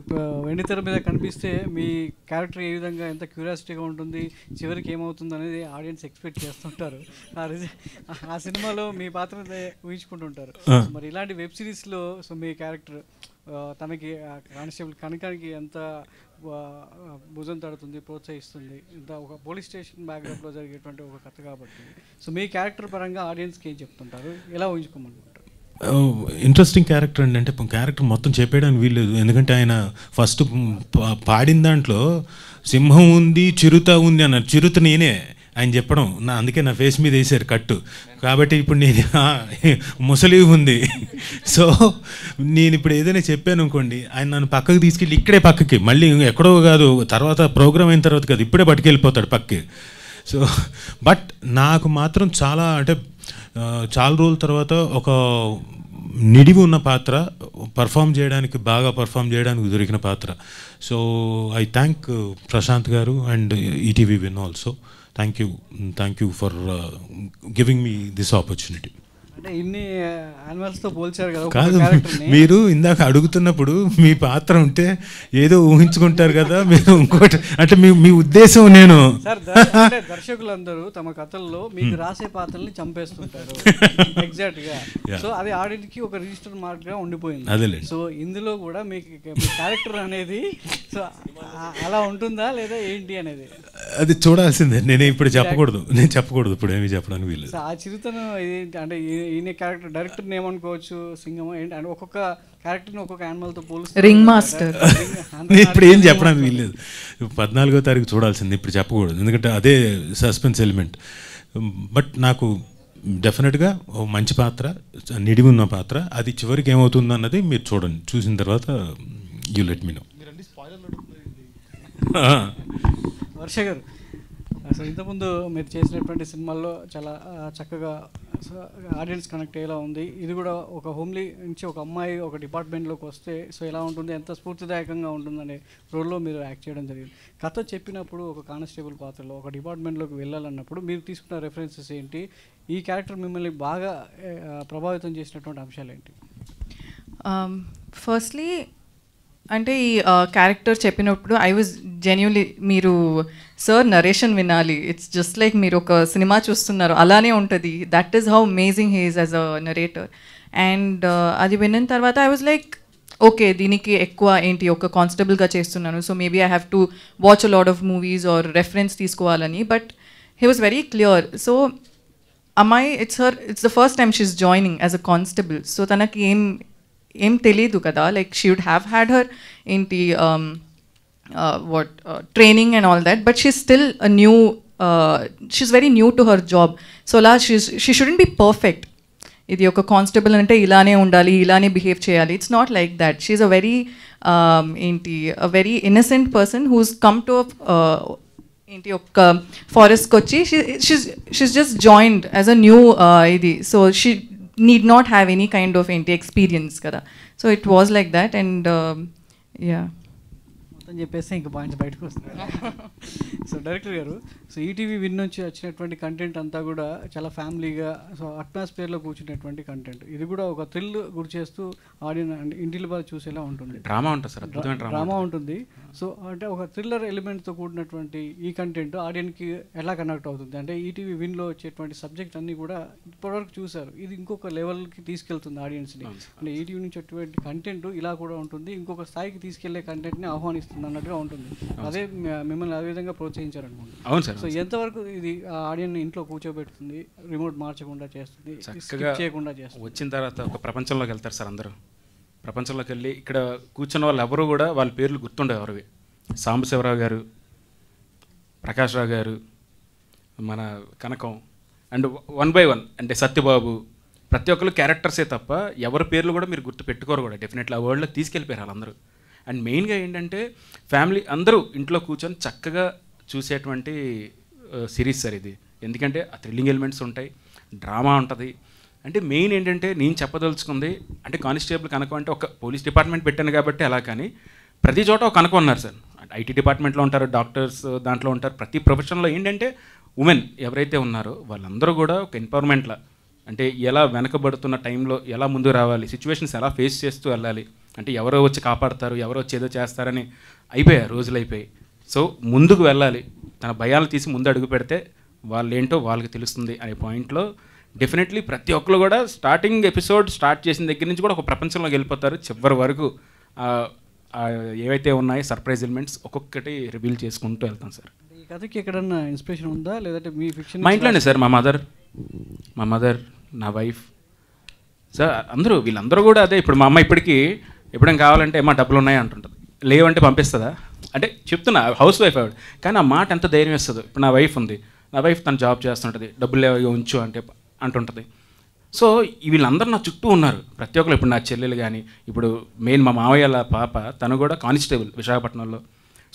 వెండితెర మీద కనిపిస్తే మీ క్యారెక్టర్ ఏ విధంగా ఎంత క్యూరియాసిటీగా ఉంటుంది, చివరికి ఏమవుతుంది అనేది ఆడియన్స్ ఎక్స్పెక్ట్ చేస్తుంటారు. ఆ సినిమాలో మీ పాత్ర ఊహించుకుంటుంటారు. మరి ఇలాంటి వెబ్ సిరీస్లో సో మీ క్యారెక్టర్ తనకి కానిస్టేబుల్ కనకానికి ఎంత భుజం తడుతుంది, ప్రోత్సహిస్తుంది, ఇంత ఒక పోలీస్ స్టేషన్ బ్యాక్గ్రౌండ్లో జరిగేటువంటి ఒక కథ కాబట్టి సో మీ క్యారెక్టర్ పరంగా ఆడియన్స్కి ఏం చెప్తుంటారు, ఎలా ఊహించుకోమంటారు? ఇంట్రెస్టింగ్ క్యారెక్టర్ అండి. అంటే క్యారెక్టర్ మొత్తం చెప్పేయడానికి వీల్లేదు, ఎందుకంటే ఆయన ఫస్ట్ పాడిన దాంట్లో సింహం ఉంది, చిరుత ఉంది అన్నారు. చిరుత నేనే ఆయన చెప్పడం, అందుకే నా ఫేస్ మీద వేసారు కట్టు. కాబట్టి ఇప్పుడు నేను ముసలి ఉంది. సో నేను ఇప్పుడు ఏదైనా చెప్పాను అనుకోండి, ఆయన నన్ను పక్కకు తీసుకెళ్ళి ఇక్కడే పక్కకి, మళ్ళీ ఎక్కడో కాదు, తర్వాత ప్రోగ్రామ్ అయిన తర్వాత కాదు, ఇప్పుడే పట్టుకెళ్ళిపోతాడు పక్కకి. సో బట్ నాకు మాత్రం చాలా అంటే చాలా రోజుల తర్వాత ఒక నిడివి ఉన్న పాత్ర, బాగా పర్ఫామ్ చేయడానికి దొరికిన పాత్ర. So I thank Prashanth garu and ETV win also. Thank you for giving me this opportunity. అంటే ఇన్ని యానిమల్స్తో పోల్చారు కదా కాదు, మీరు ఇందాక అడుగుతున్నప్పుడు మీ పాత్ర ఉంటే ఏదో ఊహించుకుంటారు కదా మీరు, ఇంకోటి అంటే మీ ఉద్దేశం నేను సార్ దర్శకులందరూ తమ కథల్లో మీకు రాసే పాత్రల్ని చంపేస్తుంటారు ఎగ్జాక్ట్ గా. సో అది ఆడియన్స్కి ఒక రిజిస్టర్ మార్క్ గా ఉండిపోయింది. సో ఇందులో కూడా మీ క్యారెక్టర్ అనేది సో అలా ఉంటుందా లేదా ఏంటి అనేది అది చూడాల్సిందే. నేను ఇప్పుడు చెప్పకూడదు, ఇప్పుడు ఏమి చెప్పడానికి వీలు. ఆ చిరుతను అంటే ఈయన క్యారెక్టర్ డైరెక్టర్ ఏమనుకోవచ్చు, సింగం ఏంటి అంటే ఒక్కొక్క క్యారెక్టర్ని ఒక్కొక్క యానిమల్తో పోలుస్తారు. రింగ్ మాస్టర్ ఇప్పుడు ఏం చెప్పడానికి వీల్లేదు. 14వ తారీఖు చూడాల్సింది, ఇప్పుడు చెప్పకూడదు, ఎందుకంటే అదే సస్పెన్స్ ఎలిమెంట్. బట్ నాకు డెఫినెట్గా ఓ మంచి పాత్ర, నిడివి ఉన్న పాత్ర. అది చివరికి ఏమవుతుంది అన్నది మీరు చూడండి, చూసిన తర్వాత యూ లెట్ మీ నో. వర్ష గారు, అసలు ఇంతకుముందు మీరు చేసినటువంటి సినిమాల్లో చాలా చక్కగా ఆడియన్స్ కనెక్ట్ అయ్యేలా ఉంది. ఇది కూడా ఒక హోమ్లీ నుంచి ఒక అమ్మాయి ఒక డిపార్ట్మెంట్లోకి వస్తే సో ఎలా ఉంటుంది, ఎంత స్ఫూర్తిదాయకంగా ఉంటుందనే రోల్లో మీరు యాక్ట్ చేయడం జరిగింది. కథ చెప్పినప్పుడు ఒక కానిస్టేబుల్ పాత్రలో ఒక డిపార్ట్మెంట్లోకి వెళ్ళాలన్నప్పుడు మీరు తీసుకున్న రెఫరెన్సెస్ ఏంటి, ఈ క్యారెక్టర్ మిమ్మల్ని బాగా ప్రభావితం చేసినటువంటి అంశాలు ఏంటి? ఫస్ట్లీ అంటే ఈ క్యారెక్టర్ చెప్పినప్పుడు ఐ వాజ్ జెన్యున్లీ, మీరు సార్ నరేషన్ వినాలి, ఇట్స్ జస్ట్ లైక్ మీరు ఒక సినిమా చూస్తున్నారు అలానే ఉంటుంది. That is how amazing he is as a narrator. And అది విన్న తర్వాత ఐ వాజ్ లైక్ ఓకే, దీనికి ఎక్కువ ఏంటి, ఒక కానిస్టేబుల్గా చేస్తున్నాను, so maybe I have to watch a lot of movies or reference తీసుకోవాలని. But he was very clear. So అమ్మాయి it's the first time she's joining as a constable. So తనకి ఏం తెలీదు కదా, like she would have had her ఏంటి training and all that, but she's still she's very new to her job. So she shouldn't be perfect. Idi oka constable ante ilane undali, ilane behave cheyali. It's not like that. She's a very a very innocent person who's come to oka forest kochi. She's just joined as a new so she need not have any kind of experience kada. So it was like that, and yeah. మొత్తం చెప్పేస్తే ఇంకా points బయటకు వస్తున్నాయి. So director గారు, so ETV Win నుంచి వచ్చినటువంటి content అంతా కూడా చాలా ఫ్యామిలీగా, సో అట్మాస్ఫియర్లో కూర్చున్నటువంటి కంటెంట్. ఇది కూడా ఒక థ్రిల్ గురి చేస్తూ ఆడియన్స్ ఇంటిలో బాగా చూసేలా ఉంటుంది. డ్రామా ఉంటుంది సార్, అద్భుతమైన డ్రామా ఉంటుంది. సో అంటే ఒక థ్రిల్లర్ ఎలిమెంట్తో కూడినటువంటి ఈ కంటెంట్ ఆడియన్కి ఎలా కనెక్ట్ అవుతుంది అంటే ఈటీవీ విన్లో వచ్చేటువంటి సబ్జెక్ట్ అన్నీ కూడా ఇప్పటివరకు చూసారు, ఇది ఇంకొక లెవెల్కి తీసుకెళ్తుంది ఆడియన్స్ని. అంటే ఈటీవీ నుంచి వచ్చేటువంటి కంటెంట్ ఇలా కూడా ఉంటుంది, ఇంకొక స్థాయికి తీసుకెళ్లే కంటెంట్ని ఆహ్వానిస్తుంది అన్నట్టుగా ఉంటుంది. అదే మిమ్మల్ని ఆ విధంగా ప్రోత్సహించారనుకోండి. అవును సార్. సో ఎంతవరకు ఇది ఆడియన్ ఇంట్లో కూర్చోబెడుతుంది, రిమోట్ మార్చకుండా చేస్తుంది, చక్కగా చేయకుండా చేస్తుంది? వచ్చిన తర్వాత ఒక ప్రపంచంలోకి వెళ్తారు సార్ అందరూ. ప్రపంచంలోకి వెళ్ళి ఇక్కడ కూర్చున్న వాళ్ళు ఎవరు కూడా వాళ్ళ పేర్లు గుర్తుండే ఎవరివి. సాంబశివరావు గారు, ప్రకాష్ రావు గారు, మన కనకం, అండ్ 1 by 1 అంటే సత్యబాబు, ప్రతి ఒక్కరు క్యారెక్టర్సే తప్ప ఎవరి పేర్లు కూడా మీరు గుర్తు పెట్టుకోరు కూడా. డెఫినెట్లీ ఆ వరల్డ్లోకి తీసుకెళ్ళిపోయారు వాళ్ళందరూ. అండ్ మెయిన్గా ఏంటంటే ఫ్యామిలీ అందరూ ఇంట్లో కూర్చొని చక్కగా చూసేటువంటి సిరీస్ సార్ ఇది. ఎందుకంటే ఆ థ్రిల్లింగ్ ఎలిమెంట్స్ ఉంటాయి, డ్రామా ఉంటుంది. అంటే మెయిన్ ఏంటంటే నేను చెప్పదలుచుకుంది అంటే కానిస్టేబుల్ కనకం అంటే ఒక పోలీస్ డిపార్ట్మెంట్ పెట్టాను కాబట్టి అలా, కానీ ప్రతి చోట ఒక కనకం ఉన్నారు సార్. ఐటీ డిపార్ట్మెంట్లో ఉంటారు, డాక్టర్స్ దాంట్లో ఉంటారు. ప్రతి ప్రొఫెషన్లో ఏంటంటే ఉమెన్ ఎవరైతే ఉన్నారో వాళ్ళందరూ కూడా ఒక ఎంపవర్మెంట్లా, అంటే ఎలా వెనకబడుతున్న టైంలో ఎలా ముందుకు రావాలి, సిచ్యువేషన్స్ ఎలా ఫేస్ చేస్తూ వెళ్ళాలి, అంటే ఎవరో వచ్చి కాపాడతారు, ఎవరో వచ్చి ఏదో చేస్తారని అయిపోయాయి, రోజులు అయిపోయి. సో ముందుకు వెళ్ళాలి, తన భయాలు తీసి ముందు అడుగు పెడితే వాళ్ళు ఏంటో వాళ్ళకి తెలుస్తుంది అనే పాయింట్లో డెఫినెట్లీ ప్రతి ఒక్కరు కూడా స్టార్టింగ్ ఎపిసోడ్ స్టార్ట్ చేసిన దగ్గర నుంచి కూడా ఒక ప్రపంచంలోకి వెళ్ళిపోతారు. చివరి వరకు ఏవైతే ఉన్నాయో సర్ప్రైజ్ ఎలిమెంట్స్ ఒక్కొక్కటి రివీల్ చేసుకుంటూ వెళ్తాం సార్. ఈ కథకి ఎక్కడన్నా ఇన్స్పిరేషన్ ఉందా లేదంటే మీ ఫిక్షన్? మా ఇంట్లోనే సార్, మా మదర్, నా వైఫ్ సార్, అందరూ వీళ్ళందరూ కూడా అదే. ఇప్పుడు మా అమ్మ ఇప్పటికీ ఎప్పుడైనా కావాలంటే మా డబ్బులు ఉన్నాయి అంటుంటుంది, లేవంటే పంపిస్తుందా అంటే చెప్తున్నా, హౌస్ వైఫ్ ఆవిడ, కానీ ఆ మాట ఎంత ధైర్యం ఇస్తుందో. ఇప్పుడు నా వైఫ్ ఉంది, నా వైఫ్ తను జాబ్ చేస్తుంటుంది, డబ్బులు లేవు ఉంచు అంటే అంటుంటుంది. సో వీళ్ళందరూ నా చుట్టూ ఉన్నారు ప్రతి ఒక్కరు. ఇప్పుడు నా చెల్లెలు కానీ, ఇప్పుడు మెయిన్ మా మావయ్యల పాప తను కూడా కానిస్టేబుల్ విశాఖపట్నంలో.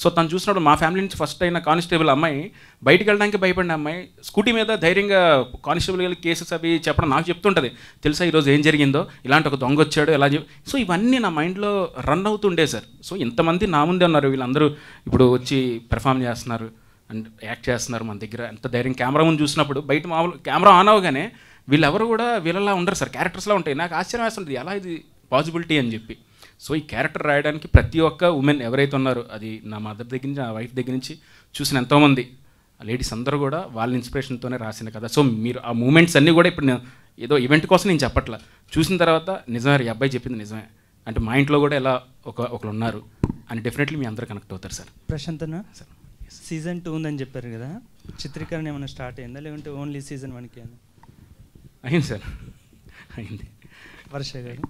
సో తను చూసినప్పుడు మా ఫ్యామిలీ నుంచి ఫస్ట్ అయిన కానిస్టేబుల్ అమ్మాయి, బయటికి వెళ్ళడానికి భయపడిన అమ్మాయి స్కూటీ మీద ధైర్యంగా కానిస్టేబుల్ వెళ్ళి కేసెస్ అవి చెప్పడం నాకు చెప్తుంటుంది. తెలుసా ఈరోజు ఏం జరిగిందో, ఇలాంటి ఒక దొంగ వచ్చాడు ఎలా సో ఇవన్నీ నా మైండ్లో రన్ అవుతుండే సార్. సో ఇంతమంది నా ముందే ఉన్నారు, వీళ్ళందరూ ఇప్పుడు వచ్చి పెర్ఫామ్ చేస్తున్నారు అండ్ యాక్ట్ చేస్తున్నారు మన దగ్గర. ఎంత ధైర్యం కెమెరా ముందు చూసినప్పుడు, బయట మామూలు కెమెరా ఆన్ అవగానే వీళ్ళెవరు కూడా వీళ్ళలా ఉండరు సార్, క్యారెక్టర్స్లా ఉంటాయి. నాకు ఆశ్చర్యం వేస్తుంటుంది ఎలా ఇది పాసిబిలిటీ అని చెప్పి. సో ఈ క్యారెక్టర్ రాయడానికి ప్రతి ఒక్క ఉమెన్ ఎవరైతే ఉన్నారో, అది నా మదర్ దగ్గర నుంచి, నా వైఫ్ దగ్గర నుంచి చూసిన ఎంతోమంది లేడీస్ అందరూ కూడా వాళ్ళ ఇన్స్పిరేషన్తోనే రాసిన కదా. సో మీరు ఆ మూమెంట్స్ అన్నీ కూడా ఇప్పుడు నేను ఏదో ఈవెంట్ కోసం నేను చెప్పట్లా, చూసిన తర్వాత నిజమే ఈ అబ్బాయి చెప్పింది నిజమే, అంటే మా ఇంట్లో కూడా ఎలా ఒకరు ఉన్నారు అని డెఫినెట్లీ మీ అందరూ కనెక్ట్ అవుతారు సార్. ప్రశాంత్ అన్న, సీజన్ 2 ఉందని చెప్పారు కదా, చిత్రీకరణ ఏమైనా స్టార్ట్ అయిందా లేదంటే ఓన్లీ సీజన్ 1కి? అయింది సార్, అయింది. వర్ష గారు,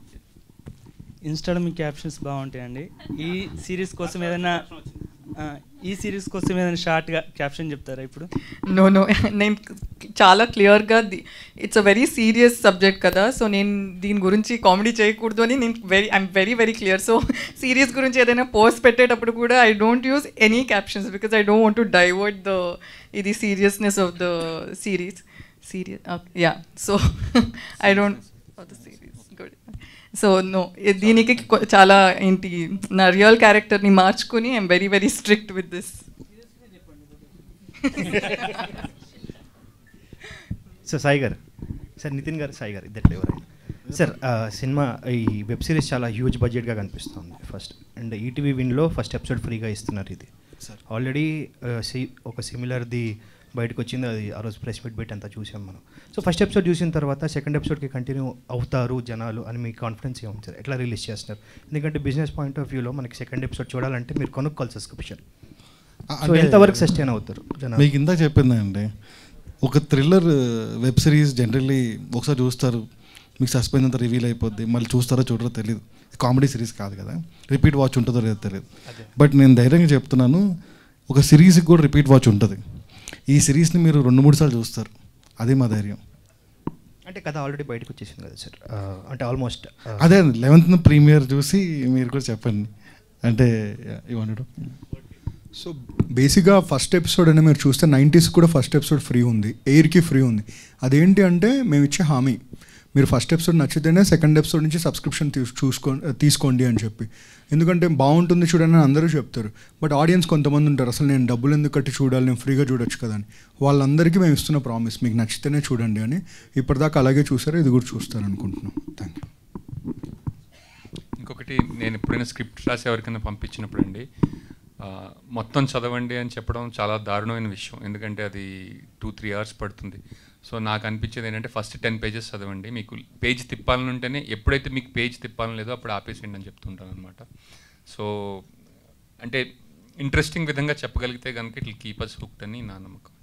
ఇన్స్టాలో మీ క్యాప్షన్స్ బాగుంటాయండి. ఈ సిరీస్ కోసం ఏదైనా షార్ట్గా క్యాప్షన్ చెప్తారా ఇప్పుడు? నో నేను చాలా క్లియర్గా it's a very serious subject కదా, సో నేను దీని గురించి కామెడీ చేయకూడదు అని నేను I'm very clear. So serious గురించి ఏదైనా పోస్ట్ పెట్టేటప్పుడు కూడా I don't use any captions because I don't want to divert ఇది సీరియస్నెస్ of the series. Yeah, so I don't for the series. Good. So no, దీనికి చాలా ఏంటి నా రియల్ క్యారెక్టర్ని మార్చుకుని I'm very strict with this. So Sai garu, sir Nithin garu, Sai garu ఇద్దరు ఎవరైనా సార్, సినిమా ఈ వెబ్ సిరీస్ చాలా హ్యూజ్ బడ్జెట్గా కనిపిస్తుంది ఫస్ట్, అండ్ ఈటీవీ విన్లో ఫస్ట్ ఎపిసోడ్ ఫ్రీగా ఇస్తున్నారు. ఇది ఆల్రెడీ ఒక సిమిలర్ది బయటకు వచ్చింది, అది ఆ రోజు ప్రెస్ మీట్ పెట్టి అంతా చూసాం మనం. సో ఫస్ట్ ఎపిసోడ్ చూసిన తర్వాత సెకండ్ ఎపిసోడ్కి కంటిన్యూ అవుతారు జనాలు అని మీ కాన్ఫిడెన్స్ ఏముంది సార్? ఎట్లా రిలీజ్ చేస్తున్నారు? ఎందుకంటే బిజినెస్ పాయింట్ ఆఫ్ వ్యూలో మనకి సెకండ్ ఎపిసోడ్ చూడాలంటే మీరు కొనుక్కోవాలి సబ్స్క్రిప్షన్. సో ఎంతవరకు సస్టైన్ అవుతారు జనాలు? మీకు ఇందాక చెప్పిందండి, ఒక థ్రిల్లర్ వెబ్ సిరీస్ జనరల్లీ ఒకసారి చూస్తారు, మీకు సస్పెన్స్ అంతా రివీల్ అయిపోద్ది, మళ్ళీ చూస్తారో చూడరో తెలియదు. కామెడీ సిరీస్ కాదు కదా, రిపీట్ వాచ్ ఉంటుందో లేదో తెలియదు. బట్ నేను ధైర్యంగా చెప్తున్నాను, ఒక సిరీస్కి కూడా రిపీట్ వాచ్ ఉంటుంది. ఈ సిరీస్ని మీరు 2-3 సార్లు చూస్తారు, అదే మా ధైర్యం. అంటే కథ ఆల్రెడీ బయటకు వచ్చేసింది కదా సార్, అంటే ఆల్మోస్ట్ అదే 11th ప్రీమియర్ చూసి మీరు కూడా చెప్పండి అంటే ఇవ్వండి. సో బేసిక్గా ఫస్ట్ ఎపిసోడ్ అనేది మీరు చూస్తే 90s కూడా ఫస్ట్ ఎపిసోడ్ ఫ్రీ ఉంది, ఎయిర్కి ఫ్రీ ఉంది. అదేంటి అంటే మేము ఇచ్చే హామీ, మీరు ఫస్ట్ ఎపిసోడ్ నచ్చితేనే సెకండ్ ఎపిసోడ్ నుంచి సబ్స్క్రిప్షన్ తీసుకోండి అని చెప్పి. ఎందుకంటే బాగుంటుంది చూడండి అని అందరూ చెప్తారు, బట్ ఆడియన్స్ కొంతమంది ఉంటారు అసలు నేను డబ్బులు ఎందుకు కట్టి చూడాలి, నేను ఫ్రీగా చూడొచ్చు కదా అని. వాళ్ళందరికీ మేము ఇస్తున్న ప్రామిస్ మీకు నచ్చితేనే చూడండి అని. ఇప్పటిదాకా అలాగే చూసారు, ఇది కూడా చూస్తారు అనుకుంటున్నాం. Thank you. ఇంకొకటి, నేను ఎప్పుడైనా స్క్రిప్ట్ రాసి ఎవరికైనా పంపించినప్పుడు అండి, మొత్తం చదవండి అని చెప్పడం చాలా దారుణమైన విషయం. ఎందుకంటే అది 2-3 hours పడుతుంది. సో నాకు అనిపించేది ఏంటంటే ఫస్ట్ 10 pages చదవండి, మీకు పేజ్ తిప్పాలని ఉంటేనే, ఎప్పుడైతే మీకు పేజ్ తిప్పాలని లేదో అప్పుడు ఆపేసేయండి అని చెప్తుంటాను అనమాట. సో అంటే ఇంట్రెస్టింగ్ విధంగా చెప్పగలిగితే కనుక it will keep us hooked అని నా నమ్మకం.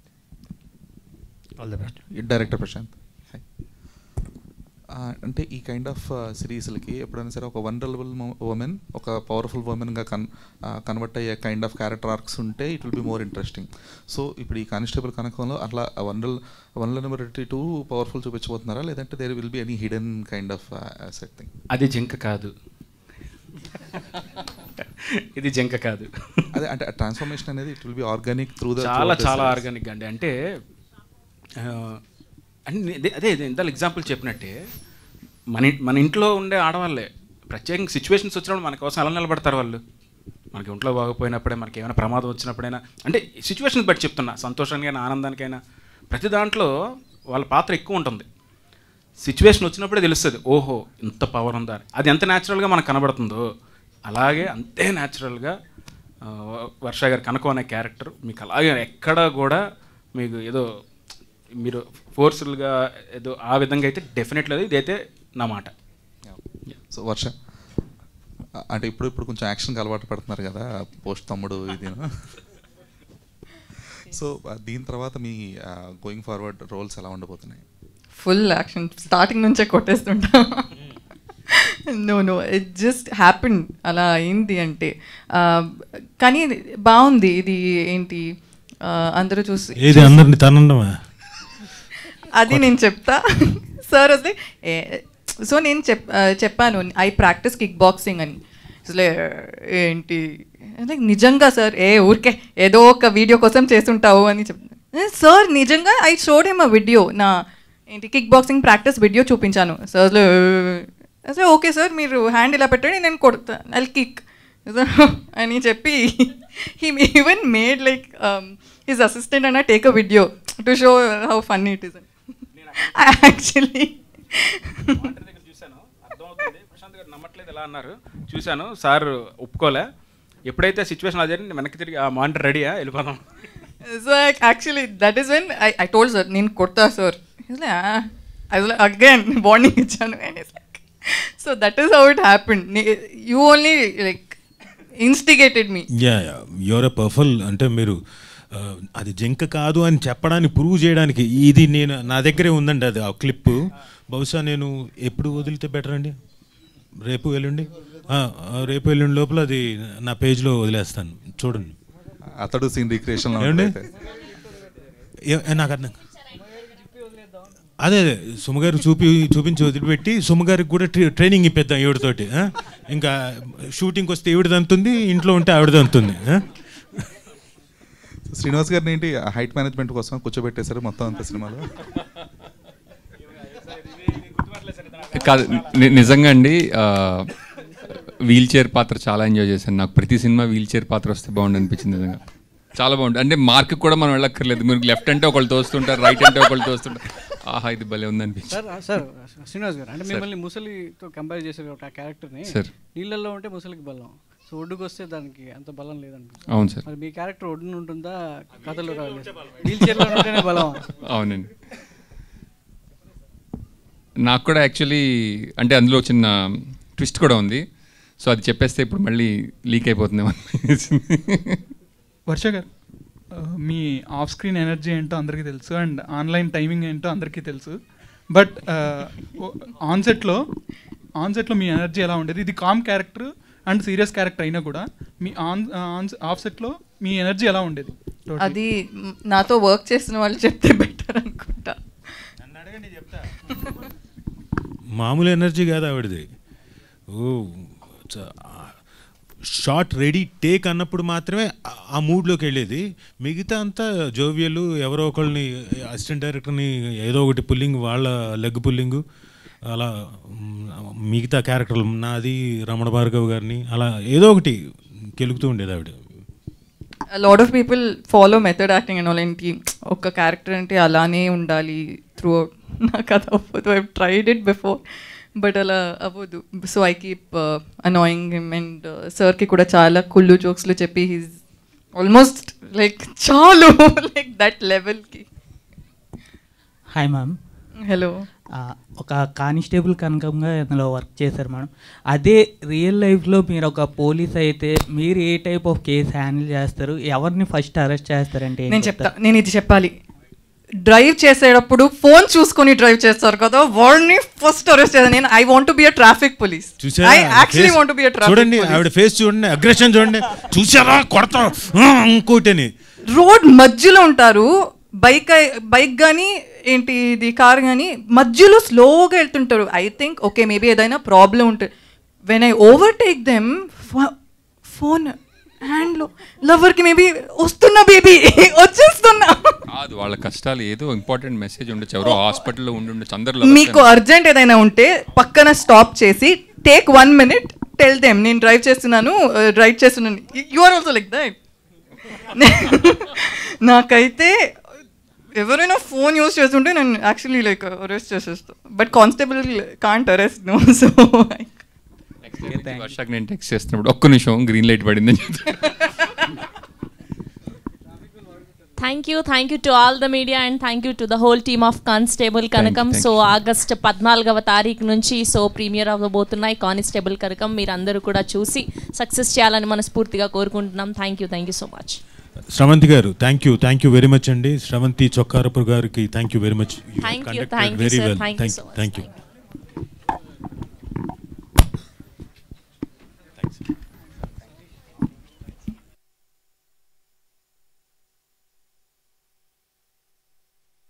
All the best. Director Prashant. అంటే ఈ కైండ్ ఆఫ్ సిరీస్లకి ఎప్పుడైనా సరే ఒక వనరబుల్ ఉమెన్ ఒక పవర్ఫుల్ ఉమెన్గా కన్వర్ట్ అయ్యే కైండ్ ఆఫ్ క్యారెక్టర్ ఆర్క్స్ ఉంటే it will be more interesting. So ఇప్పుడు ఈ కానిస్టేబుల్ కనకంలో అట్లా వనరబిలిటీ టు పవర్ఫుల్ చూపించబోతున్నారా, లేదంటే there will be any hidden kind of set thing? అది జింక కాదు, ఇది జింక కాదు. అదే అంటే ట్రాన్స్ఫర్మేషన్ అనేది it will B organic through the చాలా ఆర్గానిక్ అండి. అంటే అదే ఇంత ఎగ్జాంపుల్ చెప్పినట్టే మన ఇంట్లో ఉండే ఆడవాళ్ళే ప్రత్యేకంగా సిచ్యువేషన్స్ వచ్చినప్పుడు మన కోసం ఎలా నిలబడతారు వాళ్ళు. మనకి ఒంట్లో బాగోపోయినప్పుడే, మనకి ఏమైనా ప్రమాదం వచ్చినప్పుడైనా, అంటే సిచ్యువేషన్స్ బట్టి చెప్తున్నా, సంతోషానికైనా ఆనందానికైనా ప్రతి దాంట్లో వాళ్ళ పాత్ర ఎక్కువ ఉంటుంది. సిచ్యువేషన్ వచ్చినప్పుడే తెలుస్తుంది ఓహో ఇంత పవర్ ఉందా. అది ఎంత న్యాచురల్గా మనకు కనబడుతుందో అలాగే అంతే న్యాచురల్గా వర్ష గారి కనకం అనే క్యారెక్టర్ మీకు అలాగే ఎక్కడ కూడా మీకు ఏదో మీరు ఫోర్స్ఫుల్గా ఏదో ఆ విధంగా అయితే డెఫినెట్లీ ఇదైతే నా మాట. సో వర్ష అంటే ఇప్పుడు కొంచెం యాక్షన్కి అలవాటు పడుతున్నారు కదా, పోస్ట్ తమ్ముడు ఇది. సో దీని తర్వాత మీ గోయింగ్ ఫార్వర్డ్ రోల్స్ ఎలా ఉండబోతున్నాయి? ఫుల్ యాక్షన్, స్టార్టింగ్ నుంచే కొట్టేస్తుంటా. నో ఇట్ జస్ట్ హ్యాపెన్, అలా అయింది అంటే. కానీ బాగుంది ఇది. ఏంటి అందరూ చూసి ఏది అందరిని తనండమా అది నేను చెప్తా సార్. అసలు సో నేను చెప్పాను ఐ ప్రాక్టీస్ కిక్ బాక్సింగ్ అని. అసలే ఏంటి నిజంగా సార్ ఊరికే ఏదో ఒక వీడియో కోసం చేస్తుంటావు అని చెప్తాను సార్. నిజంగా I showed him a video, నా ఏంటి కిక్ బాక్సింగ్ ప్రాక్టీస్ వీడియో చూపించాను సార్. అసలు ఓకే సార్ మీరు హ్యాండ్ ఇలా పెట్టండి నేను కొడతా ఐ కిక్ అని చెప్పి he even made like his assistant and I take a video to show how funny it is. I actually నమ్మట్లేదు ఎలా అన్నారు చూశాను సార్, ఒప్పుకోలే. ఎప్పుడైతే సిచ్యువేషన్ అదే వెనక్కి తిరిగి ఆ మానిటర్ రెడీయా వెళ్ళిపోదాం. So actually that is when I told sir నేను కొడతా sir. I was like again warning ఇచ్చాను. So that is how it happened. You only like instigated me. Your a powerful అంటే మీరు అది జింక కాదు అని చెప్పడానికి ప్రూవ్ చేయడానికి ఇది నేను నా దగ్గరే ఉందండి అది ఆ క్లిప్. బహుశా నేను ఎప్పుడు వదిలితే బెటర్ అండి, రేపు ఎల్లుండి లోపల అది నా పేజ్లో వదిలేస్తాను చూడండి. అతడు సీన్ రీక్రియేషన్ నాకు అర్థం అదే సుమగారు చూపించి వదిలిపెట్టి సుమగారికి కూడా ట్రైనింగ్ ఇప్పిద్దాం ఈవిడతోటి. ఇంకా షూటింగ్కి వస్తే ఈవిడది అంతుంది, ఇంట్లో ఉంటే ఆవిడది అంతుంది. శ్రీనివాస్ గారిని ఏంటి హైట్ మేనేజ్మెంట్ కోసం కూర్చోబెట్టేశారు మొత్తం అంత సినిమాలో? కాదు నిజంగా అండి, వీల్ చైర్ పాత్ర చాలా ఎంజాయ్ చేశాను. నాకు ప్రతి సినిమా వీల్ చైర్ పాత్ర వస్తే బాగుండు అనిపించింది. నిజంగా చాలా బాగుంటుంది. అంటే మార్క్ కూడా మనం వెళ్ళక్కర్లేదు, మీరు లెఫ్ట్ అంటే ఒకళ్ళు తోస్తుంటారు, రైట్ అంటే ఒకళ్ళు తోస్తుంటారు. ఆహా ఇది భలే ఉందనిపించింది. సార్ శ్రీనివాస్ గారు అంటే మిమ్మల్ని ముసలితో కంపేర్ చేసే ఒక క్యారెక్టర్ని నీళ్ళల్లో ఉంటే ముసలికి బలం, సో ఒడ్డుకు వస్తే దానికి అంత బలం లేదనిపిస్తుంది. అవును సార్. మరి మీ క్యారెక్టర్ ఒడ్డున ఉంటుందా కథలో వీల్ చైర్లో ఉంటేనే బలం? అవునండి. నాకు కూడా యాక్చువల్లీ అంటే అందులో చిన్న ట్విస్ట్ కూడా ఉంది. సో అది చెప్పేస్తే ఇప్పుడు మళ్ళీ లీక్ అయిపోతుంది. వర్ష గారు మీ ఆఫ్ స్క్రీన్ ఎనర్జీ ఏంటో అందరికీ తెలుసు అండ్ ఆన్లైన్ టైమింగ్ ఏంటో అందరికీ తెలుసు. బట్ ఆన్సెట్లో మీ ఎనర్జీ ఎలా ఉండేది? ఇది calm character and serious character అయినా కూడా మీ ఆఫ్సెట్లో మీ ఎనర్జీ ఎలా ఉండేది? అది నాతో వర్క్ చేసిన వాళ్ళు చెప్తే బెటర్ అనుకుంటా. మామూలు ఎనర్జీ కాదు ఆవిడది. షార్ట్ రెడీ టేక్ అన్నప్పుడు మాత్రమే ఆ మూడ్లోకి వెళ్ళేది. మిగతా అంతా జోవియలు, ఎవరో ఒకళ్ళని అసిస్టెంట్ డైరెక్టర్ని ఏదో ఒకటి పుల్లింగ్, వాళ్ళ లెగ్ పుల్లింగు, అలా మిగతా క్యారెక్టర్లు నాది రమణ భార్గవ్ గారిని అలా ఏదో ఒకటి కెలుగుతూ ఉండేది ఆవిడ. A lot of people follow method acting and all, ఏంటి ఒక క్యారెక్టర్ అంటే అలానే ఉండాలి త్రూ అవుట్. నాకు అది అవ్వదు. I tried it before but అలా అవ్వదు. So I keep annoying him. And సార్కి కూడా చాలా కుళ్ళు జోక్స్లు చెప్పి హీస్ ఆల్మోస్ట్ లైక్ చాలు లైక్ దట్ లెవెల్కి. Hi ma'am. హలో. ఒక కానిస్టేబుల్ కనకంగా ఇందులో వర్క్ చేశారు మేడం. అదే రియల్ లైఫ్లో మీరు ఒక పోలీస్ అయితే మీరు ఏ టైప్ ఆఫ్ కేసు హ్యాండిల్ చేస్తారు, ఎవరిని ఫస్ట్ అరెస్ట్ చేస్తారంటే? నేను ఇది చెప్పాలి. డ్రైవ్ చేసేటప్పుడు ఫోన్ చూసుకొని డ్రైవ్ చేస్తారు కదా, వాడిని ఫస్ట్ అరెస్ట్ చేస్తాను నేను. I want to be a traffic police. I actually want to be a traffic. చూడండి ఆవిడ ఫేస్ చూడండి, అగ్రెషన్ చూడండి, చూసారా కొడతా ఇంకోటని. రోడ్ మధ్యలో ఉంటారు, బైక్ కానీ ఏంటి ఇది కార్ కానీ మధ్యలో స్లోగా వెళ్తుంటారు. ఐ థింక్ ఓకే మేబీ ఏదైనా ప్రాబ్లం ఉంటుంది. When I overtake them phone హ్యాండ్లో లవర్కి మేబీ వస్తున్నా బేబీ వచ్చేస్తున్నా. కాదు వాళ్ళ కష్టాలు ఏదో ఇంపార్టెంట్ మెసేజ్ ఉండొచ్చు, ఎవరో హాస్పిటల్లో ఉండొచ్చు. అందరూ మీకు అర్జెంట్ ఏదైనా ఉంటే పక్కన స్టాప్ చేసి టేక్ 1 minute టెల్ దెమ్ నేను డ్రైవ్ చేస్తున్నాను. You are also like that. నాకైతే ఎవరైనా ఫోన్ యూస్ చేస్తుంటే నేను యాక్చువల్లీ లైక్ అరెస్ట్ చేసేస్తాను. But constable can't arrest no. So వర్షాకి నేను టెక్స్ట్ చేస్తున్నప్పుడు ఒక్క నిమిషం గ్రీన్ లైట్ పడిందని చెప్తాను. Thank you to all the media and thank you to the whole team of constable Kanakam. So August 14వ తారీఖు నుంచి ప్రీమియర్ అవ్వబోతున్నాయి కానిస్టేబుల్ కనకం. మీరు అందరూ కూడా చూసి సక్సెస్ చేయాలని మనస్ఫూర్తిగా కోరుకుంటున్నాం. Thank you so much. Sravanthi గారు థ్యాంక్ యూ వెరీ మచ్ అండి. శ్రవంతి చొక్కారపు గారికి thank you very much. Thank you very well. Thank you.